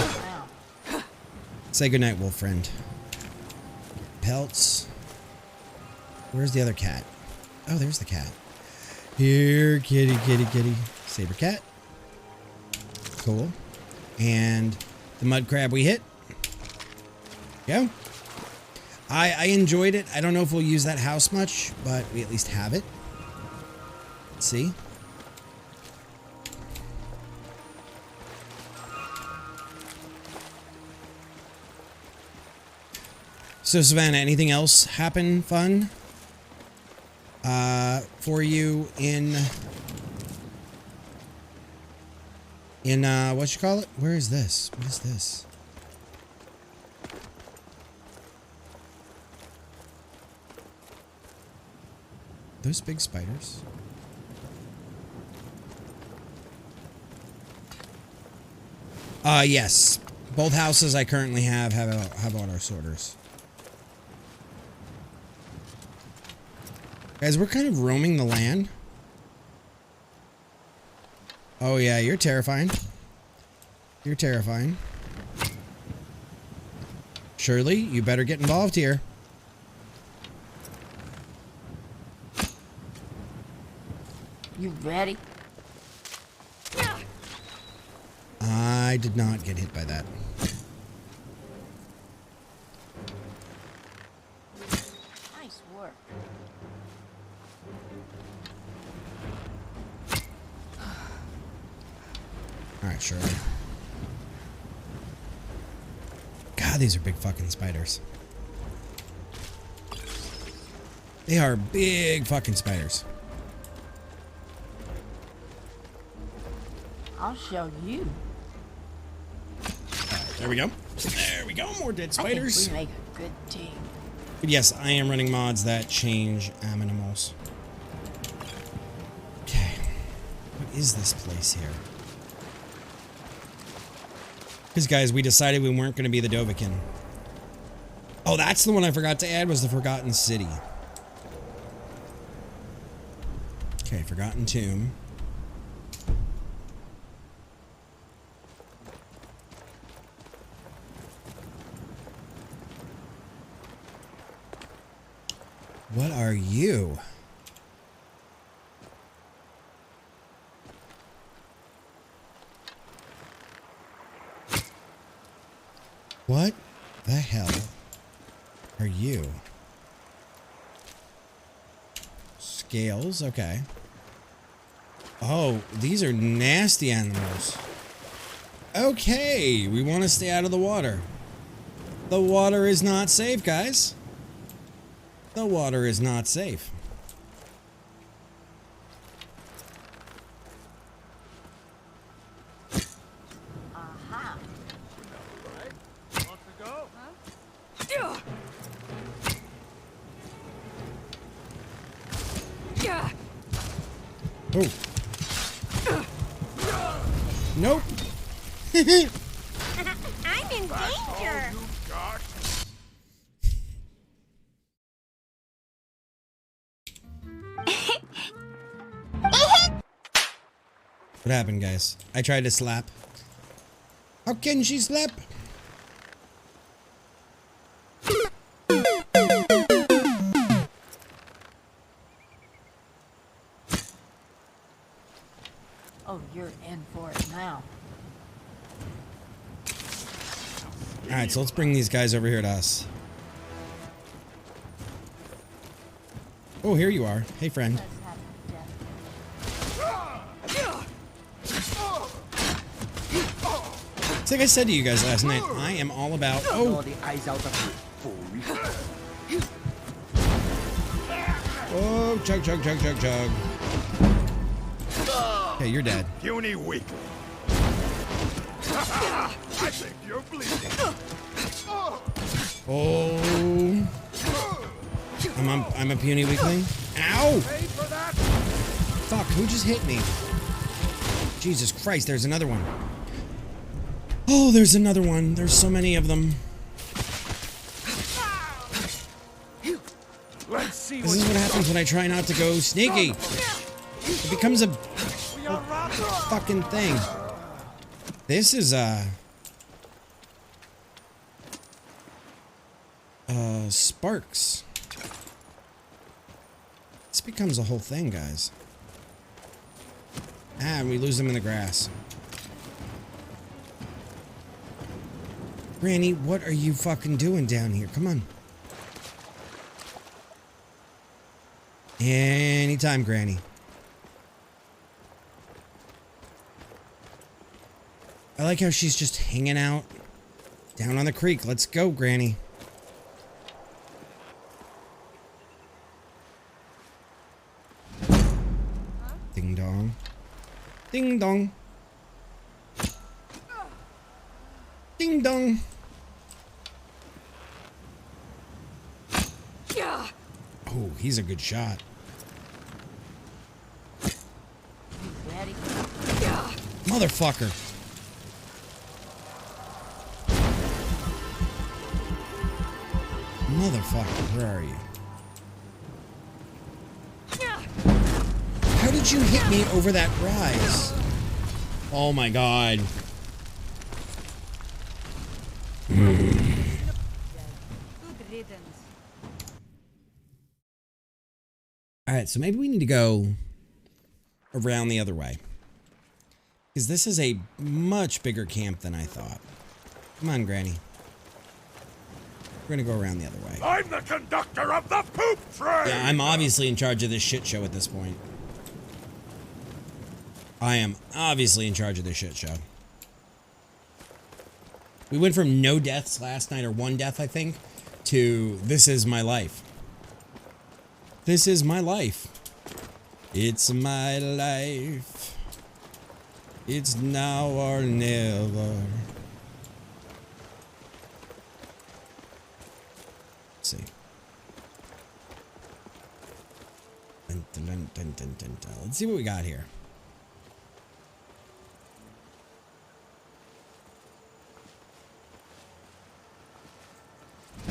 Say goodnight, wolf friend. Pelts. Where's the other cat? Oh, there's the cat. Here, kitty, kitty, kitty. Saber cat. Cool. And the mud crab we hit. Go. I enjoyed it. I don't know if we'll use that house much, but we at least have it. Let's see. So, Savannah, anything else happen fun for you in what you call it? Where is this? What is this? Those big spiders. Yes. Both houses I currently have auto sorters. Guys, we're kind of roaming the land. Oh yeah, you're terrifying. You're terrifying. Shirley, you better get involved here. You ready? I did not get hit by that. work. Alright, sure. God, these are big fucking spiders. They are big fucking spiders. I'll show you. There we go. There we go. More dead spiders. I think we make a good team. But yes, I am running mods that change animals. Okay. What is this place here? Because, guys, we decided we weren't going to be the Dovahkiin. Oh, that's the one I forgot to add, was the Forgotten City. Okay, Forgotten Tomb. What are you? What the hell are you? Scales, okay. Oh, these are nasty animals. Okay, we want to stay out of the water. The water is not safe, guys. The water is not safe. Aha. Want to go? Huh? Yeah. Oh. Nope. I'm in danger. What happened, guys? I tried to slap. How can she slap? Oh, you're in for it now. Alright, so let's bring these guys over here to us. Oh, here you are. Hey, friend. It's like I said to you guys last night, I am all about... Oh! Oh, chug, chug, chug, chug, chug. Okay, you're dead. Puny weakling. I think you're bleeding. Oh. I'm a puny weakling. Ow! Fuck, who just hit me? Jesus Christ, there's another one. Oh, there's another one. There's so many of them. Let's see This is what happens when I try not to go sneaky. It becomes a fucking thing. This is sparks. This becomes a whole thing, guys. Ah, and we lose them in the grass. Granny, what are you fucking doing down here? Come on. Anytime, Granny. I like how she's just hanging out down on the creek. Let's go, Granny. Ding dong. Ding dong. Ding dong. Oh, he's a good shot. Ready? Motherfucker. Motherfucker, where are you? How did you hit me over that rise? Oh my god. Alright, so maybe we need to go around the other way. Because this is a much bigger camp than I thought. Come on, Granny. We're gonna go around the other way. I'm the conductor of the poop train! Yeah, I'm obviously in charge of this shit show at this point. I am obviously in charge of this shit show. We went from no deaths last night, or 1 death, I think, to this is my life. This is my life. It's my life. It's now or never. Let's see. Dun, dun, dun, dun, dun, dun, dun. Let's see what we got here.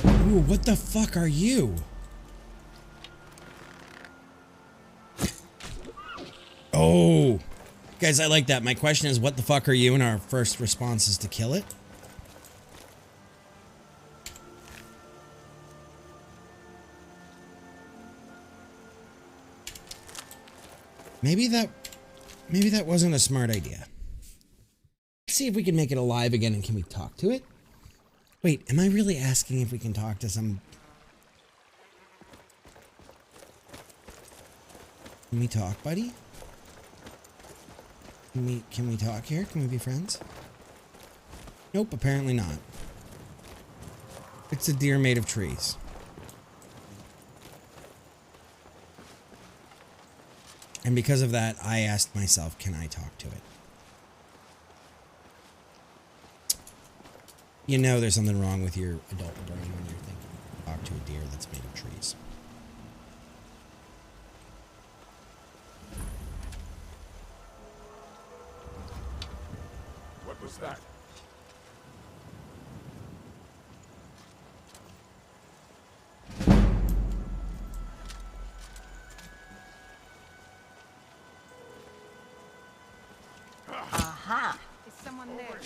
Ooh, what the fuck are you? Oh, guys, I like that. My question is, what the fuck are you? And our first response is to kill it. Maybe that wasn't a smart idea. Let's see if we can make it alive again, and can we talk to it? Wait, am I really asking if we can talk to some... Can we talk, buddy? Can we talk here? Can we be friends? Nope, apparently not. It's a deer made of trees. And because of that, I asked myself, can I talk to it? You know there's something wrong with your adult brain when you're thinking, talk to a deer that's made of trees. What was that? Aha! Is someone there?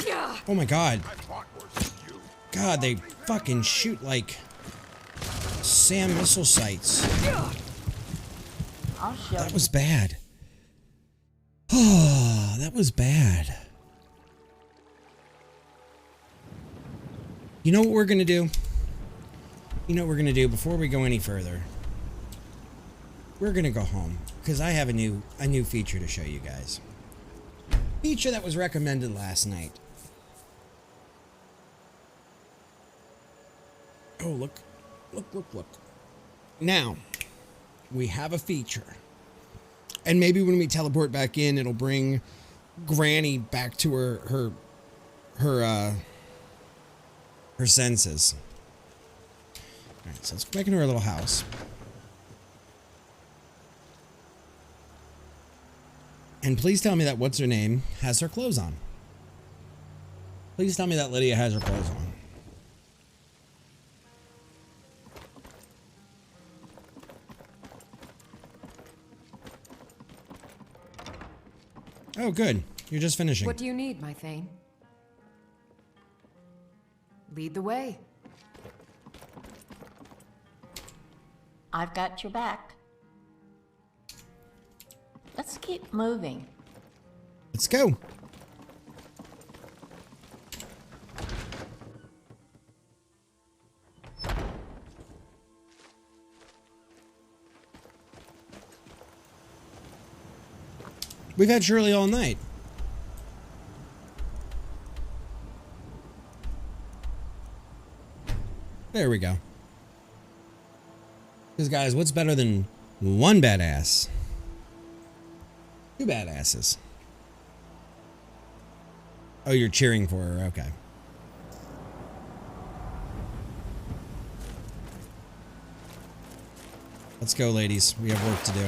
Oh my god. God, they fucking shoot like SAM missile sites. I'll show That was bad. Oh, that was bad. You know what we're gonna do? You know what we're gonna do before we go any further? We're gonna go home because I have a new feature to show you guys. Feature that was recommended last night. Oh, look. Look. Now, we have a feature. And maybe when we teleport back in, it'll bring Granny back to her senses. Alright, so let's go back into our little house. And please tell me that what's her name has her clothes on. Please tell me that Lydia has her clothes on. Oh, good. You're just finishing. What do you need, my Thane? Lead the way. I've got your back. Let's keep moving. Let's go. We've had Shirley all night. There we go. Because guys, what's better than one badass? Two badasses. Oh, you're cheering for her. Okay. Let's go, ladies. We have work to do.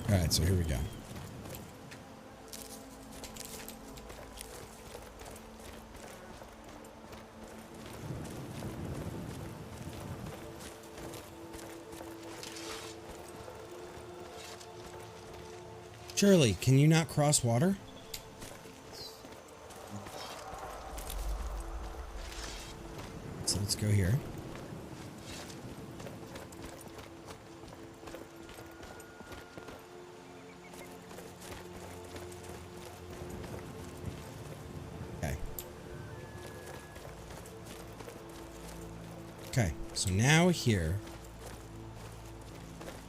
All right, so here we go. Shirley, can you not cross water? So let's go here. Okay, so now here.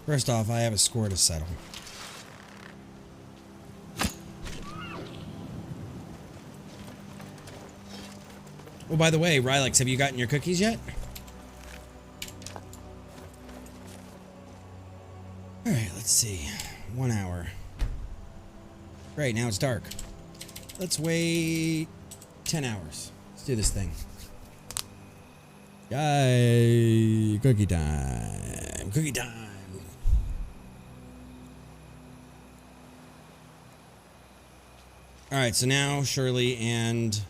First off, I have a score to settle. Oh, by the way, Rylex, have you gotten your cookies yet? Alright, let's see. 1 hour. Great, now it's dark. Let's wait 10 hours. Let's do this thing. Yay! Cookie time! Cookie time! Alright, so now Shirley and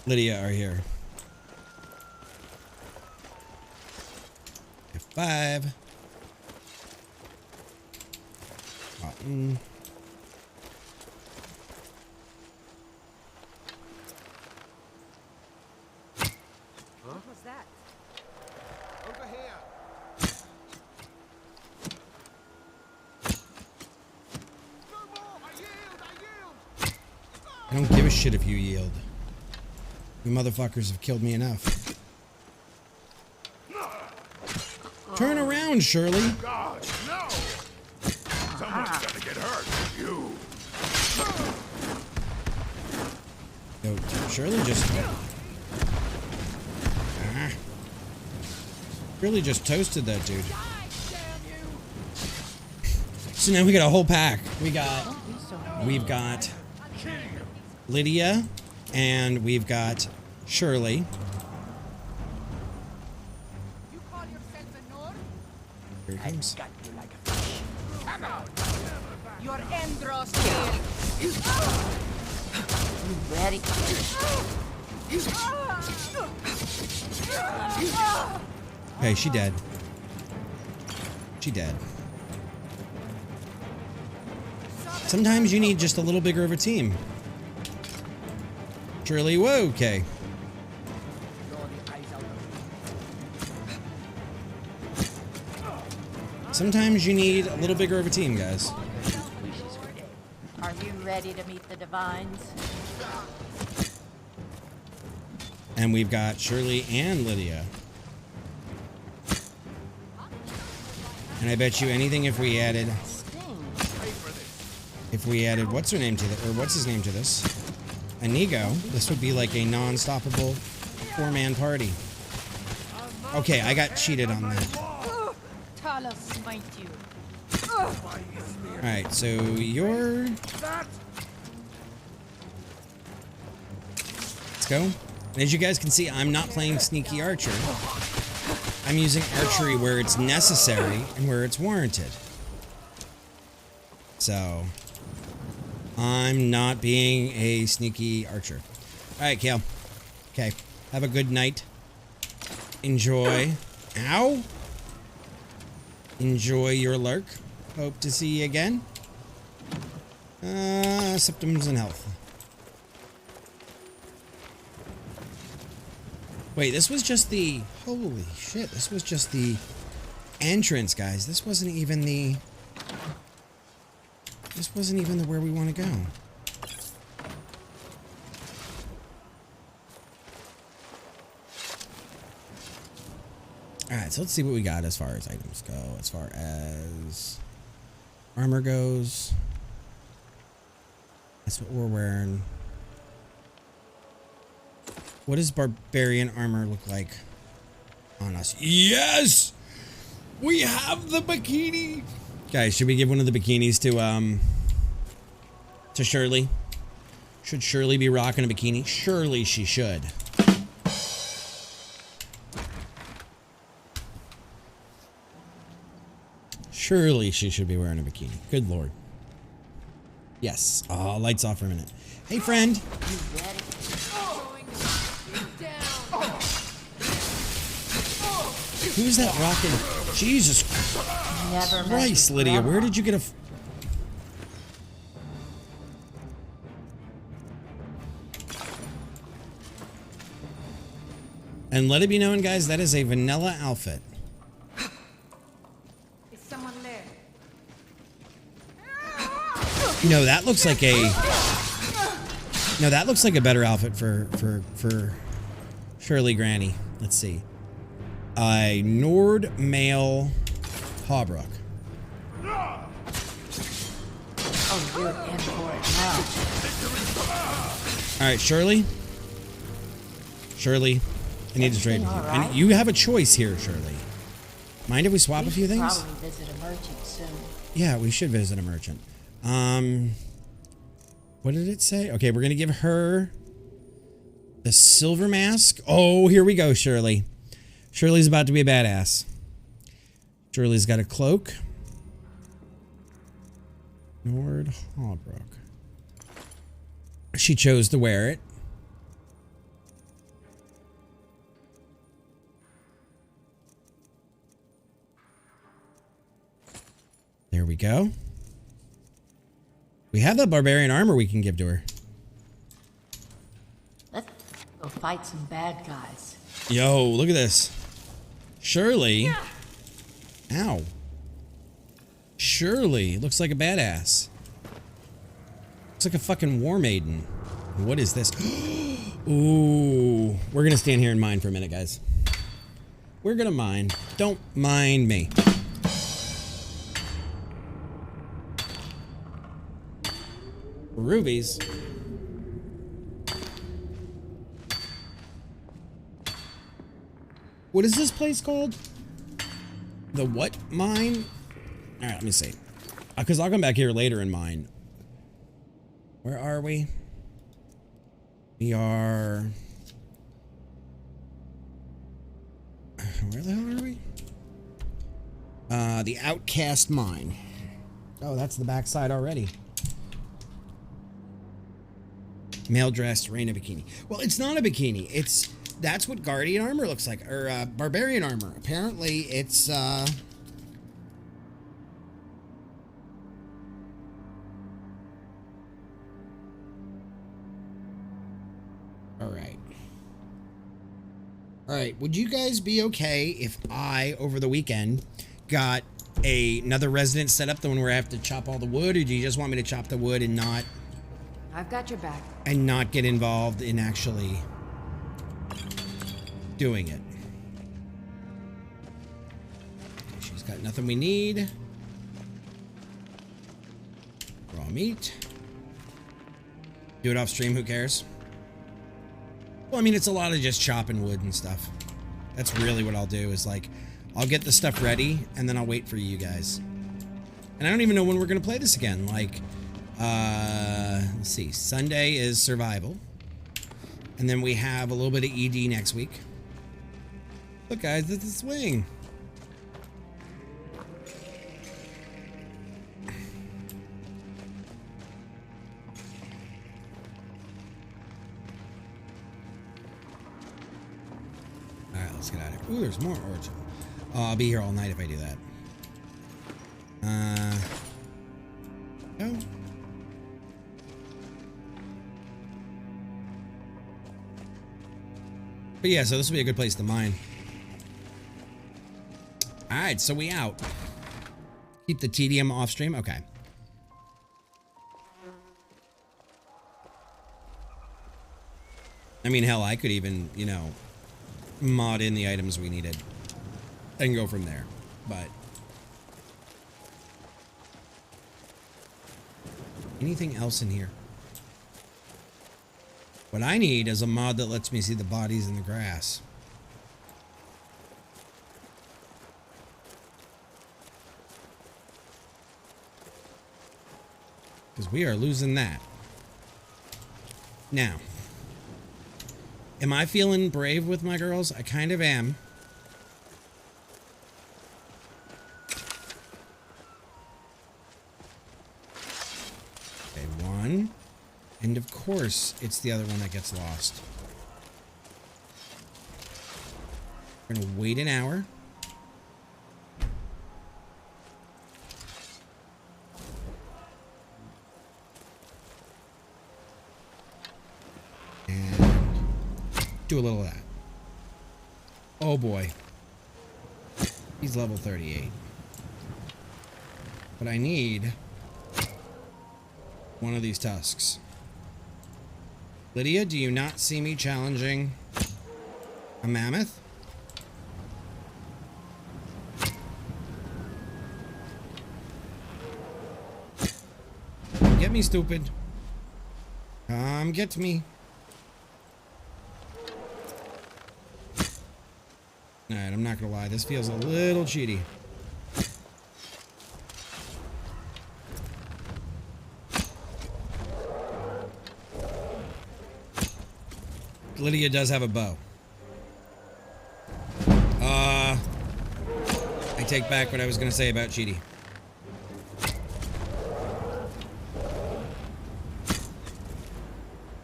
Lydia are here. F5. Cotton. What was that? Over here. I don't give a shit if you yield. You motherfuckers have killed me enough. Turn around, Shirley. God, no! Someone's gonna get hurt. You. Yo, Shirley just... Shirley just toasted that dude. So now we got a whole pack. We've got Lydia, and we've got Shirley. Here he comes. Your Endros here. You ready? Hey, she dead. She dead. Sometimes you need just a little bigger of a team. Shirley, whoa, okay. Sometimes you need a little bigger of a team, guys. Are you ready to meet the divines? And we've got Shirley and Lydia. And I bet you anything if we added... If we added what's her name to this, or what's his name to this? Inigo, this would be like a non-stoppable 4-man party. Okay, I got cheated on that. Talos smite you. Alright, so you're... Let's go. And as you guys can see, I'm not playing sneaky archer. I'm using archery where it's necessary and where it's warranted. So... I'm not being a sneaky archer. Alright, Kale. Okay. Have a good night. Enjoy. Ow! Enjoy your lurk. Hope to see you again. Symptoms and health. Wait, this was just the... Holy shit, this was just the entrance, guys. This wasn't even the... This wasn't even the where we want to go. Alright, so let's see what we got as far as items go. As far as armor goes. That's what we're wearing. What does barbarian armor look like on us? Yes! We have the bikini! Guys, should we give one of the bikinis to Shirley? Should Shirley be rocking a bikini? Surely she should. Surely she should be wearing a bikini. Good lord. Yes. Oh, lights off for a minute. Hey, friend. Who's that rocking? Jesus Christ, Lydia, where did you get a... And let it be known, guys, that is a vanilla outfit. Is someone there? No, that looks like a... No, that looks like a better outfit for Shirley Granny. Let's see. Nord Male Hawbrook. Oh, you're in for it now. All right, Shirley. Shirley, I need to trade with you. All right. And you have a choice here, Shirley. Mind if we swap a few things? Probably visit a merchant soon. Yeah, we should visit a merchant. What did it say? Okay, we're gonna give her the silver mask. Oh, here we go, Shirley. Shirley's about to be a badass. Shirley's got a cloak. Nord Hawbrook. She chose to wear it. There we go. We have that barbarian armor we can give to her. Let's go fight some bad guys. Yo, look at this. Shirley. Ow. Shirley looks like a badass. Looks like a fucking war maiden. What is this? Ooh. We're gonna stand here and mine for a minute, guys. We're gonna mine. Don't mind me. Rubies. What is this place called? The what mine? All right, let me see. Because I'll come back here later and mine. Where are we? We are... Where the hell are we? The Outcast Mine. Oh, that's the backside already. Male dress, rain a bikini. Well, it's not a bikini. That's what Guardian armor looks like, or Barbarian armor. Apparently, it's all right. All right. Would you guys be okay if I, over the weekend, got another residence set up, the one where I have to chop all the wood, or do you just want me to chop the wood and not? I've got your back. And not get involved in actually doing it. She's got nothing we need. Raw meat. Do it off stream, who cares? Well, I mean, it's a lot of just chopping wood and stuff. That's really what I'll do, is like, I'll get the stuff ready, and then I'll wait for you guys. And I don't even know when we're going to play this again. Like, let's see. Sunday is survival. And then we have a little bit of ED next week. Look, guys, it's a swing. All right, let's get out of here. Ooh, there's more origin. Oh, I'll be here all night if I do that. No. But yeah, so this will be a good place to mine. Alright, so we out. Keep the tedium off stream? Okay. I mean, hell, I could even, you know, mod in the items we needed and go from there. But anything else in here? What I need is a mod that lets me see the bodies in the grass. Because we are losing that. Now, am I feeling brave with my girls? I kind of am. Okay, one. And of course, it's the other one that gets lost. We're gonna wait an hour. And do a little of that. Oh boy. He's level 38. But I need one of these tusks. Lydia, do you not see me challenging a mammoth? get me, stupid. Come get me. Alright, I'm not gonna lie. This feels a little cheaty. Lydia does have a bow. I take back what I was gonna say about cheaty.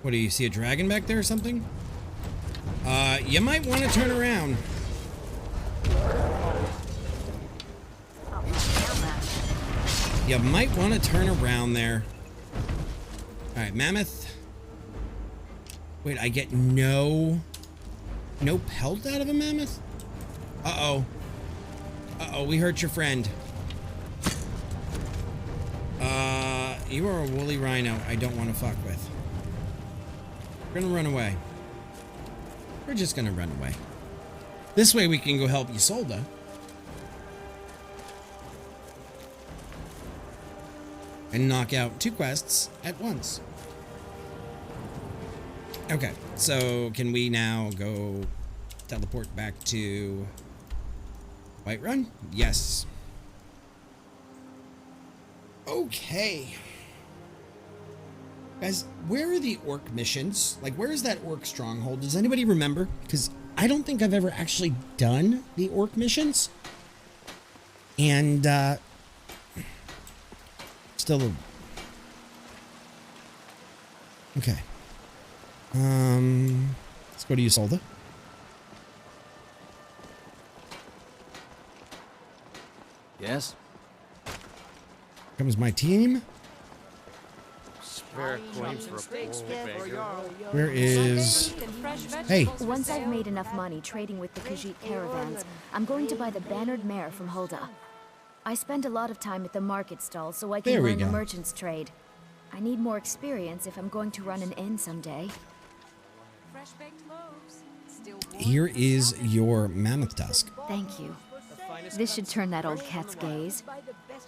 What, do you see a dragon back there or something? You might want to turn around. You might want to turn around there. Alright, mammoth. Wait, I get no pelt out of a mammoth? Uh-oh. Uh-oh, we hurt your friend. You are a woolly rhino I don't want to fuck with. We're gonna run away. We're just gonna run away. This way we can go help Isolde. And knock out 2 quests at once. Okay, so can we now go teleport back to Whiterun? Yes. Okay. Guys, where are the orc missions? Like, where is that orc stronghold? Does anybody remember? Because I don't think I've ever actually done the orc missions. And, still a... Okay. Let's go to Isolde. Yes? Comes my team. Spare coins for a poor beggar. Where is... Hey. Once I've made enough money trading with the Khajiit caravans, I'm going to buy the bannered mare from Hulda. I spend a lot of time at the market stall so I can learn the merchant's trade. I need more experience if I'm going to run an inn someday. Here is your mammoth tusk. Thank you. This should turn that old cat's gaze.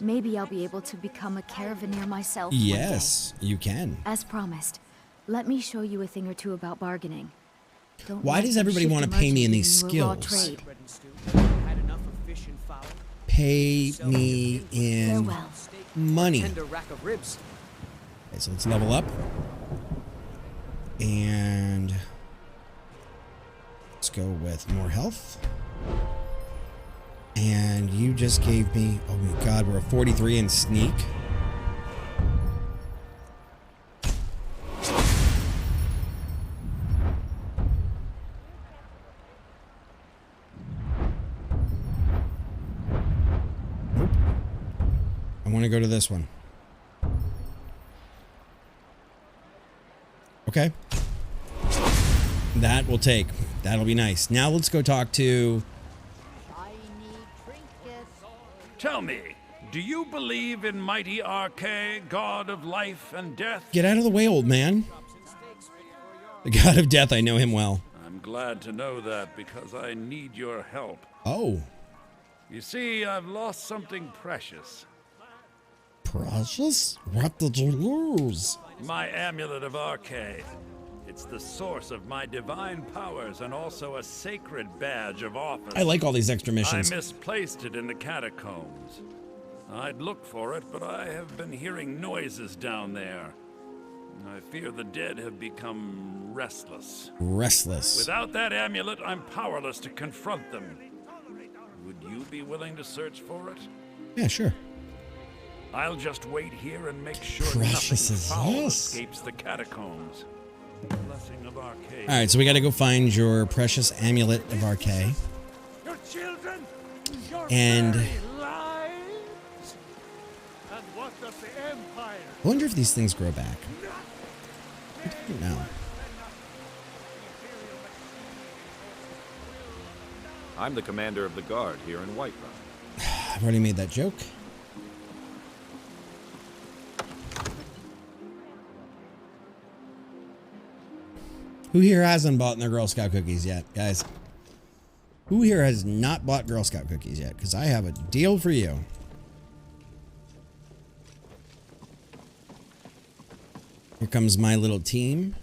Maybe I'll be able to become a caravaneer myself. Yes, you can. As promised, let me show you a thing or two about bargaining. Why does everybody want to pay me in these skills? Pay me in money. Okay, so let's level up. And let's go with more health. And you just gave me... Oh my god, we're a 43 in sneak. Nope. I want to go to this one. Okay. That will take. That'll be nice. Now let's go talk to... Tell me, do you believe in mighty Arche, god of life and death? Get out of the way, old man. The god of death, I know him well. I'm glad to know that because I need your help. Oh. You see, I've lost something precious. Precious? What did you lose? My amulet of Arche. It's the source of my divine powers and also a sacred badge of office. I like all these extra missions. I misplaced it in the catacombs. I'd look for it, but I have been hearing noises down there. I fear the dead have become restless. Restless. Without that amulet, I'm powerless to confront them. Would you be willing to search for it? Yeah, sure. I'll just wait here and make sure Precious nothing foul yes. escapes the catacombs. Blessing of Arche. Alright, so we gotta go find your precious amulet of Arche. Your children, your and lives. And what does the Empire? I wonder if these things grow back. I don't know. I'm the commander of the guard here in Whiterun. I've already made that joke. Who here hasn't bought their Girl Scout cookies yet, guys? Who here has not bought Girl Scout cookies yet? Because I have a deal for you. Here comes my little team.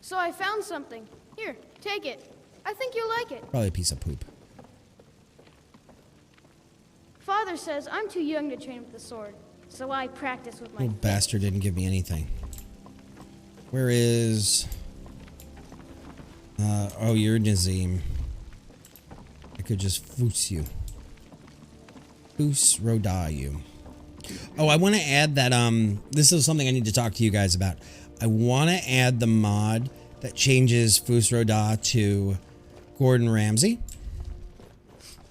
So I found something. Here, take it. I think you'll like it. Probably a piece of poop. Father says I'm too young to train with the sword, so I practice with my Little bastard didn't give me anything. Where is... oh, you're Nazim. I could just foos you. Foos Roda you. Oh, I want to add that, this is something I need to talk to you guys about. I want to add the mod that changes Foos Roda to Gordon Ramsay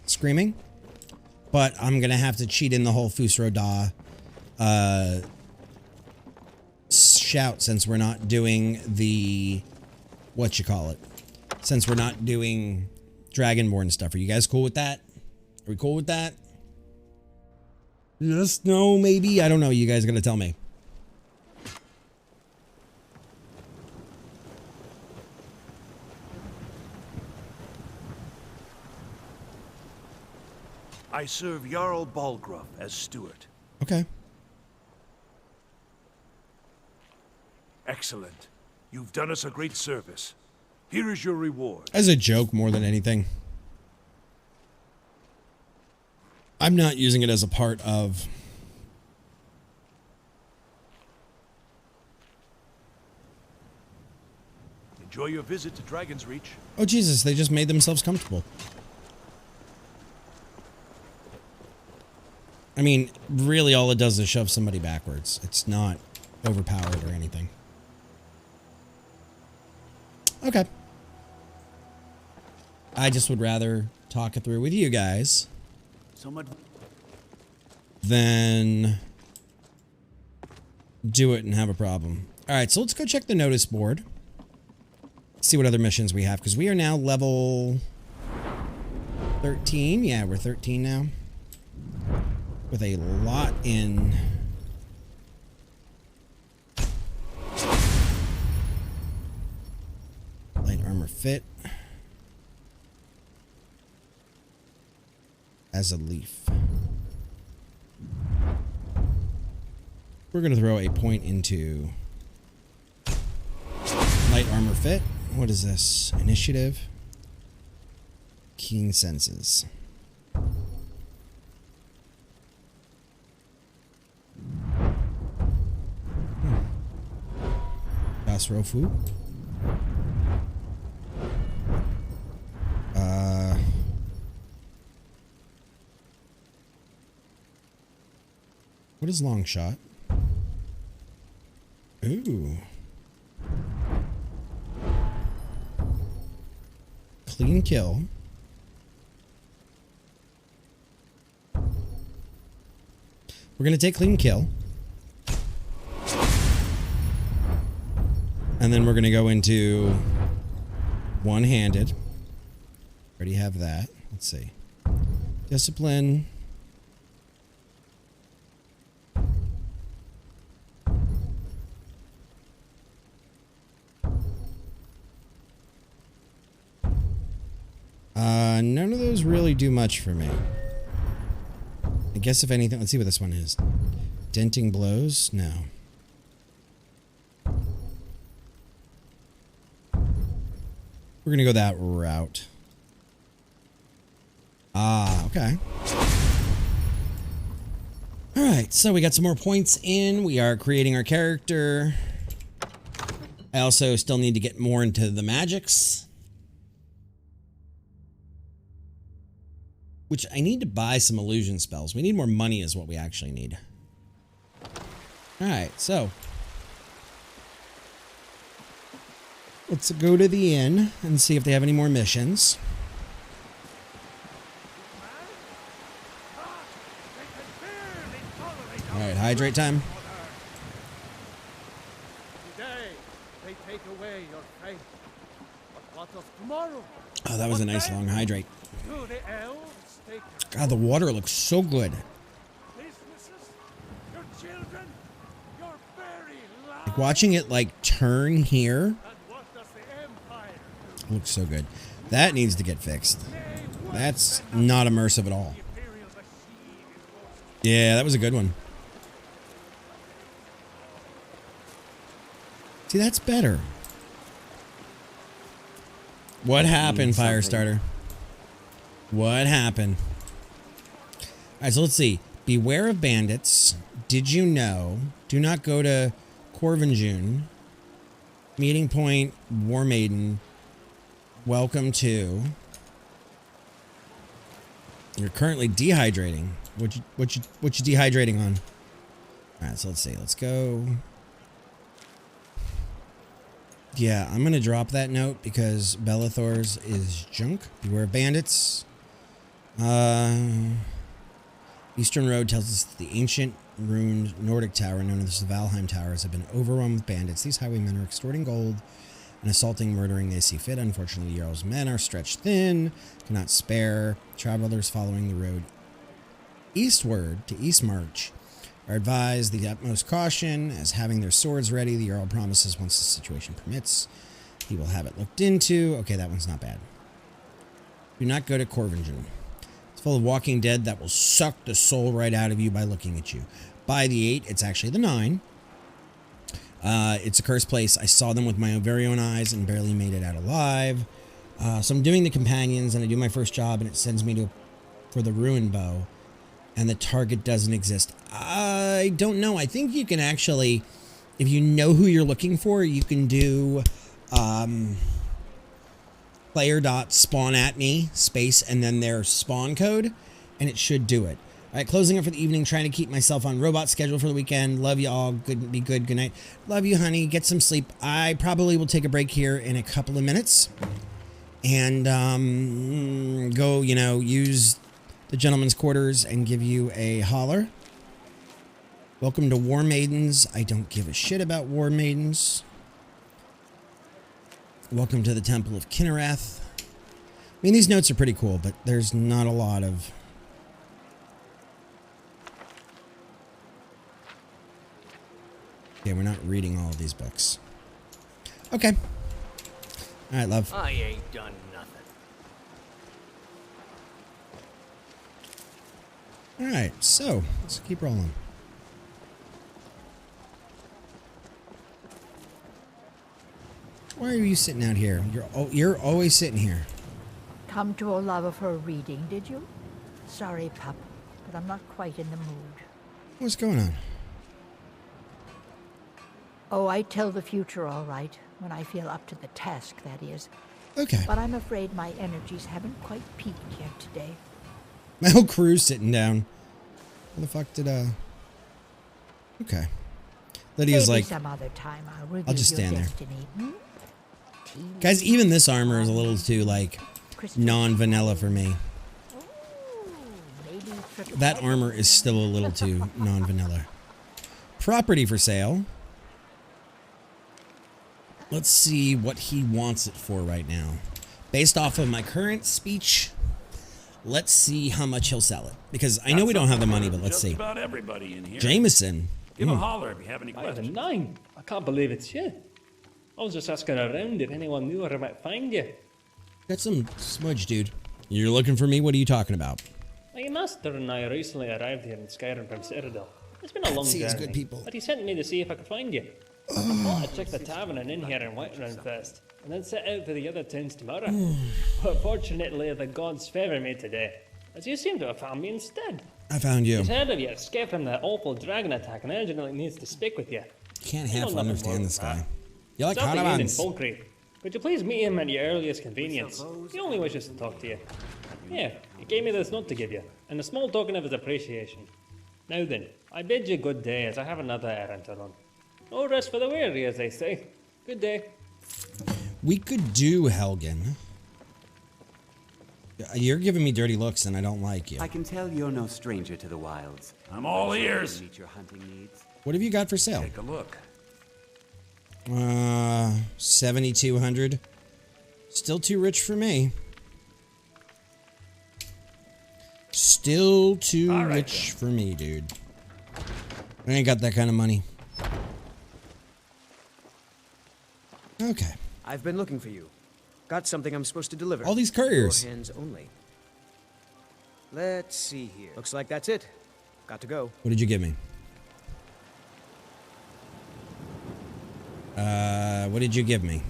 screaming. But I'm going to have to cheat in the whole Foos Roda shout since we're not doing the... whatchamacallit. Since we're not doing Dragonborn stuff. Are you guys cool with that? Are we cool with that? Yes, no, maybe? I don't know. You guys are going to tell me. I serve Jarl Balgruuf as steward. Okay. Excellent. You've done us a great service. Here is your reward. As a joke more than anything. I'm not using it as a part of... Enjoy your visit to Dragon's Reach. Oh, Jesus, they just made themselves comfortable. I mean, really all it does is shove somebody backwards. It's not overpowered or anything. Okay. I just would rather talk it through with you guys than do it and have a problem. All right, so let's go check the notice board. See what other missions we have, because we are now level 13. Yeah, we're 13 now. With a lot in... light armor fit. As a leaf. We're going to throw a point into light armor fit. What is this? Initiative. Keen senses. Basrofu. What is long shot? Ooh. Clean kill. We're going to take clean kill. And then we're going to go into one-handed. Already have that. Let's see. Discipline. None of those really do much for me. I guess if anything, let's see what this one is. Denting blows? No. We're gonna go that route. Ah, okay. Alright, so we got some more points in. We are creating our character. I also still need to get more into the magics. Which I need to buy some illusion spells. We need more money is what we actually need. Alright, so. Let's go to the inn and see if they have any more missions. Alright, hydrate time. Today, they take away your faith. But what of tomorrow? Oh, that was a nice long hydrate. Do the elves take God, the water looks so good. businesses? Your children? Your very lives? Like watching it like turn here. And what does the Empire do? Looks so good. That needs to get fixed. That's not immersive at all. Yeah, that was a good one. See, that's better. What happened, Firestarter? What happened? All right, so let's see. Beware of bandits. Did you know? Do not go to Corvinjune. Meeting point, War Maiden. Welcome to. You're currently dehydrating. What you dehydrating on? All right, so let's see. Let's go. Yeah, I'm gonna drop that note because Bellathor's is junk. Beware of bandits. Eastern Road tells us that the ancient ruined Nordic tower known as the Valheim Towers have been overrun with bandits. These highwaymen are extorting gold and assaulting, murdering they see fit. Unfortunately, Jarl's men are stretched thin, cannot spare. Travelers following the road eastward to Eastmarch are advised the utmost caution, as having their swords ready. The Jarl promises once the situation permits, he will have it looked into. Okay, that one's not bad. Do not go to Corvinjune. It's full of walking dead that will suck the soul right out of you by looking at you. By the 8, it's actually the 9. It's a cursed place. I saw them with my very own eyes and barely made it out alive. So I'm doing the companions and I do my first job and it sends me for the ruin bow. And the target doesn't exist. I don't know. I think you can actually, if you know who you're looking for, you can do player.spawnatme space and then their spawn code, and it should do it. All right, closing up for the evening, trying to keep myself on robot schedule for the weekend. Love you all. Good, be good. Good night. Love you, honey. Get some sleep. I probably will take a break here in a couple of minutes and go, use the gentleman's quarters and give you a holler. Welcome to War Maidens. I don't give a shit about War Maidens. Welcome to the Temple of Kinnereth. I mean, these notes are pretty cool, but there's not a lot of... Okay, we're not reading all of these books. Okay. All right, love. I ain't done nothing. All right, so let's keep rolling. Why are you sitting out here? You're always sitting here. Come to Olava for a reading, did you? Sorry, pup, but I'm not quite in the mood. What's going on? Oh, I tell the future all right, when I feel up to the task, that is. Okay. But I'm afraid my energies haven't quite peaked yet today. My whole crew's sitting down. What the fuck did, Okay. Lydia's Maybe like, some other time I'll I'll just stand there. Hmm? Guys, even this armor is a little too, like, non-vanilla for me. That armor is still a little too non-vanilla. Property for sale. Let's see what he wants it for right now. Based off of my current speech, let's see how much he'll sell it. Because I know we don't have the money, but let's see. About everybody in here. Jameson. Give a holler if you have any I have questions. a 9. I can't believe it's you. I was just asking around if anyone knew where I might find you. Got some smudge, dude. You're looking for me? What are you talking about? My master and I recently arrived here in Skyrim from Citadel. It's been a long journey, good people. but he sent me to see if I could find you. I thought I'd check the tavern and inn here in Whiterun first, and then set out for the other towns tomorrow. But fortunately, the gods favour me today, as you seem to have found me instead. I found you. He's heard of your escape from the awful dragon attack and urgently needs to speak with you. Can't half understand this guy. You like He's at the inn in Hanavans. Falkreath. Could you please meet him at your earliest convenience? He only wishes to talk to you. Yeah, he gave me this note to give you, and a small token of his appreciation. Now then, I bid you good day, as I have another errand to run. No rest for the weary, as they say. Good day. We could do Helgen. You're giving me dirty looks, and I don't like you. I can tell you're no stranger to the wilds. I'm all ears. Meet your hunting needs. What have you got for sale? Take a look. 7,200. Still too rich for me. Still too rich for me, dude. I ain't got that kind of money. Okay. I've been looking for you. Got something I'm supposed to deliver. All these couriers. Your hands only. Let's see here. Looks like that's it. Got to go. What did you give me? What did you give me?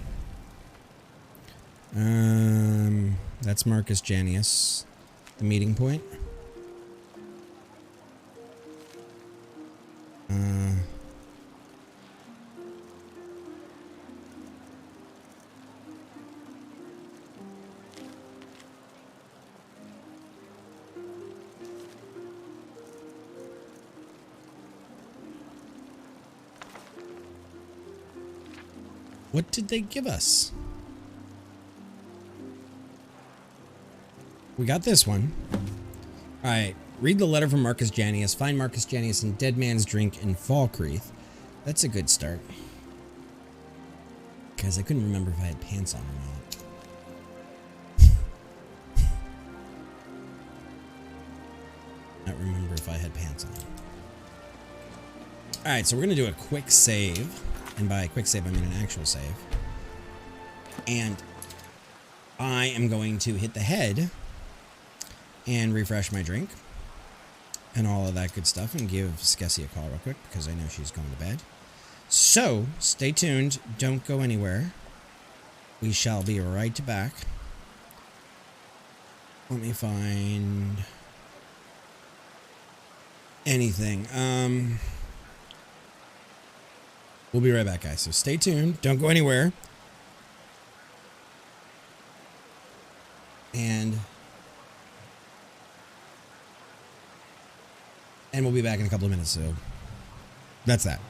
That's Marcus Janius. The meeting point. What did they give us? We got this one. All right. Read the letter from Marcus Janius. Find Marcus Janius in Dead Man's Drink in Falkreath. That's a good start. Because I couldn't remember if I had pants on or not. Not remember if I had pants on. All right, so we're going to do a quick save. And by a quick save, I mean an actual save. And I am going to hit the head and refresh my drink and all of that good stuff and give Skessie a call real quick because I know she's going to bed. So, stay tuned. Don't go anywhere. We shall be right back. Let me find anything. We'll be right back, guys. So stay tuned. Don't go anywhere. And we'll be back in a couple of minutes. So that's that.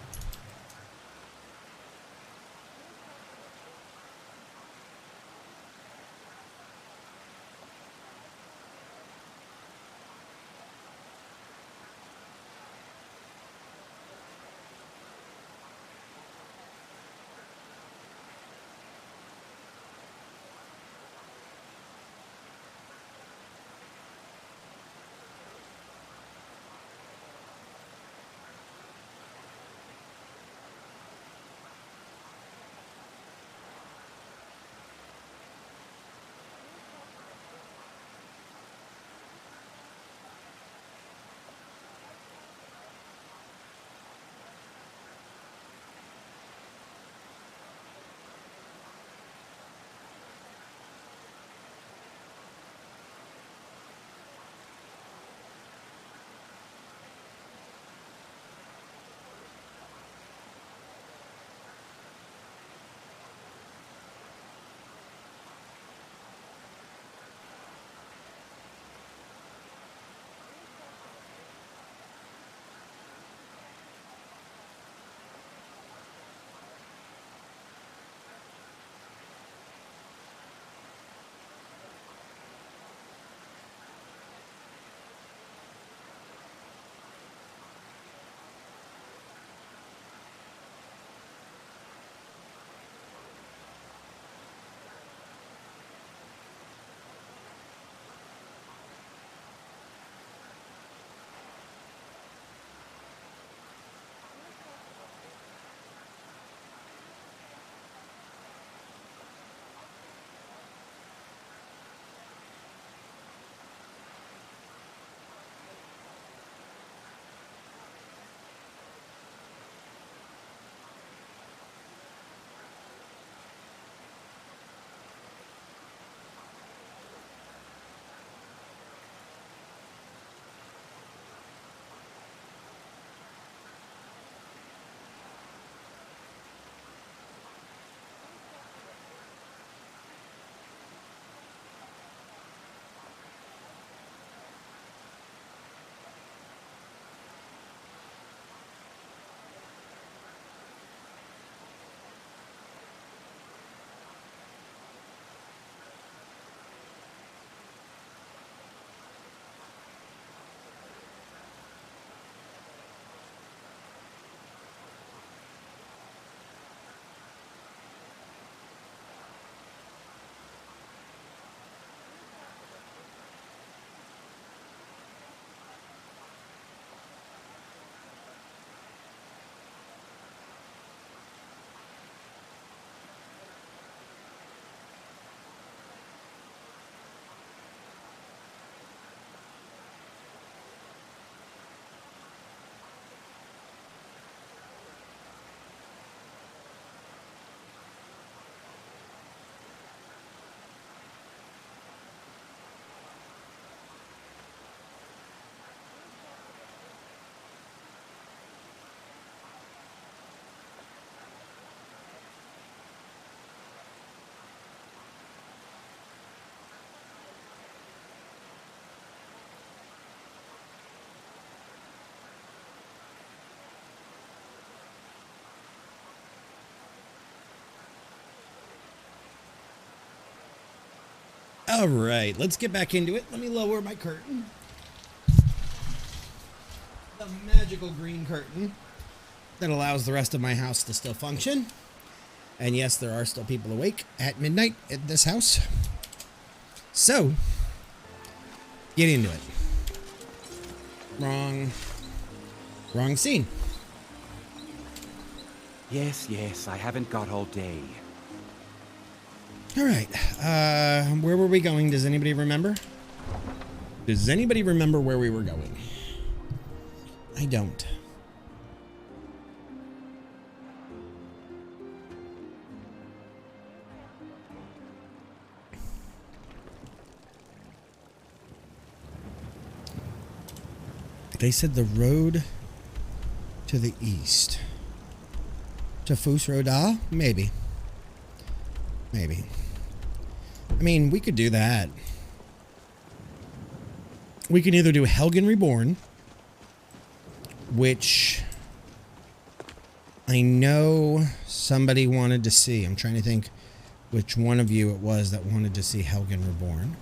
All right, let's get back into it. Let me lower my curtain. The magical green curtain that allows the rest of my house to still function. And yes, there are still people awake at midnight at this house. So, get into it. Wrong scene. Yes, I haven't got all day. All right, where were we going? Does anybody remember? Does anybody remember where we were going? I don't. They said the road to the east. To Fus Roda? Maybe. Maybe. I mean, we could do that. We can either do Helgen Reborn, which I know somebody wanted to see. I'm trying to think which one of you it was that wanted to see Helgen Reborn.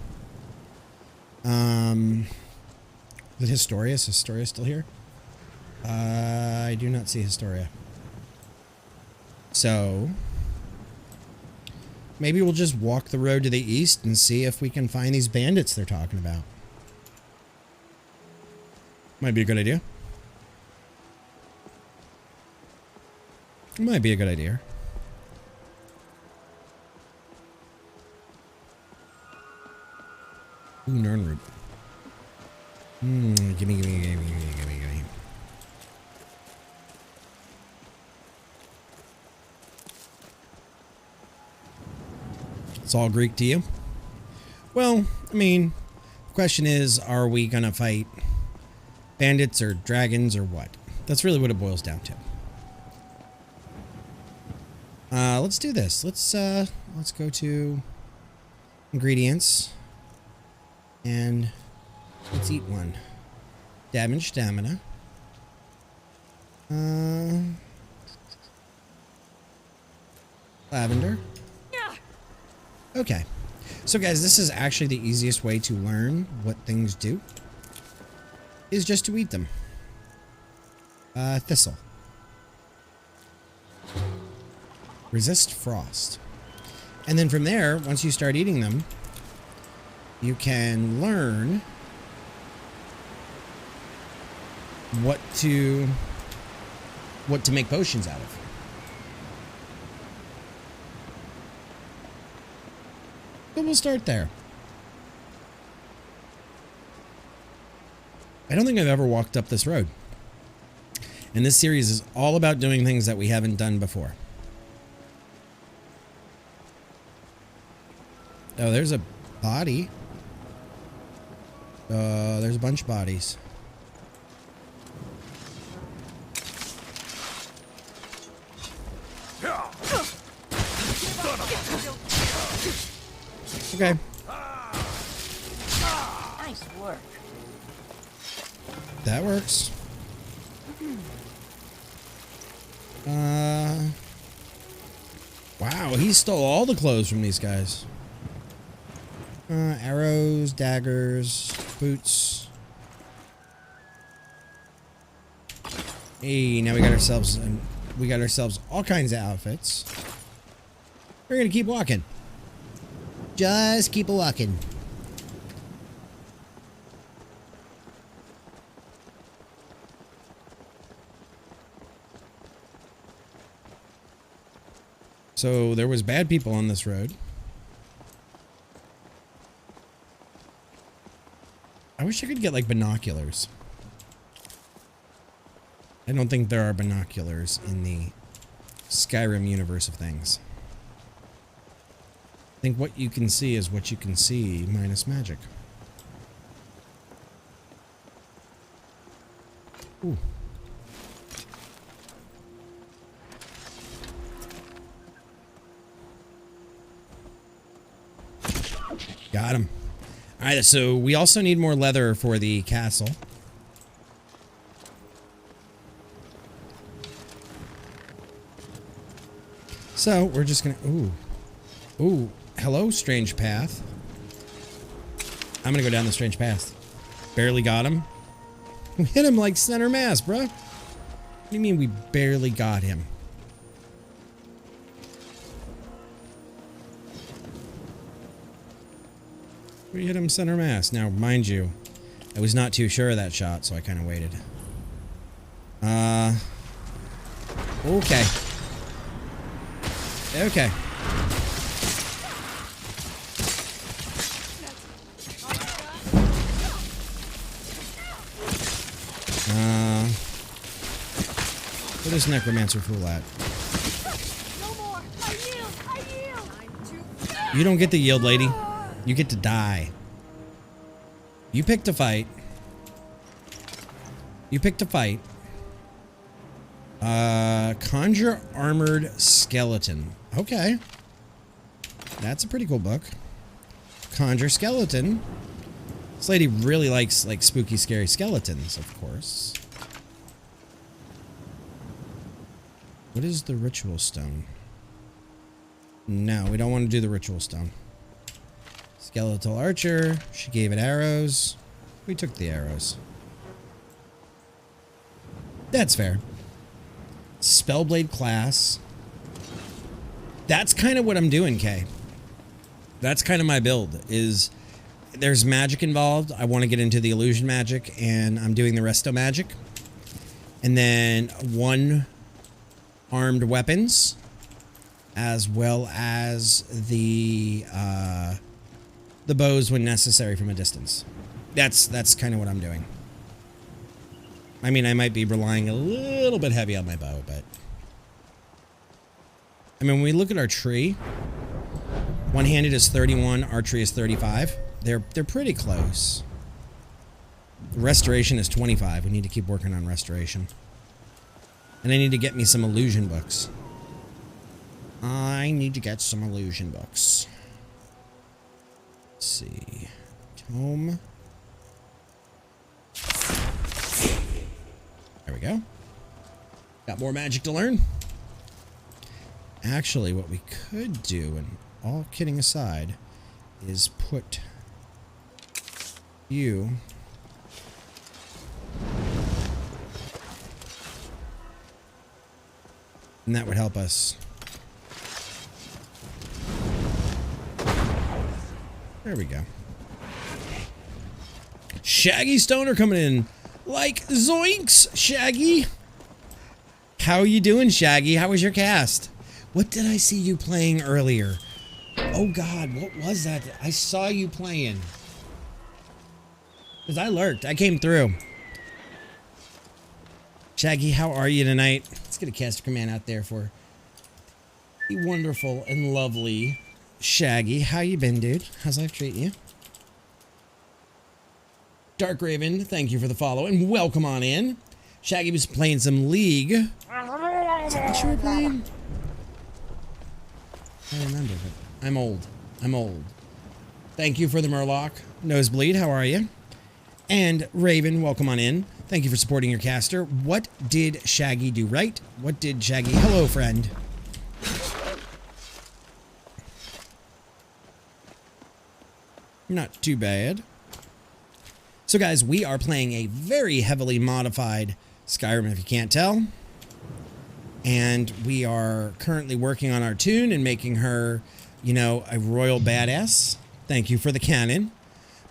Is Historia? Is Historia still here? I do not see Historia. So, maybe we'll just walk the road to the east and see if we can find these bandits they're talking about. Might be a good idea. Might be a good idea. Ooh, Nernroot. Gimme. It's all Greek to you? Well, I mean, the question is, are we gonna fight bandits or dragons or what? That's really what it boils down to. Let's do this. Let's go to ingredients and let's eat one. Damage stamina. Lavender. Okay. So guys, this is actually the easiest way to learn what things do. Is just to eat them. Thistle. Resist frost. And then from there, once you start eating them, you can learn what to make potions out of. But we'll start there. I don't think I've ever walked up this road. And this series is all about doing things that we haven't done before. Oh, there's a body. There's a bunch of bodies. Okay. Nice work. That works. Wow, he stole all the clothes from these guys. Arrows, daggers, boots. Hey, now we got ourselves all kinds of outfits. We're gonna keep walking. Just keep walking. So there was bad people on this road. I wish I could get like binoculars. I don't think there are binoculars in the Skyrim universe of things. I think what you can see is what you can see minus magic. Ooh. Got him. All right, so we also need more leather for the castle. So we're just gonna, ooh, hello, strange path. I'm gonna go down the strange path. Barely got him. We hit him like center mass, bro. What do you mean we barely got him? We hit him center mass. Now, mind you, I was not too sure of that shot, so I kind of waited. Okay. Okay. Where does Necromancer Fool at? You don't get the yield, lady. You get to die. You picked a fight. You picked a fight. Conjure Armored Skeleton. Okay. That's a pretty cool book. Conjure Skeleton. This lady really likes, like, spooky, scary skeletons, of course. What is the Ritual Stone? No, we don't want to do the Ritual Stone. Skeletal Archer. She gave it arrows. We took the arrows. That's fair. Spellblade class. That's kind of what I'm doing, Kay. That's kind of my build, is there's magic involved. I want to get into the illusion magic, and I'm doing the resto magic. And then 1 armed weapons, as well as the bows when necessary from a distance. That's kind of what I'm doing. I mean, I might be relying a little bit heavy on my bow, but I mean, when we look at our tree, one-handed is 31, archery is 35. They're pretty close. Restoration is 25. We need to keep working on restoration. And I need to get me some illusion books. I need to get some illusion books. Let's see. Tome. There we go. Got more magic to learn. Actually, what we could do, and all kidding aside, is put you and that would help us. There we go. Shaggy Stoner coming in like zoinks, Shaggy. How you doing, Shaggy? How was your cast? What did I see you playing earlier? Oh God, what was that? I saw you playing. Because I lurked. I came through. Shaggy, how are you tonight? Let's get a caster command out there for the wonderful and lovely Shaggy. How you been, dude? How's life treating you? Dark Raven, thank you for the follow and welcome on in. Shaggy was playing some League. Is that what you were playing? I remember, but I'm old. I'm old. Thank you for the Murloc. Nosebleed, how are you? And Raven, welcome on in. Thank you for supporting your caster. What did Shaggy do right? What did Shaggy... Hello, friend. Not too bad. So, guys, we are playing a very heavily modified Skyrim, if you can't tell. And we are currently working on our tune and making her, you know, a royal badass. Thank you for the canon.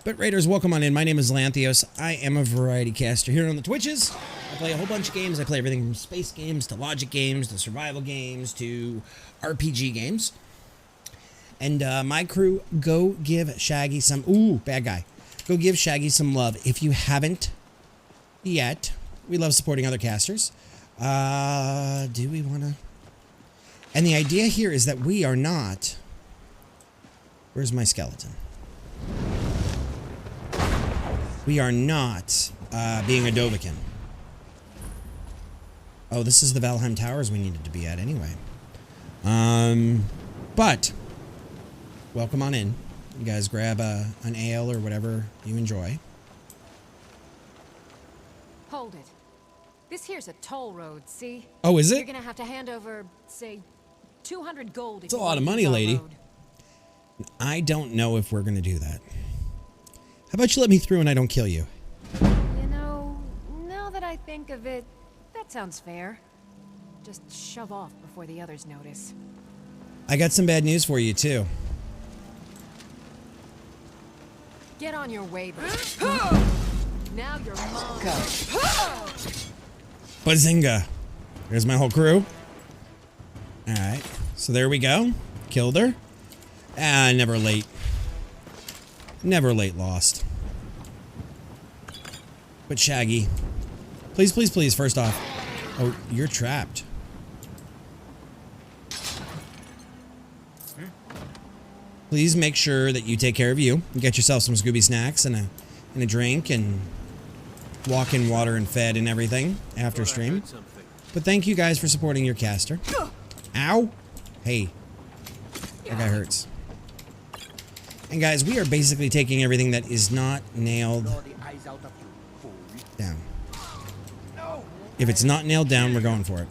But Raiders, welcome on in. My name is Lanthios. I am a variety caster here on the Twitches. I play a whole bunch of games. I play everything from space games to logic games to survival games to RPG games. And my crew, go give Shaggy some... Ooh, bad guy. Go give Shaggy some love. If you haven't yet, we love supporting other casters. Do we want to... And the idea here is that we are not... Where's my skeleton? We are not being a Dovahkiin. Oh, this is the Valheim Towers we needed to be at anyway. But welcome on in. You guys grab an ale or whatever you enjoy. Hold it. This here's a toll road, see? Oh, is it? You're gonna have to hand over, say, 200 gold. It's a lot of money, lady. I don't know if we're going to do that. How about you let me through and I don't kill you? You know, now that I think of it, that sounds fair. Just shove off before the others notice. I got some bad news for you, too. Get on your way, bitch. Now you're mine. Go. Bazinga. There's my whole crew. Alright. So there we go. Killed her. Ah, never late. Never late lost. But Shaggy. Please, please, please, first off. Oh, you're trapped. Please make sure that you take care of you. Get yourself some Scooby snacks and a drink and walk in water and fed and everything after stream. But thank you guys for supporting your caster. Ow! Hey. That guy hurts. And guys, we are basically taking everything that is not nailed down. If it's not nailed down, we're going for it.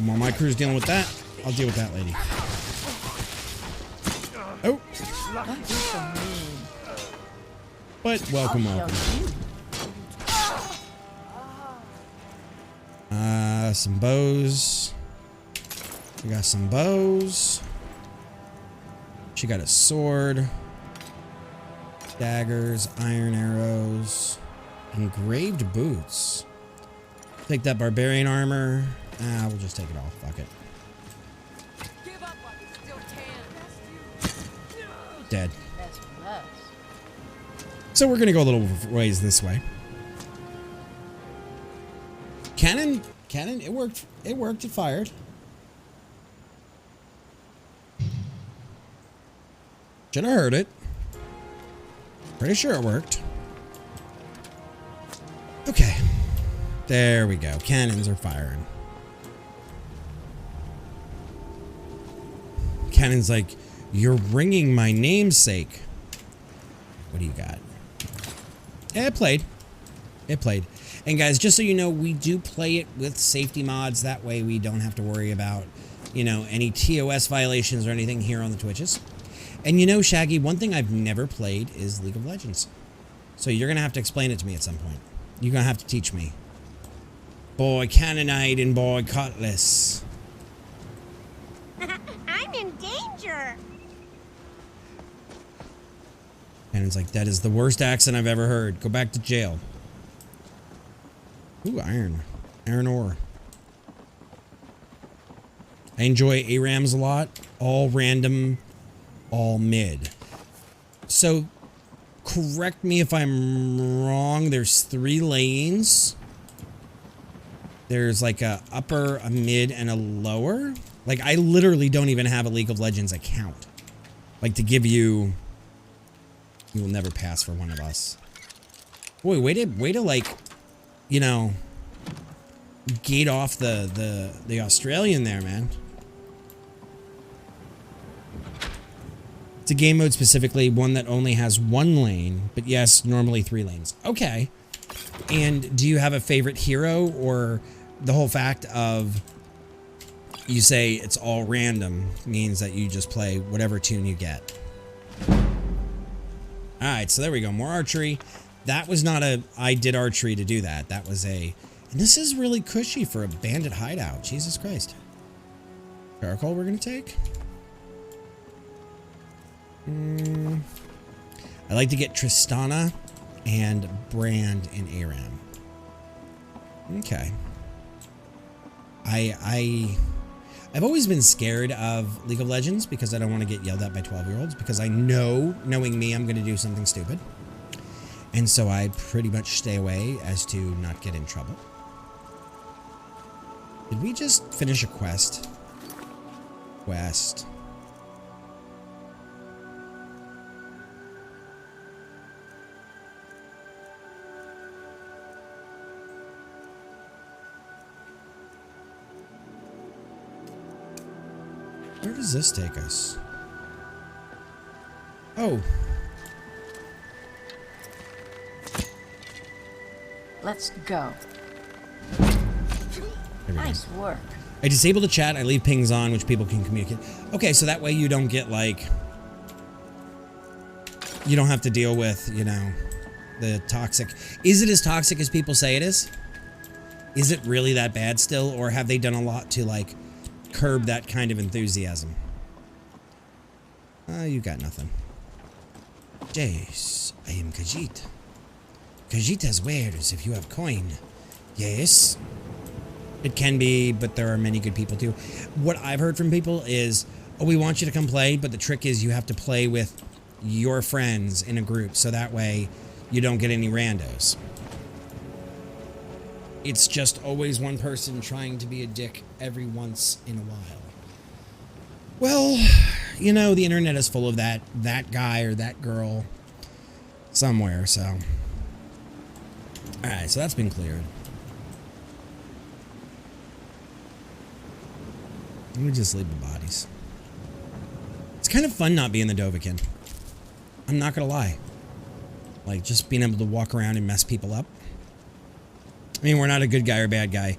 While my crew's dealing with that, I'll deal with that lady. Oh. But welcome, welcome. Some bows. We got some bows. She got a sword. Daggers, iron arrows, engraved boots. Take that barbarian armor. Ah, we'll just take it all. Fuck it. Dead. So we're gonna go a little ways this way. Cannon, it worked. It worked. It fired. Should have heard it. Pretty sure it worked. Okay. There we go. Cannons are firing. Cannon's like, you're ringing my namesake. What do you got? It played. It played. And guys, just so you know, we do play it with safety mods. That way we don't have to worry about, you know, any TOS violations or anything here on the Twitches. And you know, Shaggy, one thing I've never played is League of Legends. So you're going to have to explain it to me at some point. You're going to have to teach me. Boy Cannonite and boy Cutlass. I'm in danger. And it's like, that is the worst accent I've ever heard. Go back to jail. Ooh, iron. Iron ore. I enjoy ARAMs a lot. All random, all mid. So, correct me if I'm wrong. There's 3 lanes. There's like a upper, a mid, and a lower. Like, I literally don't even have a League of Legends account. Like, to give you... You will never pass for one of us. Boy, way to like, you know, gate off the Australian there, man. It's a game mode specifically, one that only has 1 lane, but yes, normally 3 lanes. Okay. And do you have a favorite hero, or the whole fact of you say it's all random means that you just play whatever tune you get? All right, so there we go. More archery. That was not a... I did archery to do that. That was a... And this is really cushy for a bandit hideout. Jesus Christ. Charcoal we're going to take. I like to get Tristana and Brand in ARAM. Okay. I've always been scared of League of Legends because I don't want to get yelled at by 12-year-olds, because I know, knowing me, I'm going to do something stupid. And so I pretty much stay away as to not get in trouble. Did we just finish a quest? Quest. Where does this take us? Oh. Let's go. Nice work. I disable the chat. I leave pings on, which people can communicate. Okay, so that way you don't get, like... You don't have to deal with, you know, the toxic... Is it as toxic as people say it is? Is it really that bad still? Or have they done a lot to, like, curb that kind of enthusiasm? You got nothing. Yes, I am Khajiit. Khajiit has wares if you have coin. Yes. It can be, but there are many good people too. What I've heard from people is, oh, we want you to come play, but the trick is you have to play with your friends in a group, so that way you don't get any randos. It's just always one person trying to be a dick every once in a while. Well, you know, the internet is full of that guy or that girl somewhere, so. Alright, so that's been cleared. Let me just leave the bodies. It's kind of fun not being the Dovahkiin. I'm not gonna lie. Like, just being able to walk around and mess people up. I mean, we're not a good guy or bad guy.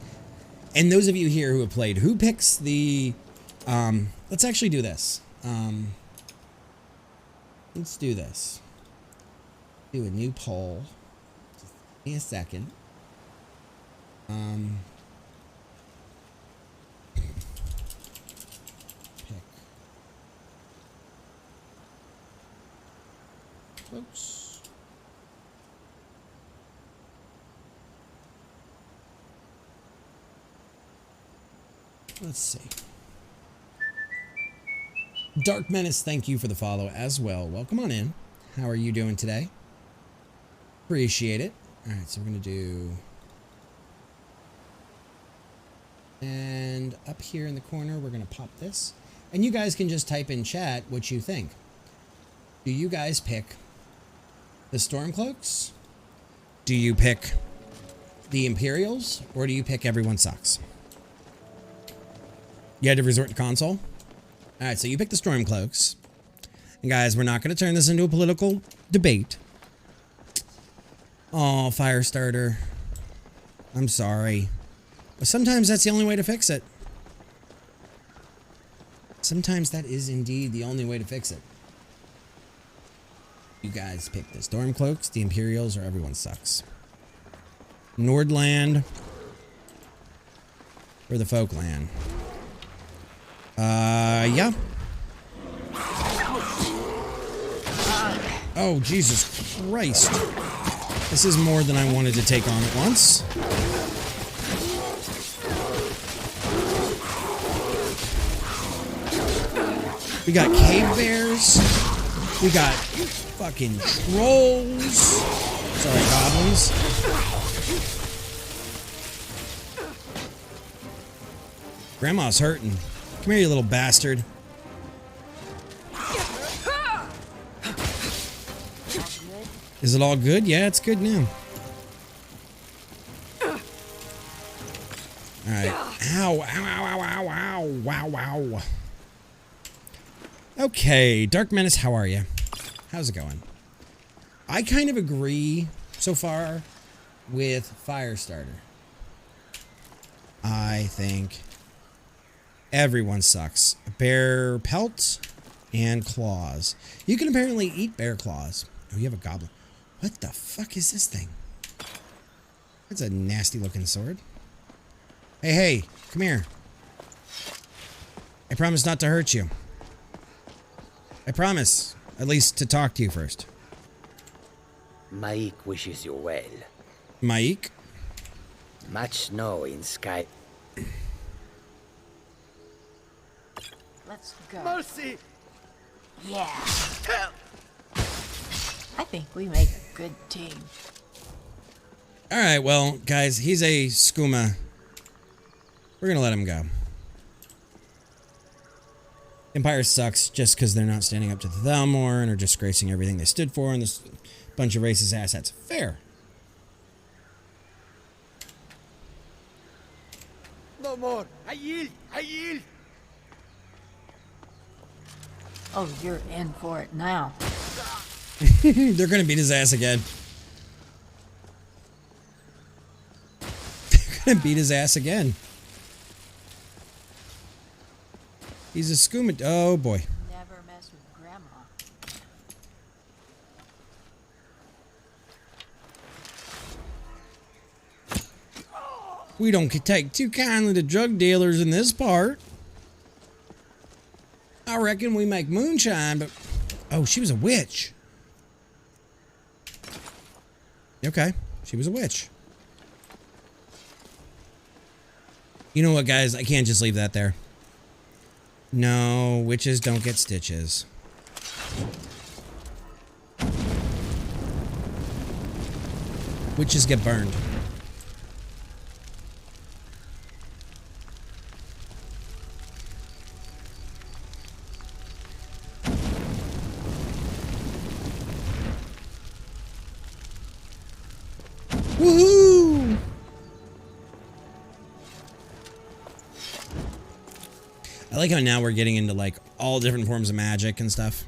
And those of you here who have played, who picks the... let's actually do this. Let's do this. Do a new poll. Just give me a second. Pick. Folks. Let's see. Dark Menace, thank you for the follow as well. Welcome on in. How are you doing today? Appreciate it. All right, so we're going to do... And up here in the corner, we're going to pop this. And you guys can just type in chat what you think. Do you guys pick the Stormcloaks? Do you pick the Imperials? Or do you pick Everyone Sucks? You had to resort to console? Alright, so you pick the Stormcloaks. And guys, we're not going to turn this into a political debate. Oh, Firestarter. I'm sorry. But sometimes that's the only way to fix it. Sometimes that is indeed the only way to fix it. You guys pick the Stormcloaks, the Imperials, or Everyone Sucks. Nordland. Or the Folkland. Yeah. Oh, Jesus Christ. This is more than I wanted to take on at once. We got cave bears. We got fucking trolls. Sorry, goblins. Grandma's hurting. Come here, you little bastard. Is it all good? Yeah, it's good now. Alright. Ow, ow, ow, ow, ow, wow, wow. Okay, Dark Menace, how are you? How's it going? I kind of agree so far with Firestarter. I think everyone sucks. Bear pelt and claws. You can apparently eat bear claws. Oh, you have a goblin. What the fuck is this thing? That's a nasty looking sword. Hey, hey, come here. I promise not to hurt you. I promise. At least to talk to you first. Maik wishes you well. Maik? Much snow in sky. Let's go. Mercy! Yeah. I think we make a good team. Alright, well, guys, he's a skooma. We're gonna let him go. Empire sucks just because they're not standing up to the Thalmor and are disgracing everything they stood for, and this bunch of racist assets. Fair. No more. I yield. I yield. Oh, you're in for it now. They're gonna beat his ass again. They're gonna beat his ass again. He's a skooma. Oh boy. Never mess with Grandma. We don't take too kindly to drug dealers in this part. I reckon we make moonshine, but... Oh, she was a witch. Okay, she was a witch. You know what, guys? I can't just leave that there. No, witches don't get stitches. Witches get burned. Woohoo! I like how now we're getting into like all different forms of magic and stuff.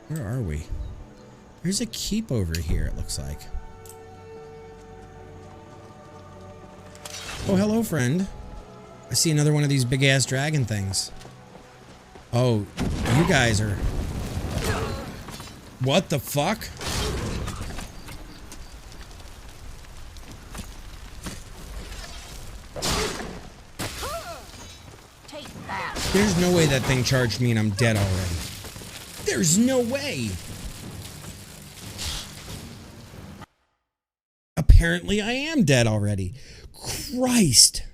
Where are we? There's a keep over here, it looks like. Oh, hello, friend. I see another one of these big-ass dragon things. Oh, you guys are... What the fuck? Take that. There's no way that thing charged me and I'm dead already. There's no way. Apparently I am dead already. Christ.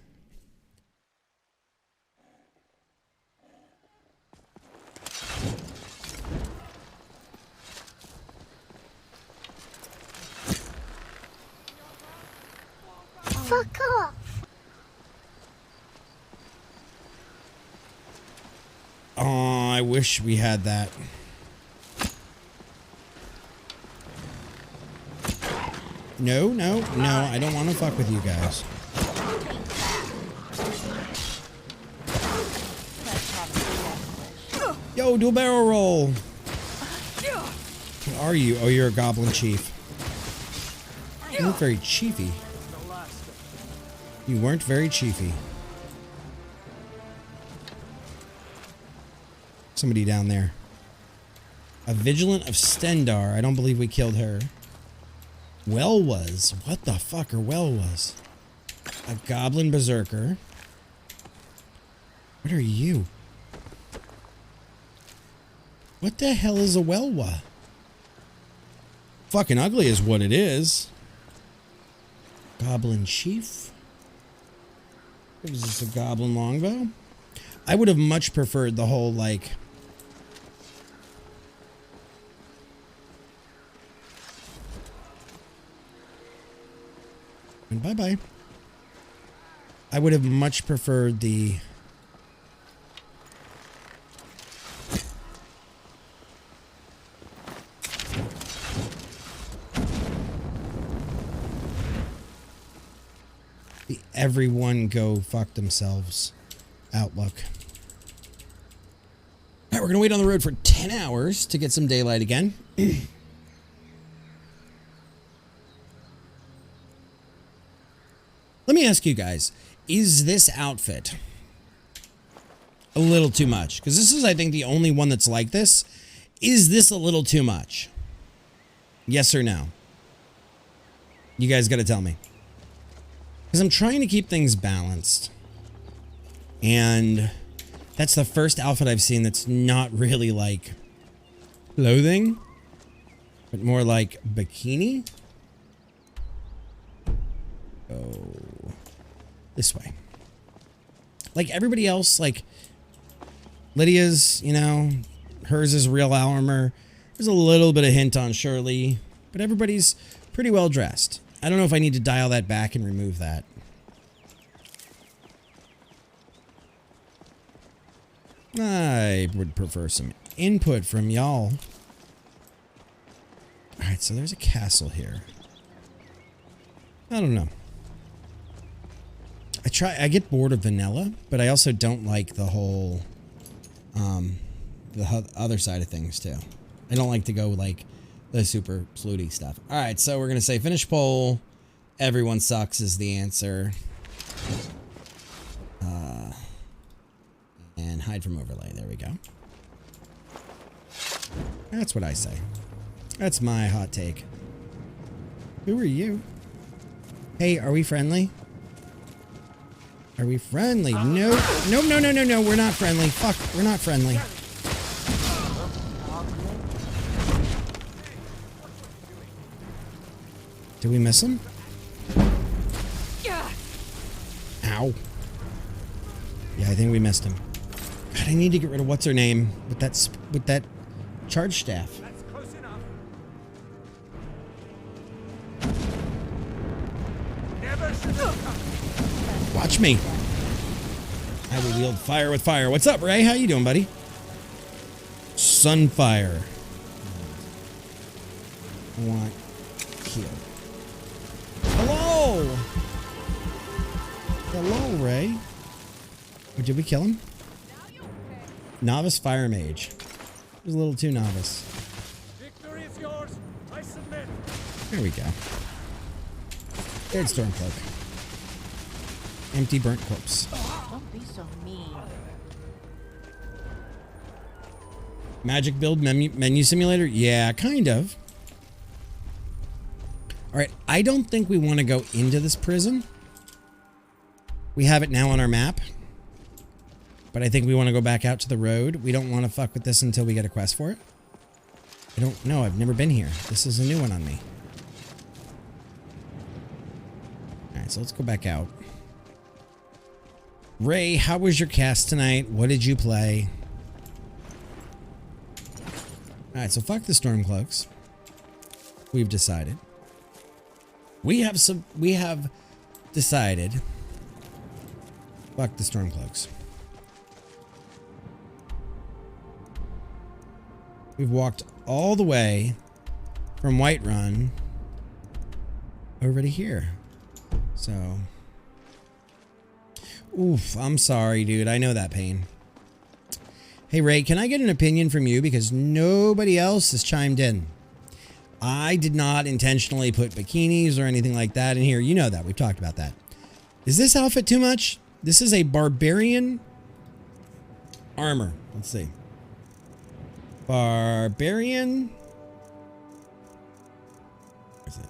Fuck off. Oh, I wish we had that. No, no, no, I don't want to fuck with you guys. Yo, do a barrel roll. What are you? Oh, you're a goblin chief. You look very chiefy. You weren't very chiefy. Somebody down there. A Vigilant of Stendar. I don't believe we killed her. Well was. What the fuck are well was? A Goblin Berserker. What are you? What the hell is a Welwa? Fucking ugly is what it is. Goblin Chief. Is this a Goblin Longbow? I would have much preferred the whole, like... And bye-bye. I would have much preferred the... the everyone go fuck themselves outlook. Alright, we're gonna wait on the road for 10 hours to get some daylight again. Let me ask you guys, is this outfit a little too much? Because this is, I think, the only one that's like this. Is this a little too much? Yes or no? You guys gotta tell me. Because I'm trying to keep things balanced. And that's the first outfit I've seen that's not really like clothing, but more like bikini. Oh, this way. Like everybody else, like Lydia's, you know, hers is real armor. There's a little bit of hint on Shirley, but everybody's pretty well dressed. I don't know if I need to dial that back and remove that. I would prefer some input from y'all. Alright, so there's a castle here. I don't know. I get bored of vanilla, but I also don't like the whole, the other side of things too. I don't like to go like the super slooty stuff. Alright, so we're going to say finish poll. Everyone sucks is the answer. And hide from overlay. There we go. That's what I say. That's my hot take. Who are you? Hey, are we friendly? Are we friendly? No. No, no, no, no, no. We're not friendly. Fuck. We're not friendly. Did we miss him? Ow. Yeah, I think we missed him. God, I need to get rid of what's her name with that charge staff. Watch me. I will wield fire with fire. What's up, Ray? How you doing, buddy? Sunfire. I want kill. Hello. Hello, Ray. Oh, did we kill him? Novice Fire Mage. He was a little too novice. Victory is yours. I submit. There we go. Third Stormcloak. Empty burnt corpse. Don't be so mean. Magic build menu simulator? Yeah, kind of. Alright, I don't think we want to go into this prison. We have it now on our map. But I think we want to go back out to the road. We don't want to fuck with this until we get a quest for it. I don't know. I've never been here. This is a new one on me. Alright, so let's go back out. Ray, how was your cast tonight? What did you play? Alright, so fuck the Stormcloaks. We've decided. We have decided. Fuck the Stormcloaks. We've walked all the way from Whiterun over to here. So. Oof, I'm sorry, dude. I know that pain. Hey, Ray, can I get an opinion from you? Because nobody else has chimed in. I did not intentionally put bikinis or anything like that in here. You know that. We've talked about that. Is this outfit too much? This is a barbarian armor. Let's see. Barbarian. Where is it?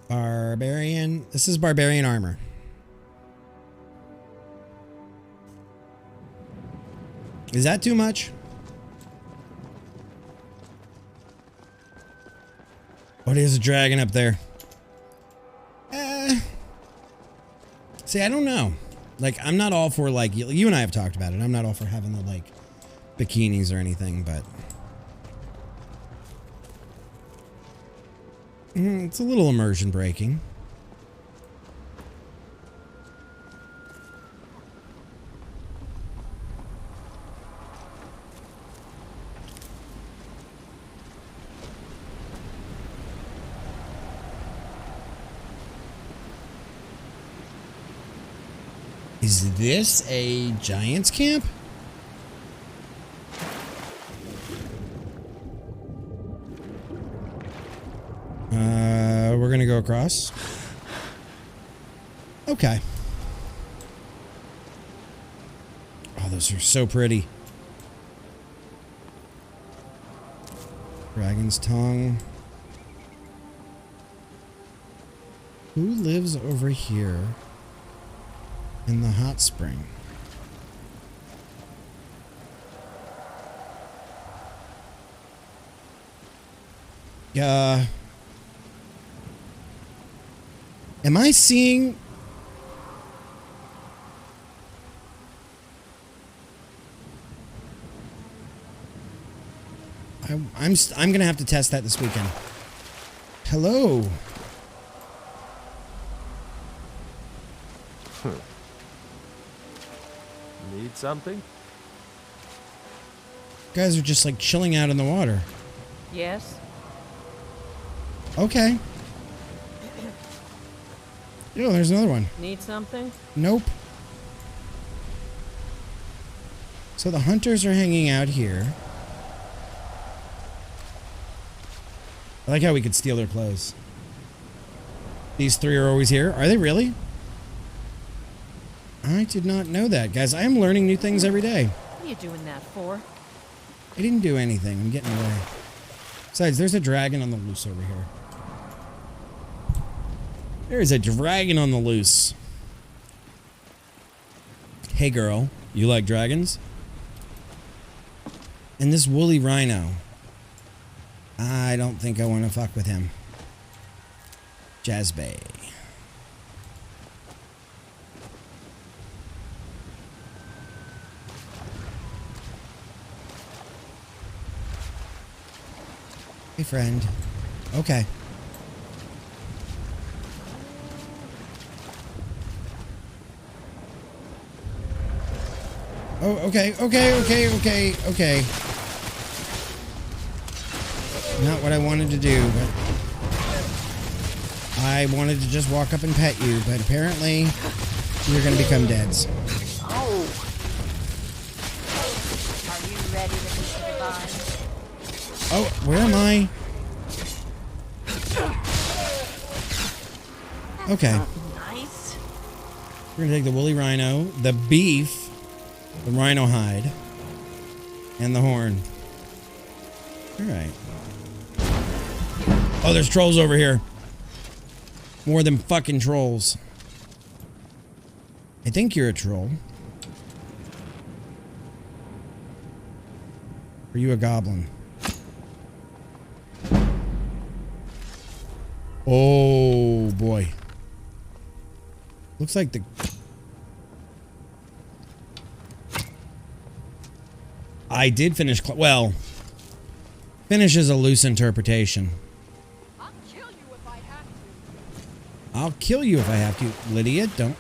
Barbarian. This is barbarian armor. Is that too much? Oh, there's a dragon up there. See, I don't know. Like, I'm not all for, like, you and I have talked about it. I'm not all for having the, like, bikinis or anything, but it's a little immersion breaking. Is this a giant's camp? We're gonna go across. Okay. Oh, those are so pretty. Dragon's tongue. Who lives over here in the hot spring? Am I seeing? I'm gonna have to test that this weekend. Hello. Need something? Guys are just like chilling out in the water. Yes. Okay. Yo, there's another one. Need something? Nope. So the hunters are hanging out here. I like how we could steal their clothes. These three are always here. Are they really? I did not know that, guys. I am learning new things every day. What are you doing that for? I didn't do anything. I'm getting away. Besides, there's a dragon on the loose over here. There is a dragon on the loose. Hey, girl. You like dragons? And this woolly rhino. I don't think I want to fuck with him. Jazbay. Hey, friend. Okay. Oh, okay. Not what I wanted to do, but I wanted to just walk up and pet you, but apparently you're going to become deads. Oh. Are you ready to meet the divine? Oh, where am I? Okay. Nice. We're going to take the woolly rhino, the beef, the rhino hide, and the horn. All right. Oh, there's trolls over here. More than fucking trolls. I think you're a troll. Are you a goblin? Oh, boy. Looks like the... I did finish... Well, finish is a loose interpretation. I'll kill you if I have to. Lydia, don't...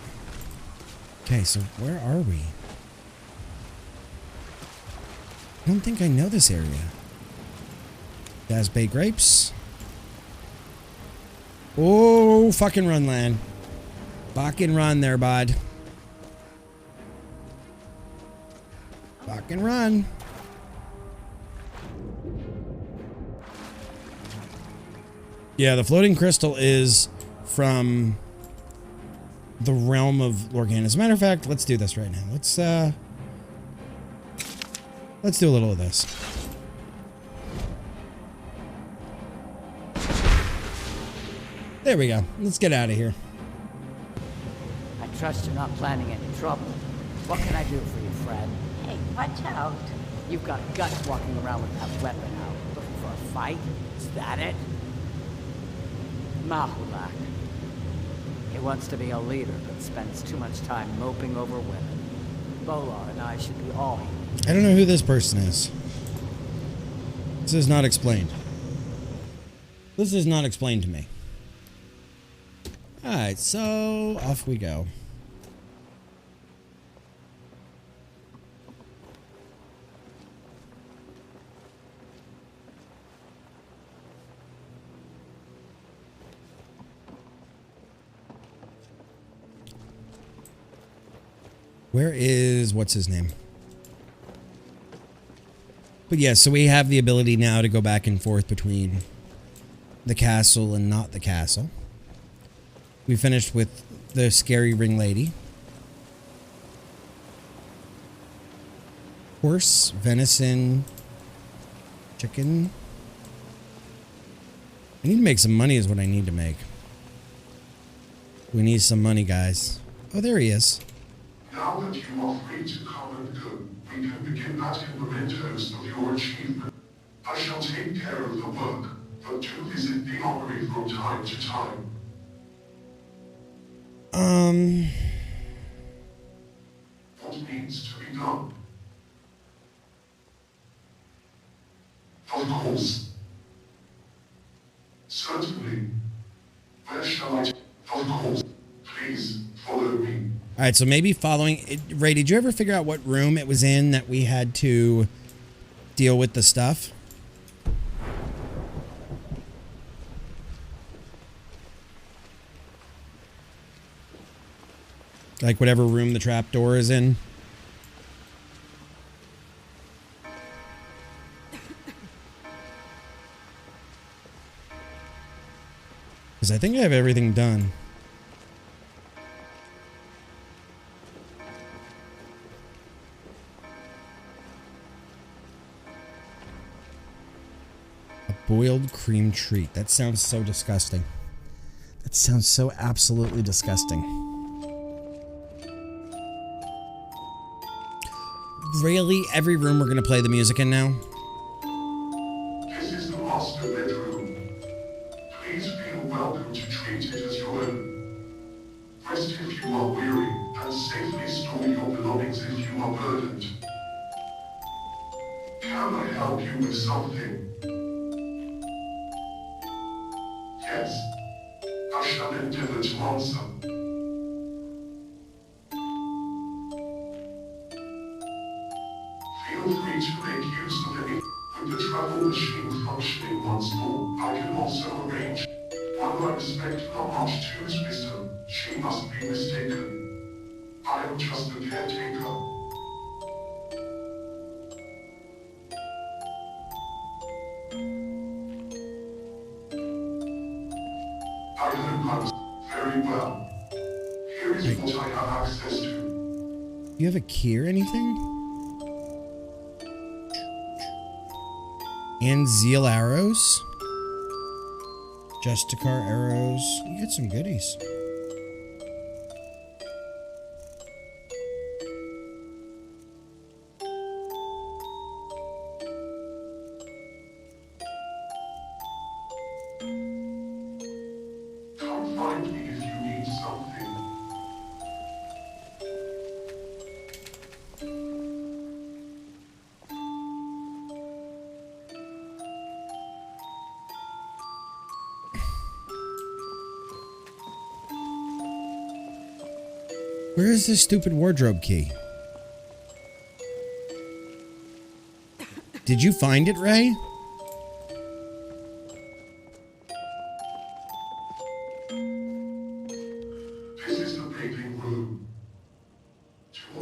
Okay, so where are we? I don't think I know this area. Jazbay grapes. Oh, fucking run, Lan. Fucking run there, bud. Fucking run. Yeah, the floating crystal is from the realm of Lorgan. As a matter of fact, let's do this right now. Let's do a little of this. There we go. Let's get out of here. I trust you're not planning any trouble. What can I do for you, Fred? Hey, watch out. You've got guts walking around with that weapon out. Looking for a fight? Is that it? Mahulak. He wants to be a leader, but spends too much time moping over women. Bolar and I should be all here. I don't know who this person is. This is not explained. This is not explained to me. Alright, so off we go. Where is, what's his name? But yeah, so we have the ability now to go back and forth between the castle and not the castle. We finished with the scary ring lady. Horse, venison, chicken. I need to make some money is what I need to make. We need some money, guys. Oh, there he is. Now that you are free to come and go, we can begin asking mementos of your achievement. I shall take care of the work, but do visit the armory from time to time. What needs to be done? Of course. Certainly. Where shall I... Of course. Please, follow me. Alright, so maybe following... Ray, did you ever figure out what room it was in that we had to deal with the stuff? Like whatever room the trapdoor is in? Because I think I have everything done. A boiled cream treat. That sounds so disgusting. That sounds so absolutely disgusting. Really? Every room we're gonna play the music in now? This is the master bedroom. Please feel welcome to treat it as your own. Rest if you are weary, and safely store your belongings if you are burdened. Can I help you with something? Yes. I shall endeavor to answer. Feel free to make use of any. With the travel machine functioning once more, I can also arrange. While I respect Aunt Tu's wisdom, she must be mistaken. I am just a caretaker. I hope I was very well. Here is what I have access to. You have a key or anything? And Zeal arrows? Justicar arrows. You get some goodies. Come find me if you need something. Where is this stupid wardrobe key? Did you find it, Ray? This is the bathing room.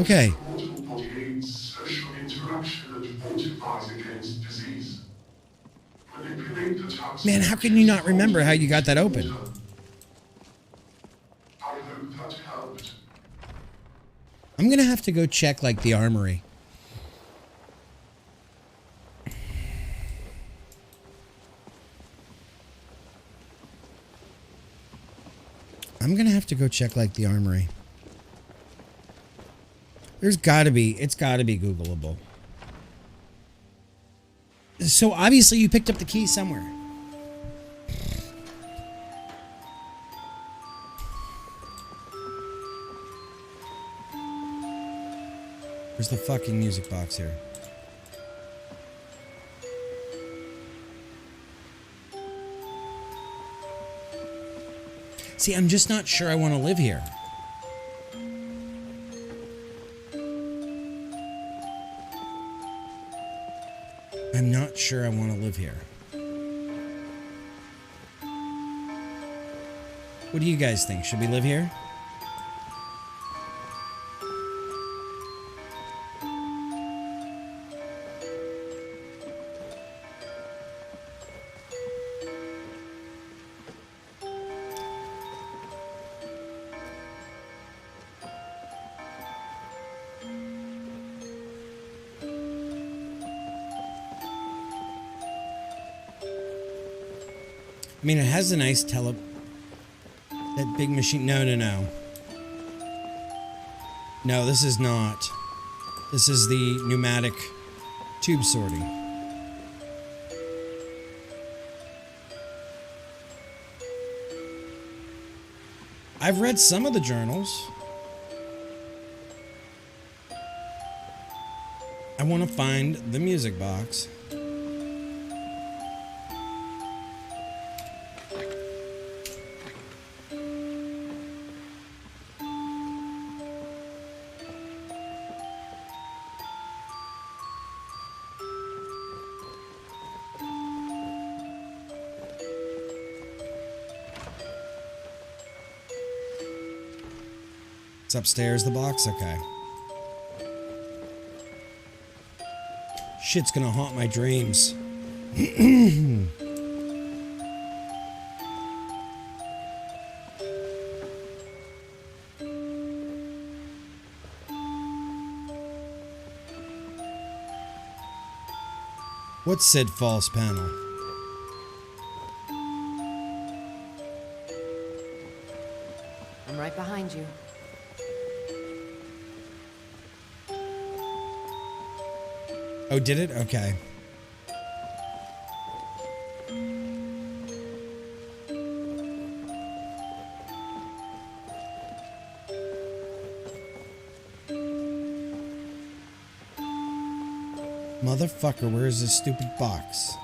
Okay. Mortal body aids social interaction and fortifies against disease. Manipulate the taps. Man, how can you not remember how you got that open? I hope that helped. I'm gonna have to go check, like, the armory. I'm gonna have to go check, like, the armory. It's gotta be Googleable. So obviously you picked up the key somewhere. Where's the fucking music box here? See, I'm just not sure I want to live here. I'm not sure I want to live here. What do you guys think? Should we live here? I mean, it has a nice that big machine. No. No, this is not. This is the pneumatic tube sorting. I've read some of the journals. I want to find the music box. It's upstairs, the box? Okay. Shit's gonna haunt my dreams. What's said false panel? I'm right behind you. Oh, did it? Okay. Motherfucker, where is this stupid box?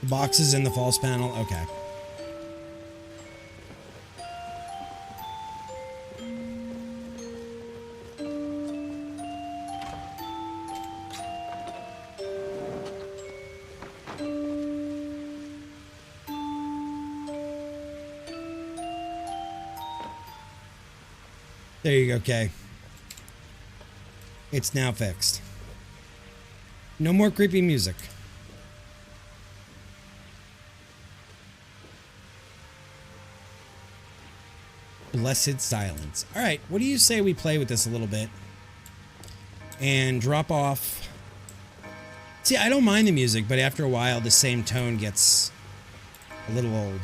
The box is in the false panel? Okay. There you go, Kay. It's now fixed. No more creepy music. Blessed silence. All right, what do you say we play with this a little bit and drop off? See, I don't mind the music, but after a while, the same tone gets a little old.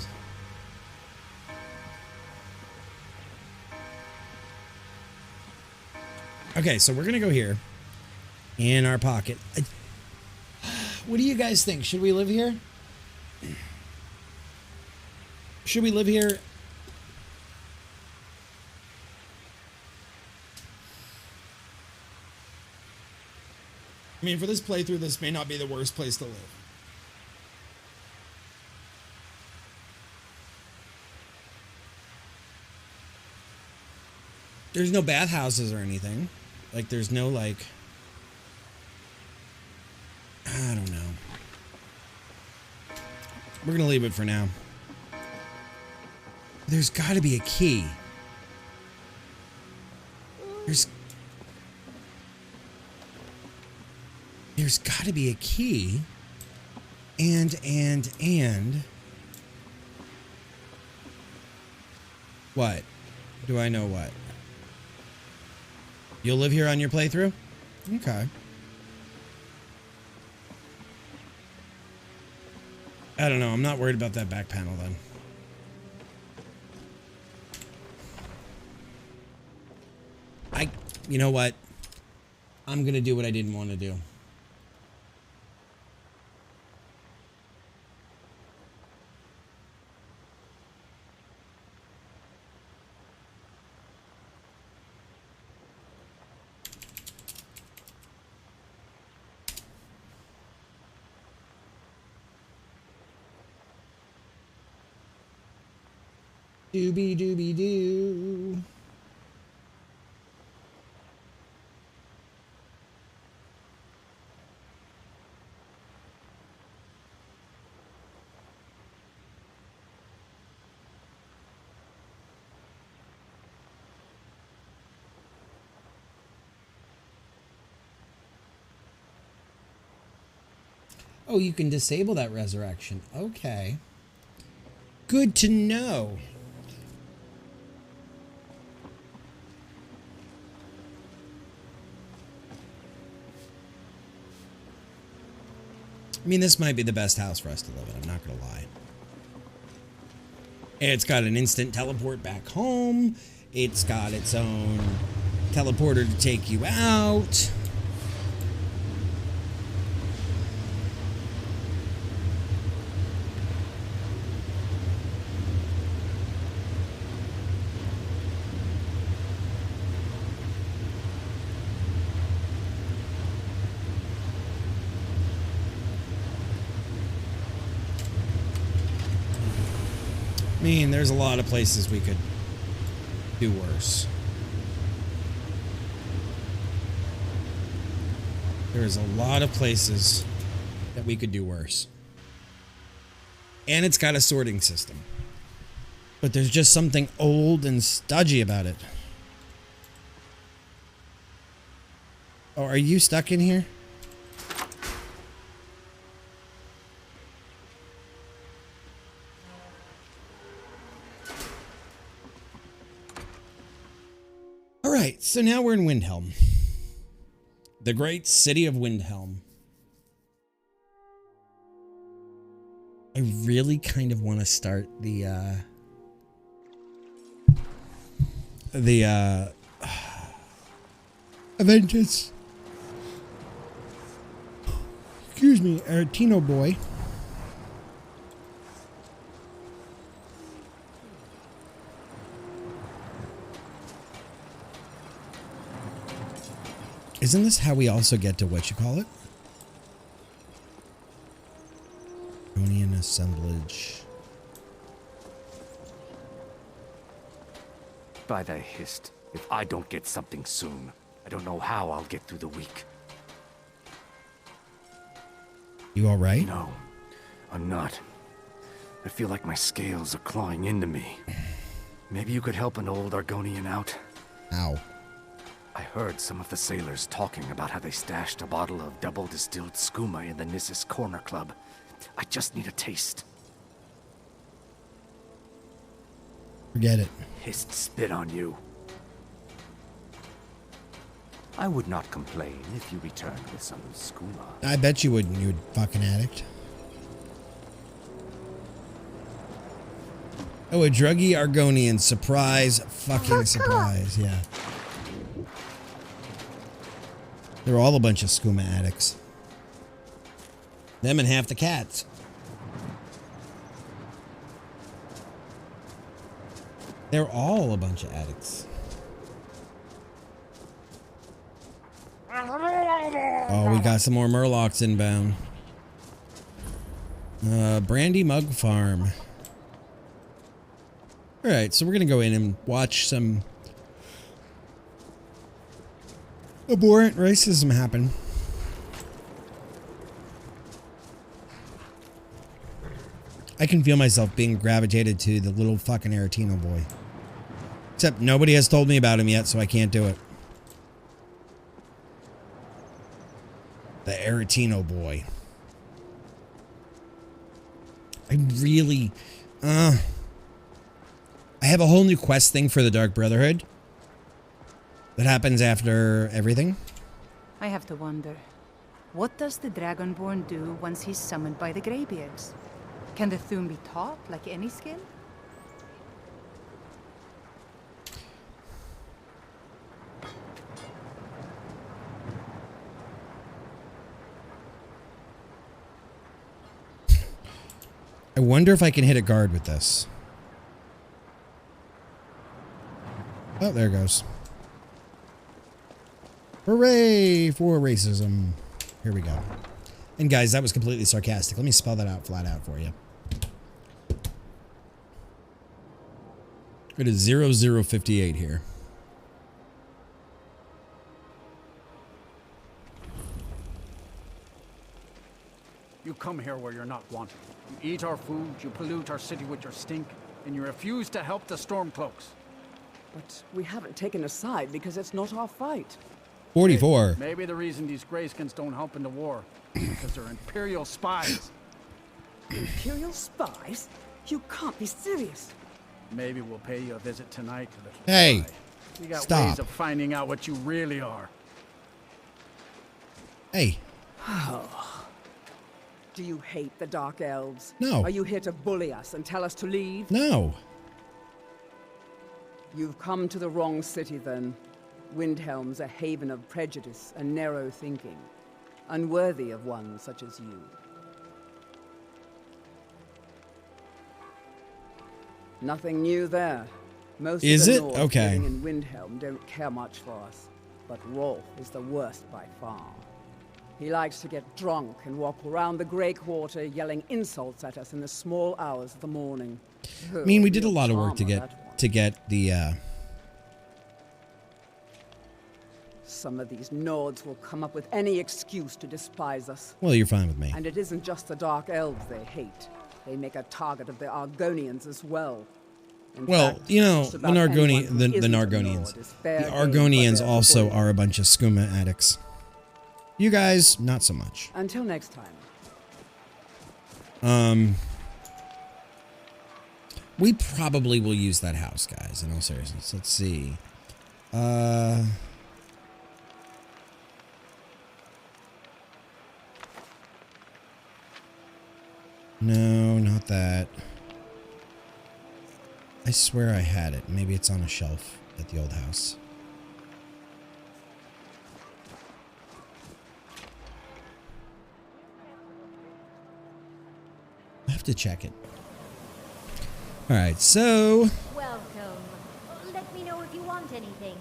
Okay, so we're going to go here in our pocket. What do you guys think? Should we live here? Should we live here? I mean, for this playthrough, this may not be the worst place to live. There's no bathhouses or anything. Like, there's no, like... I don't know. We're gonna leave it for now. There's gotta be a key. There's gotta be a key. And... What? Do I know what? You'll live here on your playthrough? Okay. I don't know. I'm not worried about that back panel then. You know what? I'm gonna do what I didn't want to do. Doobie doobie doo. Oh, you can disable that resurrection. Okay. Good to know. I mean, this might be the best house for us to live in, I'm not going to lie. It's got an instant teleport back home. It's got its own teleporter to take you out. I mean, there's a lot of places we could do worse. There's a lot of places that we could do worse. And it's got a sorting system. But there's just something old and stodgy about it. Oh, are you stuck in here? So now we're in Windhelm. The great city of Windhelm. I really kind of want to start the Avengers. Excuse me, Aretino boy. Isn't this how we also get to what you call it? Draconian assemblage. By the hist, if I don't get something soon, I don't know how I'll get through the week. You all right? No, I'm not. I feel like my scales are clawing into me. Maybe you could help an old Argonian out? How? I heard some of the sailors talking about how they stashed a bottle of double-distilled skooma in the Nissus Corner Club. I just need a taste. Forget it. Hist spit on you. I would not complain if you returned with some skooma. I bet you wouldn't, you fucking addict. Oh, a druggy Argonian. Surprise. Fucking surprise. Yeah. They're all a bunch of skooma addicts. Them and half the cats. They're all a bunch of addicts. Oh, we got some more Murlocs inbound. Brandy Mug Farm. Alright, so we're gonna go in and watch some abhorrent racism happen. I can feel myself being gravitated to the little fucking Aretino boy. Except nobody has told me about him yet, so I can't do it. The Aretino boy. I really... I have a whole new quest thing for the Dark Brotherhood. That happens after everything. I have to wonder, what does the Dragonborn do once he's summoned by the Greybeards? Can the Thune be taught like any skill? I wonder if I can hit a guard with this. Oh, there it goes. Hooray for racism. Here we go. And guys, that was completely sarcastic. Let me spell that out flat out for you. It is 0058 here. You come here where you're not wanted. You eat our food, you pollute our city with your stink, and you refuse to help the Stormcloaks. But we haven't taken a side because it's not our fight. 44. Maybe the reason these Greyskins don't help in the war is because they're Imperial spies. Imperial spies? You can't be serious. Maybe we'll pay you a visit tonight, little Hey, spy. We got stop. ways of finding out what you really are. Hey. Do you hate the Dark Elves? No. Are you here to bully us and tell us to leave? No. You've come to the wrong city, then. Windhelm's a haven of prejudice and narrow thinking, unworthy of one such as you. Nothing new there. Most of the Nords living in Windhelm don't care much for us, but Rolf is the worst by far. He likes to get drunk and walk around the Grey Quarter yelling insults at us in the small hours of the morning. I mean, we did a lot of work to get the Some of these Nords will come up with any excuse to despise us. Well, you're fine with me. And it isn't just the Dark Elves they hate. They make a target of the Argonians as well. Well, you know, the Nargonians. The Argonians also are a bunch of skooma addicts. You guys, not so much. Until next time. We probably will use that house, guys, in all seriousness. Let's see. No, not that. I swear I had it. Maybe it's on a shelf at the old house. I have to check it. Alright, so... Welcome. Let me know if you want anything.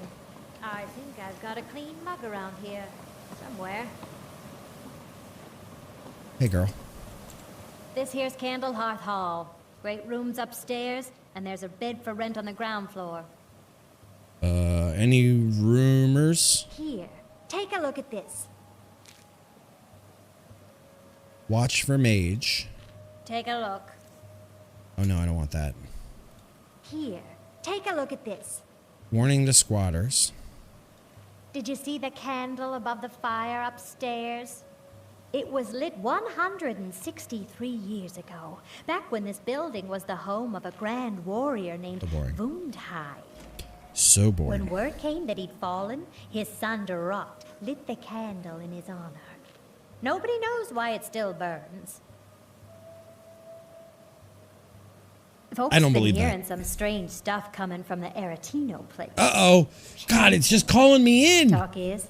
I think I've got a clean mug around here. Somewhere. Hey, girl. This here's Candlehearth Hall. Great rooms upstairs, and there's a bed for rent on the ground floor. Any rumors? Here, take a look at this. Watch for mage. Take a look. Oh no, I don't want that. Here, take a look at this. Warning to squatters. Did you see the candle above the fire upstairs? It was lit 163 years ago, back when this building was the home of a grand warrior named Wundhai. So boring. When word came that he'd fallen, his son Durot lit the candle in his honor. Nobody knows why it still burns. Folks I don't been believe hearing that. some strange stuff coming from the Aretino place. Uh-oh. God, it's just calling me in. Talk is,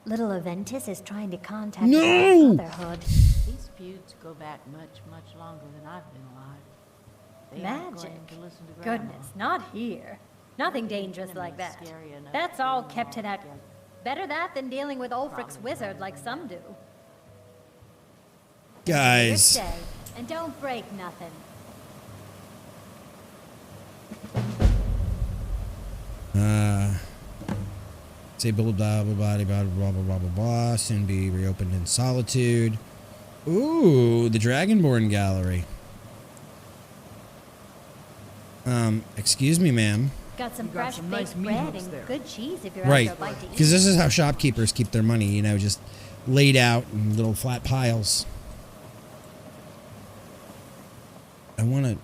little Aventus is trying to contact No! the Brotherhood. These feuds go back much, much longer than I've been alive. They aren't Magic. going to listen to Grandma. Goodness, not here. Nothing dangerous like that. That's all kept to that. Better that than dealing with Ulfric's wizard like some do. Guys. Stay, and don't break nothing. Say blah blah blah blah blah blah blah blah blah blah. Soon be reopened in solitude. Ooh, the Dragonborn Gallery. Excuse me, ma'am. Got some fresh baked bread and good cheese if you're Right, after a bite to eat. because this is how shopkeepers keep their money. You know, just laid out in little flat piles. I want to.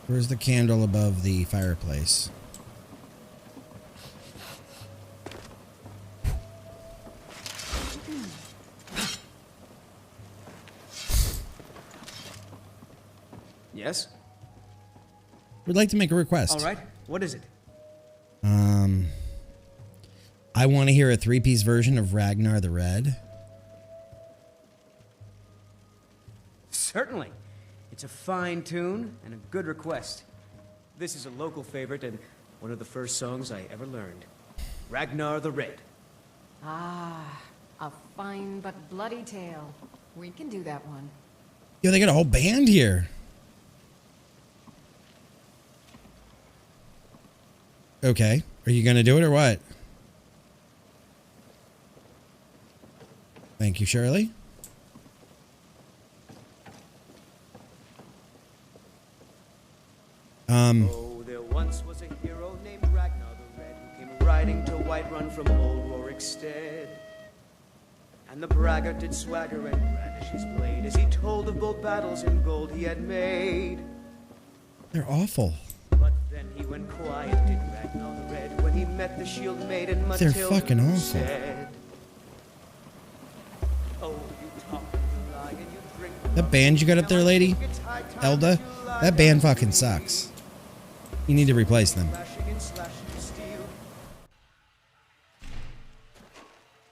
Where's the candle above the fireplace? Yes? We'd like to make a request. All right. What is it? I want to hear a 3-piece version of Ragnar the Red. Certainly. It's a fine tune and a good request. This is a local favorite and one of the first songs I ever learned. Ragnar the Red. Ah, a fine but bloody tale. We can do that one. Yo, they got a whole band here. Okay. Are you going to do it or what? Thank you, Shirley. Oh, there once was a hero named Ragnar the Red who came riding to Whiterun from old Rorikstead. And the braggart did swagger and brandish his blade as he told of bold battles in gold he had made. They're awful. But then he went quiet, did Ragnar the Red, when he met the shield maiden They're Matilda, fucking who awful. said, "Oh, you talk and you lie and you drink." That band you got up there, lady? Elda? That band fucking sucks. You need to replace them.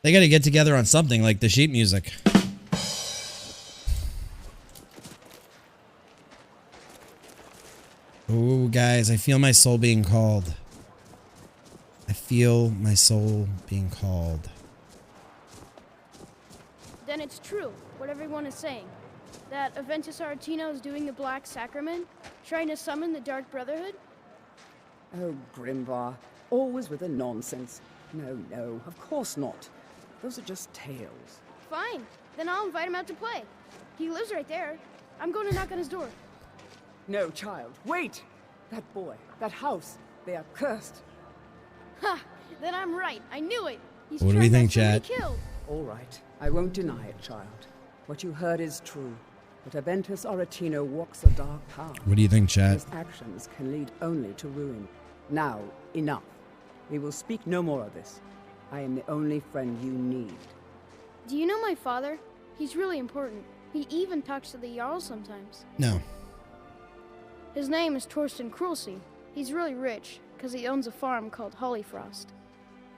They got to get together on something like the sheet music. Oh, guys, I feel my soul being called. I feel my soul being called. Then it's true, what everyone is saying. That Aventus Aretino is doing the Black Sacrament, trying to summon the Dark Brotherhood? Oh, Grimvar, always with the nonsense. No, no, of course not. Those are just tales. Fine, then I'll invite him out to play. He lives right there. I'm going to knock on his door. No, child, wait! That boy, that house, they are cursed. Ha! Then I'm right. I knew it. He's What do we think, trespassed chat? and killed. All right, I won't deny it, child. What you heard is true. But Aventus Aretino walks a dark path. What do you think, chat? His actions can lead only to ruin. Now, enough. We will speak no more of this. I am the only friend you need. Do you know my father? He's really important. He even talks to the Jarl sometimes. No. His name is Torsten Krulsey. He's really rich, because he owns a farm called Hollyfrost.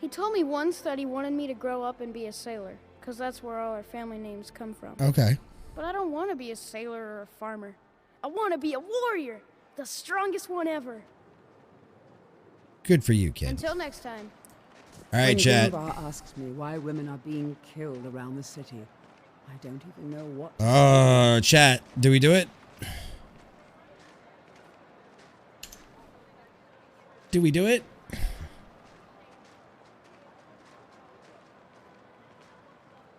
He told me once that he wanted me to grow up and be a sailor, because that's where all our family names come from. Okay. But I don't want to be a sailor or a farmer. I want to be a warrior, the strongest one ever. Good for you, kid. Until next time. All right, chat. Gunvar asks me why women are being killed around the city. I don't even know what. Chat. Do we do it? Do we do it?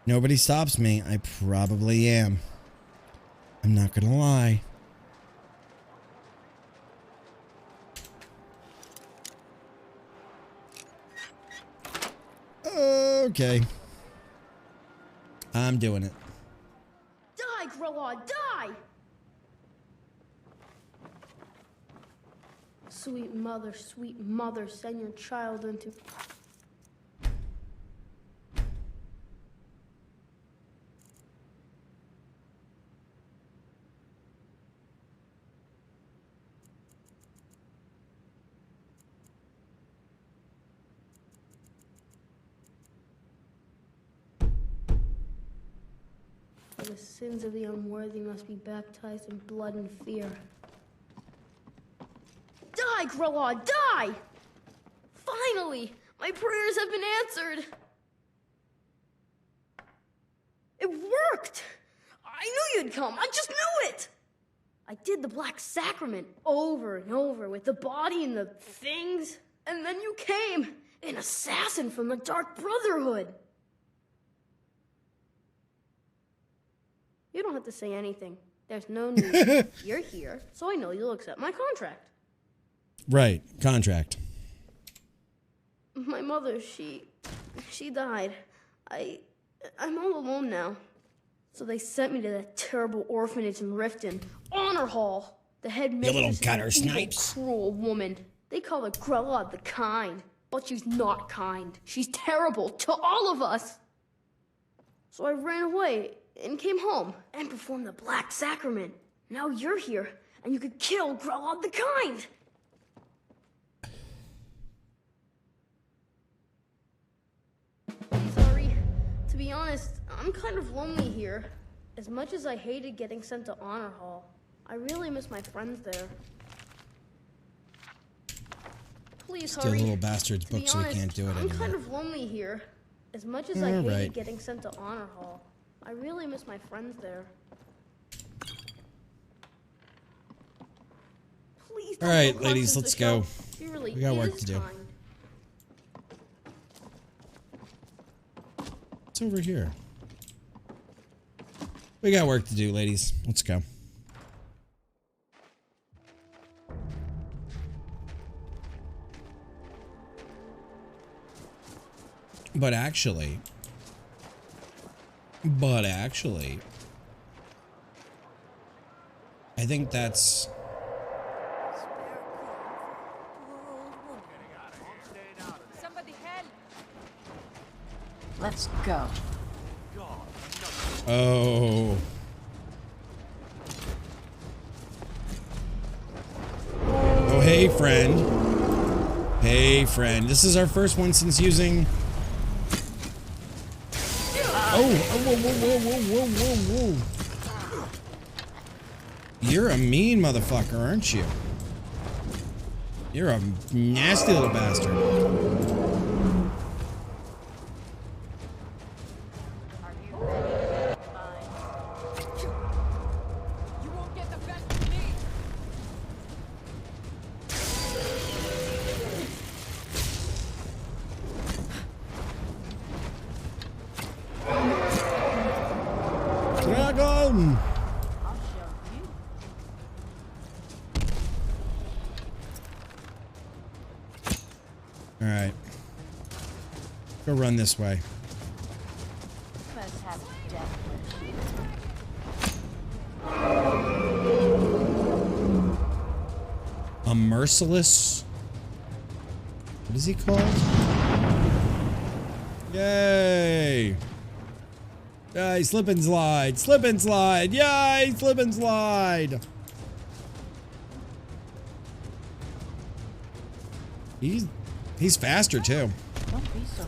Nobody stops me. I probably am. I'm not gonna lie. Okay. I'm doing it. Die, Grilla, die! Sweet mother, send your child into... The sins of the unworthy must be baptized in blood and fear. Die, Grilla, die! Finally! My prayers have been answered! It worked! I knew you'd come! I just knew it! I did the Black Sacrament over and over with the body and the things, and then you came! An assassin from the Dark Brotherhood! You don't have to say anything. There's no need. You're here, so I know you'll accept my contract. Right. Contract. My mother, she died. I'm all alone now. So they sent me to that terrible orphanage in Riften. Honor Hall. The head mistress is an evil, cruel woman. They call her Grella the Kind. But she's not kind. She's terrible to all of us. So I ran away and came home and performed the Black Sacrament. Now you're here, and you could kill Grella the Kind. Sorry. To be honest, I'm kind of lonely here. As much as I hated getting sent to Honor Hall, I really miss my friends there. Please Steal hurry. little bastard's To be book so we honest, can't do it I'm anymore. kind of lonely here. As much as I All hated right. getting sent to Honor Hall, I really miss my friends there. Please All don't right, go ladies, Constance let's to go. show. She really We got work is to do. kind. What's over here? We got work to do, ladies. Let's go. But actually, I think that's... Somebody help! Let's go. Oh. Oh, hey, friend. Hey, friend. This is our first one since using... Oh, whoa, whoa, whoa, whoa, whoa, whoa, whoa. You're a mean motherfucker, aren't you? You're a nasty little bastard. You won't get the best of me! Dragon! Alright. Go run this way. Must have death. A merciless... What is he called? Yay! Yay, slip and slide. Slip and slide. Yay, slip and slide. He's faster too. Don't be so.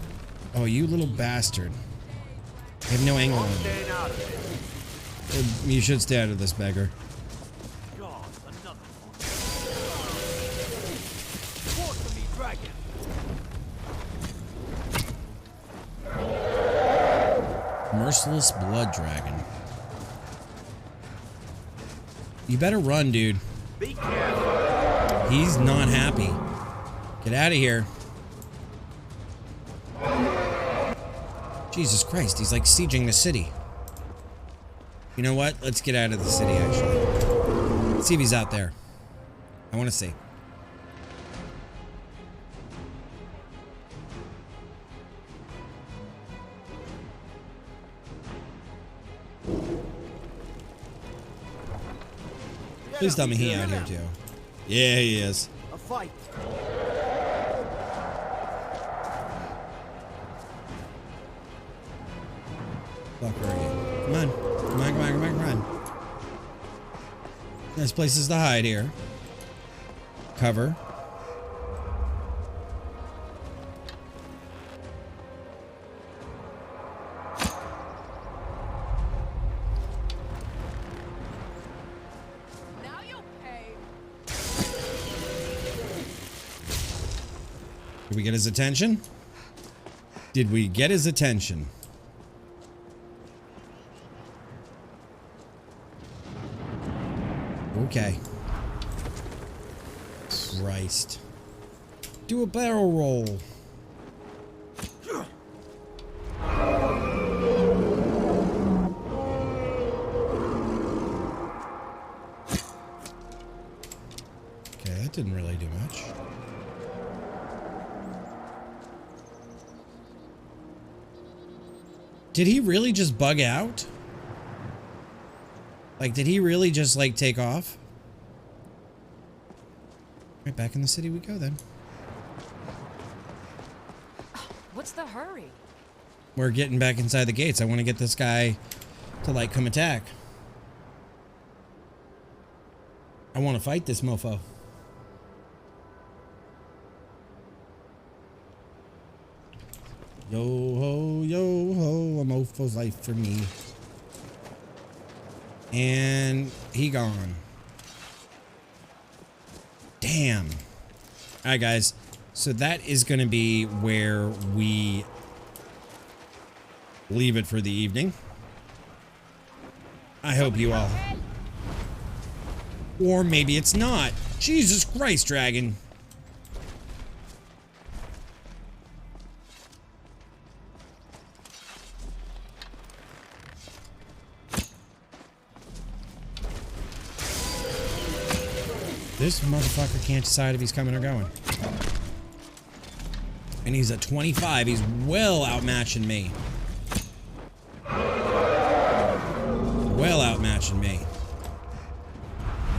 Oh, you little bastard. I have no angle on you. You should stay out of this, beggar. Merciless blood dragon. You better run, dude. Be careful. He's not happy. Get out of here. Jesus Christ, he's like sieging the city. You know what? Let's get out of the city, actually. Let's see if he's out there. I want to see. Please tell me he out here too. Yeah, he is. A fight. Fuck, where are you? Come on. Come on, come on, come on, come on. There's places to hide here. Cover. Did we get his attention? Did we get his attention? Okay. Christ. Do a barrel roll. Okay, that didn't really do much. Did he really just bug out? Like, did he really just, like, take off? Right, back in the city we go, then. What's the hurry? We're getting back inside the gates. I want to get this guy to, like, come attack. I want to fight this mofo. Yo ho, a mofo's life for me. And he gone. Damn. Alright, guys. So that is going to be where we leave it for the evening. I hope you all... Or maybe it's not. Jesus Christ, dragon. This motherfucker can't decide if he's coming or going. And he's at 25. He's well outmatching me. Well outmatching me.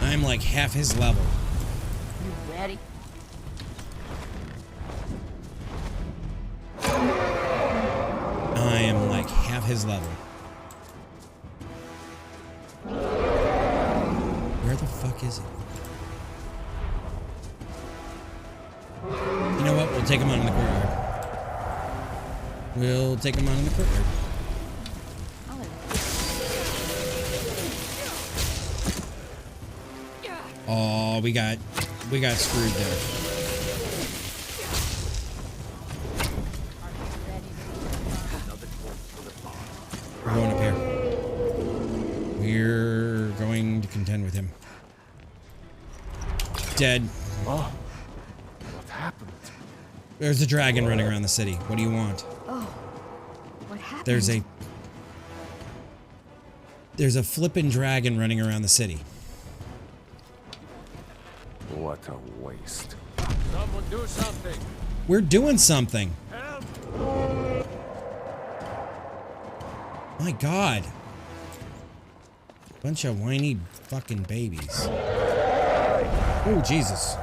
I'm like half his level. You ready? I am like half his level. Where the fuck is he? You know what? We'll take him on in the courtyard. We'll take him on in the courtyard. Oh, we got screwed there. We're going up here. We're going to contend with him. Dead. Oh. What happened? There's a dragon running around the city. What do you want? Oh, what happened? There's a flippin' dragon running around the city. What a waste. Someone do something. We're doing something. Help. My God. Bunch of whiny fucking babies. Oh, Jesus.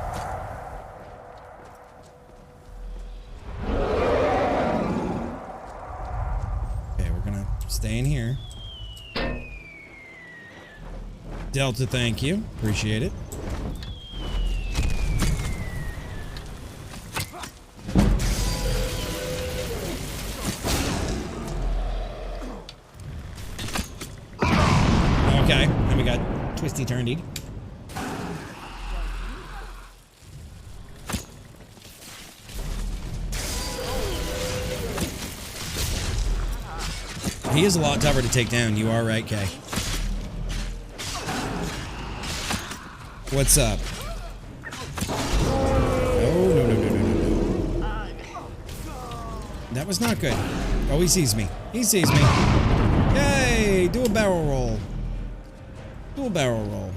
Okay, we're gonna staying here. Delta, thank you. Appreciate it. Okay, and we got twisty-turnied. He is a lot tougher to take down. You are right, Kay. What's up? Oh, no, no, no, no, no, no. That was not good. Oh, he sees me. He sees me. Yay! Do a barrel roll. Do a barrel roll.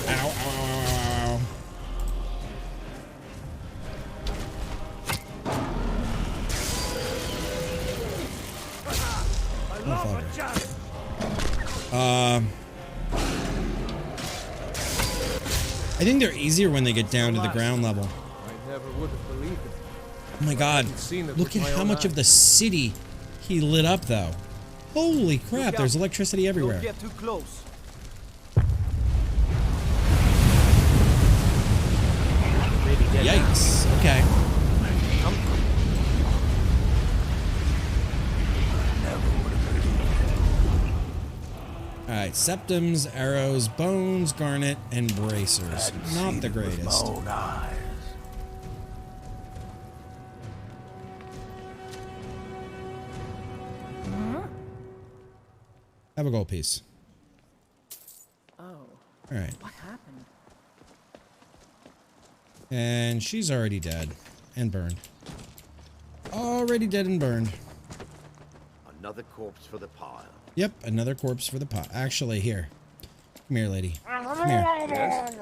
Ow, ow, ow, ow, ow. I think they're easier when they get down to the ground level. I never would have believed it. Oh my god, look at how much of the city he lit up though. Holy crap, there's electricity everywhere. Don't get too close. Yikes, okay. Alright, septums, arrows, bones, garnet, and bracers. Not the greatest. Have a gold piece. Oh. Alright. What happened? And she's already dead. And burned. Already dead and burned. Another corpse for the pile. Yep, another corpse for the pot. Actually, here. Come here, lady. Come here. Yes?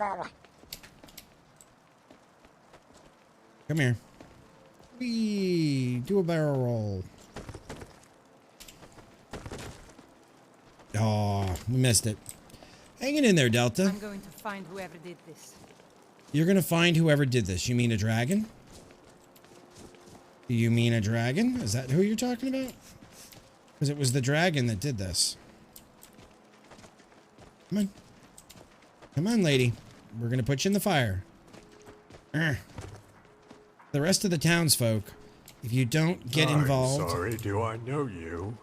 Come here. Whee! Do a barrel roll. Oh, we missed it. Hanging in there, Delta. I'm going to find whoever did this. You're gonna find whoever did this. You mean a dragon? Do you mean a dragon? Is that who you're talking about? Because it was the dragon that did this. Come on. Come on, lady. We're gonna put you in the fire. The rest of the townsfolk, if you don't get involved... I'm sorry, do I know you?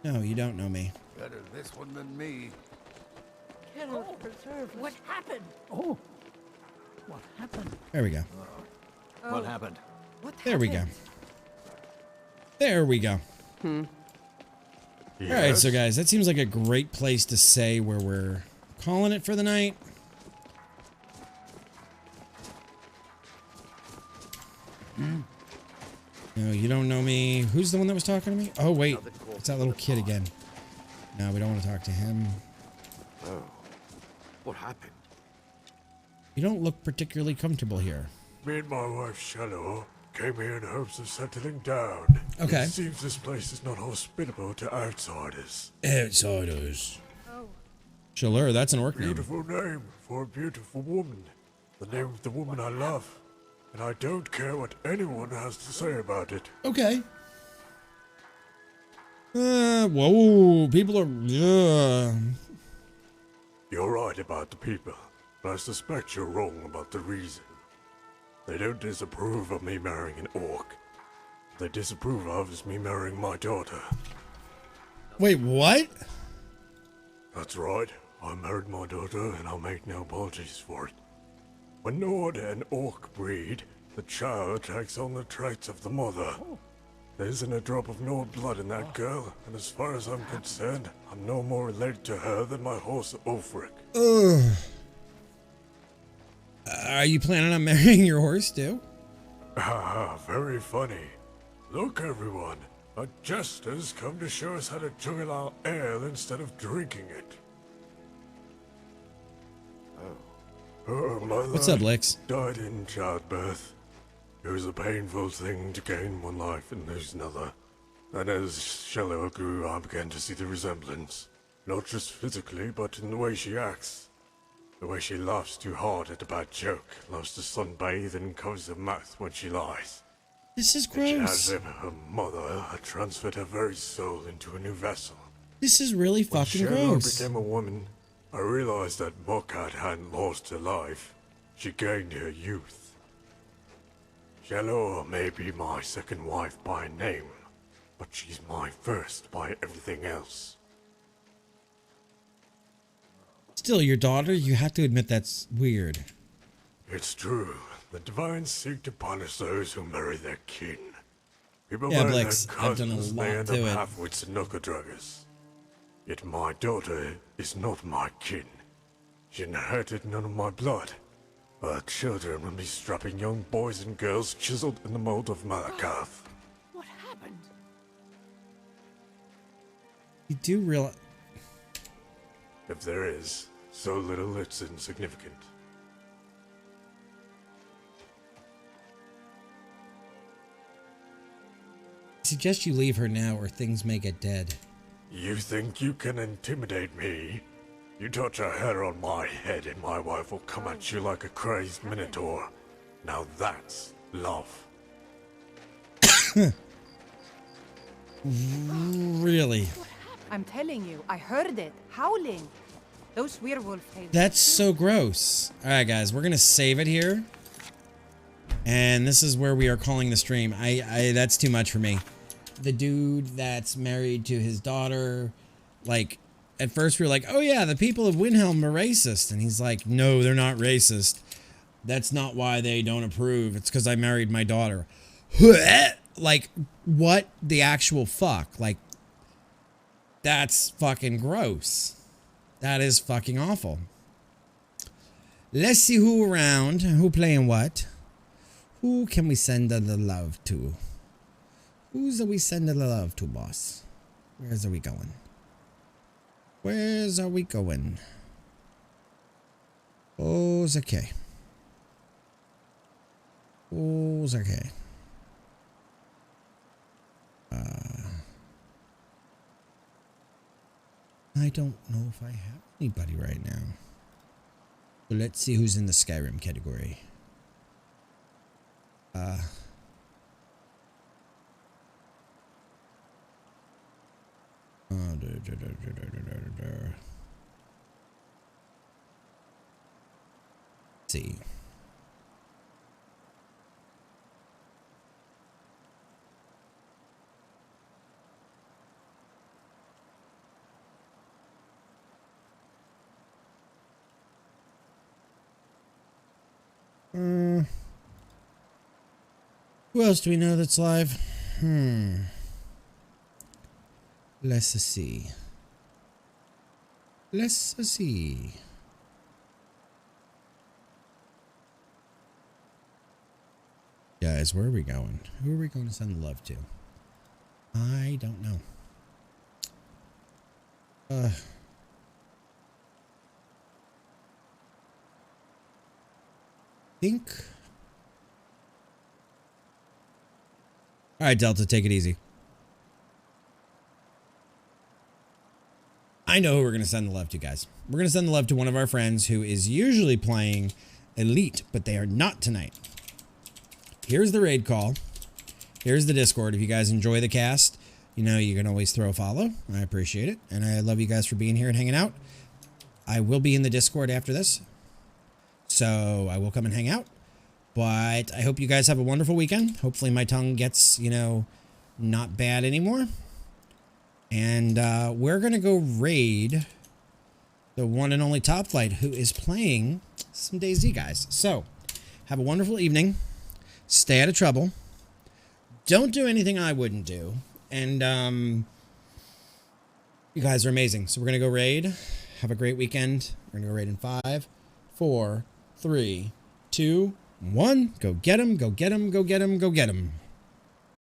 No, you don't know me. Better this one than me. Cannot preserve. What happened? Oh. What happened? There we go. What happened? There we go. There we go. Alright, so guys, that seems like a great place to say where we're calling it for the night. No, you don't know me. Who's the one that was talking to me? Oh, wait. It's that little kid again. No, we don't want to talk to him. Oh. What happened? You don't look particularly comfortable here. Me and my wife, Shallow, came here in hopes of settling down. Okay. It seems this place is not hospitable to outsiders. Outsiders. Oh. Shalur, that's an orc name. Beautiful name for a beautiful woman. The name of the woman I love. And I don't care what anyone has to say about it. Okay. Whoa, people are... You're right about the people, but I suspect you're wrong about the reason. They don't disapprove of me marrying an orc. What they disapprove of is me marrying my daughter. Wait, what? That's right. I married my daughter, and I'll make no apologies for it. When Nord and Orc breed, the child takes on the traits of the mother. There isn't a drop of Nord blood in that girl, and as far as I'm concerned, I'm no more related to her than my horse Ulfric. Ugh. Are you planning on marrying your horse too? Haha, very funny. Look everyone, a jester's come to show us how to juggle our ale instead of drinking it. My What's up, Lex? Died in childbirth. It was a painful thing to gain one life and lose another. And as Shallow grew, I began to see the resemblance. Not just physically, but in the way she acts. The way she laughs too hard at a bad joke, loves to sunbathe and covers her mouth when she lies. This is It's gross. as if her mother had transferred her very soul into a new vessel. This is really fucking when Shallow gross. became a woman, I realized that Buckhead hadn't lost her life. She gained her youth. Shallow may be my second wife by name, but she's my first by everything else. Still, your daughter, you have to admit that's weird. It's true. The divines seek to punish those who marry their kin. People Yeah, marry Blix, their I've done a cousins, lot they end to up it. half-wits and knuckle-draggers. Yet my daughter is not my kin. She inherited none of my blood. Her children will be strapping young boys and girls chiseled in the mold of Malakath. What happened? You do realize... If there is, so little it's insignificant. I suggest you leave her now or things may get dead. You think you can intimidate me? You touch a hair on my head and my wife will come at you like a crazed minotaur. Now that's love. Really? I'm telling you, I heard it. Howling. Those werewolf tales. That's so gross. Alright guys, we're gonna save it here. And this is where we are calling the stream. That's too much for me. The dude that's married to his daughter, like, at first we were like, oh yeah, the people of Windhelm are racist. And he's like, no, they're not racist. That's not why they don't approve. It's because I married my daughter. Like, what the actual fuck? Like, that's fucking gross. That is fucking awful. Let's see who around. Who playing what? Who can we send the love to? Who's are we sending the love to, boss? Where's are we going? Where's are we going? Oh, okay. Oh, okay. I don't know if I have anybody right now. So let's see who's in the Skyrim category. Let's see. Who else do we know that's live? Let's see. Let's see. Guys, where are we going? Who are we going to send the love to? I don't know. Think. All right, Delta, take it easy. I know who we're going to send the love to, guys. We're going to send the love to one of our friends who is usually playing Elite, but they are not tonight. Here's the raid call. Here's the Discord. If you guys enjoy the cast, you know, you can always throw a follow. I appreciate it. And I love you guys for being here and hanging out. I will be in the Discord after this, so I will come and hang out. But I hope you guys have a wonderful weekend. Hopefully my tongue gets, you know, not bad anymore. And we're going to go raid the one and only Top Flight, who is playing some DayZ, guys. So, have a wonderful evening. Stay out of trouble. Don't do anything I wouldn't do. And you guys are amazing. So we're going to go raid. Have a great weekend. We're going to go raid in 5, 4, 3, 2, 1. Go get him, go get him, go get him, go get him.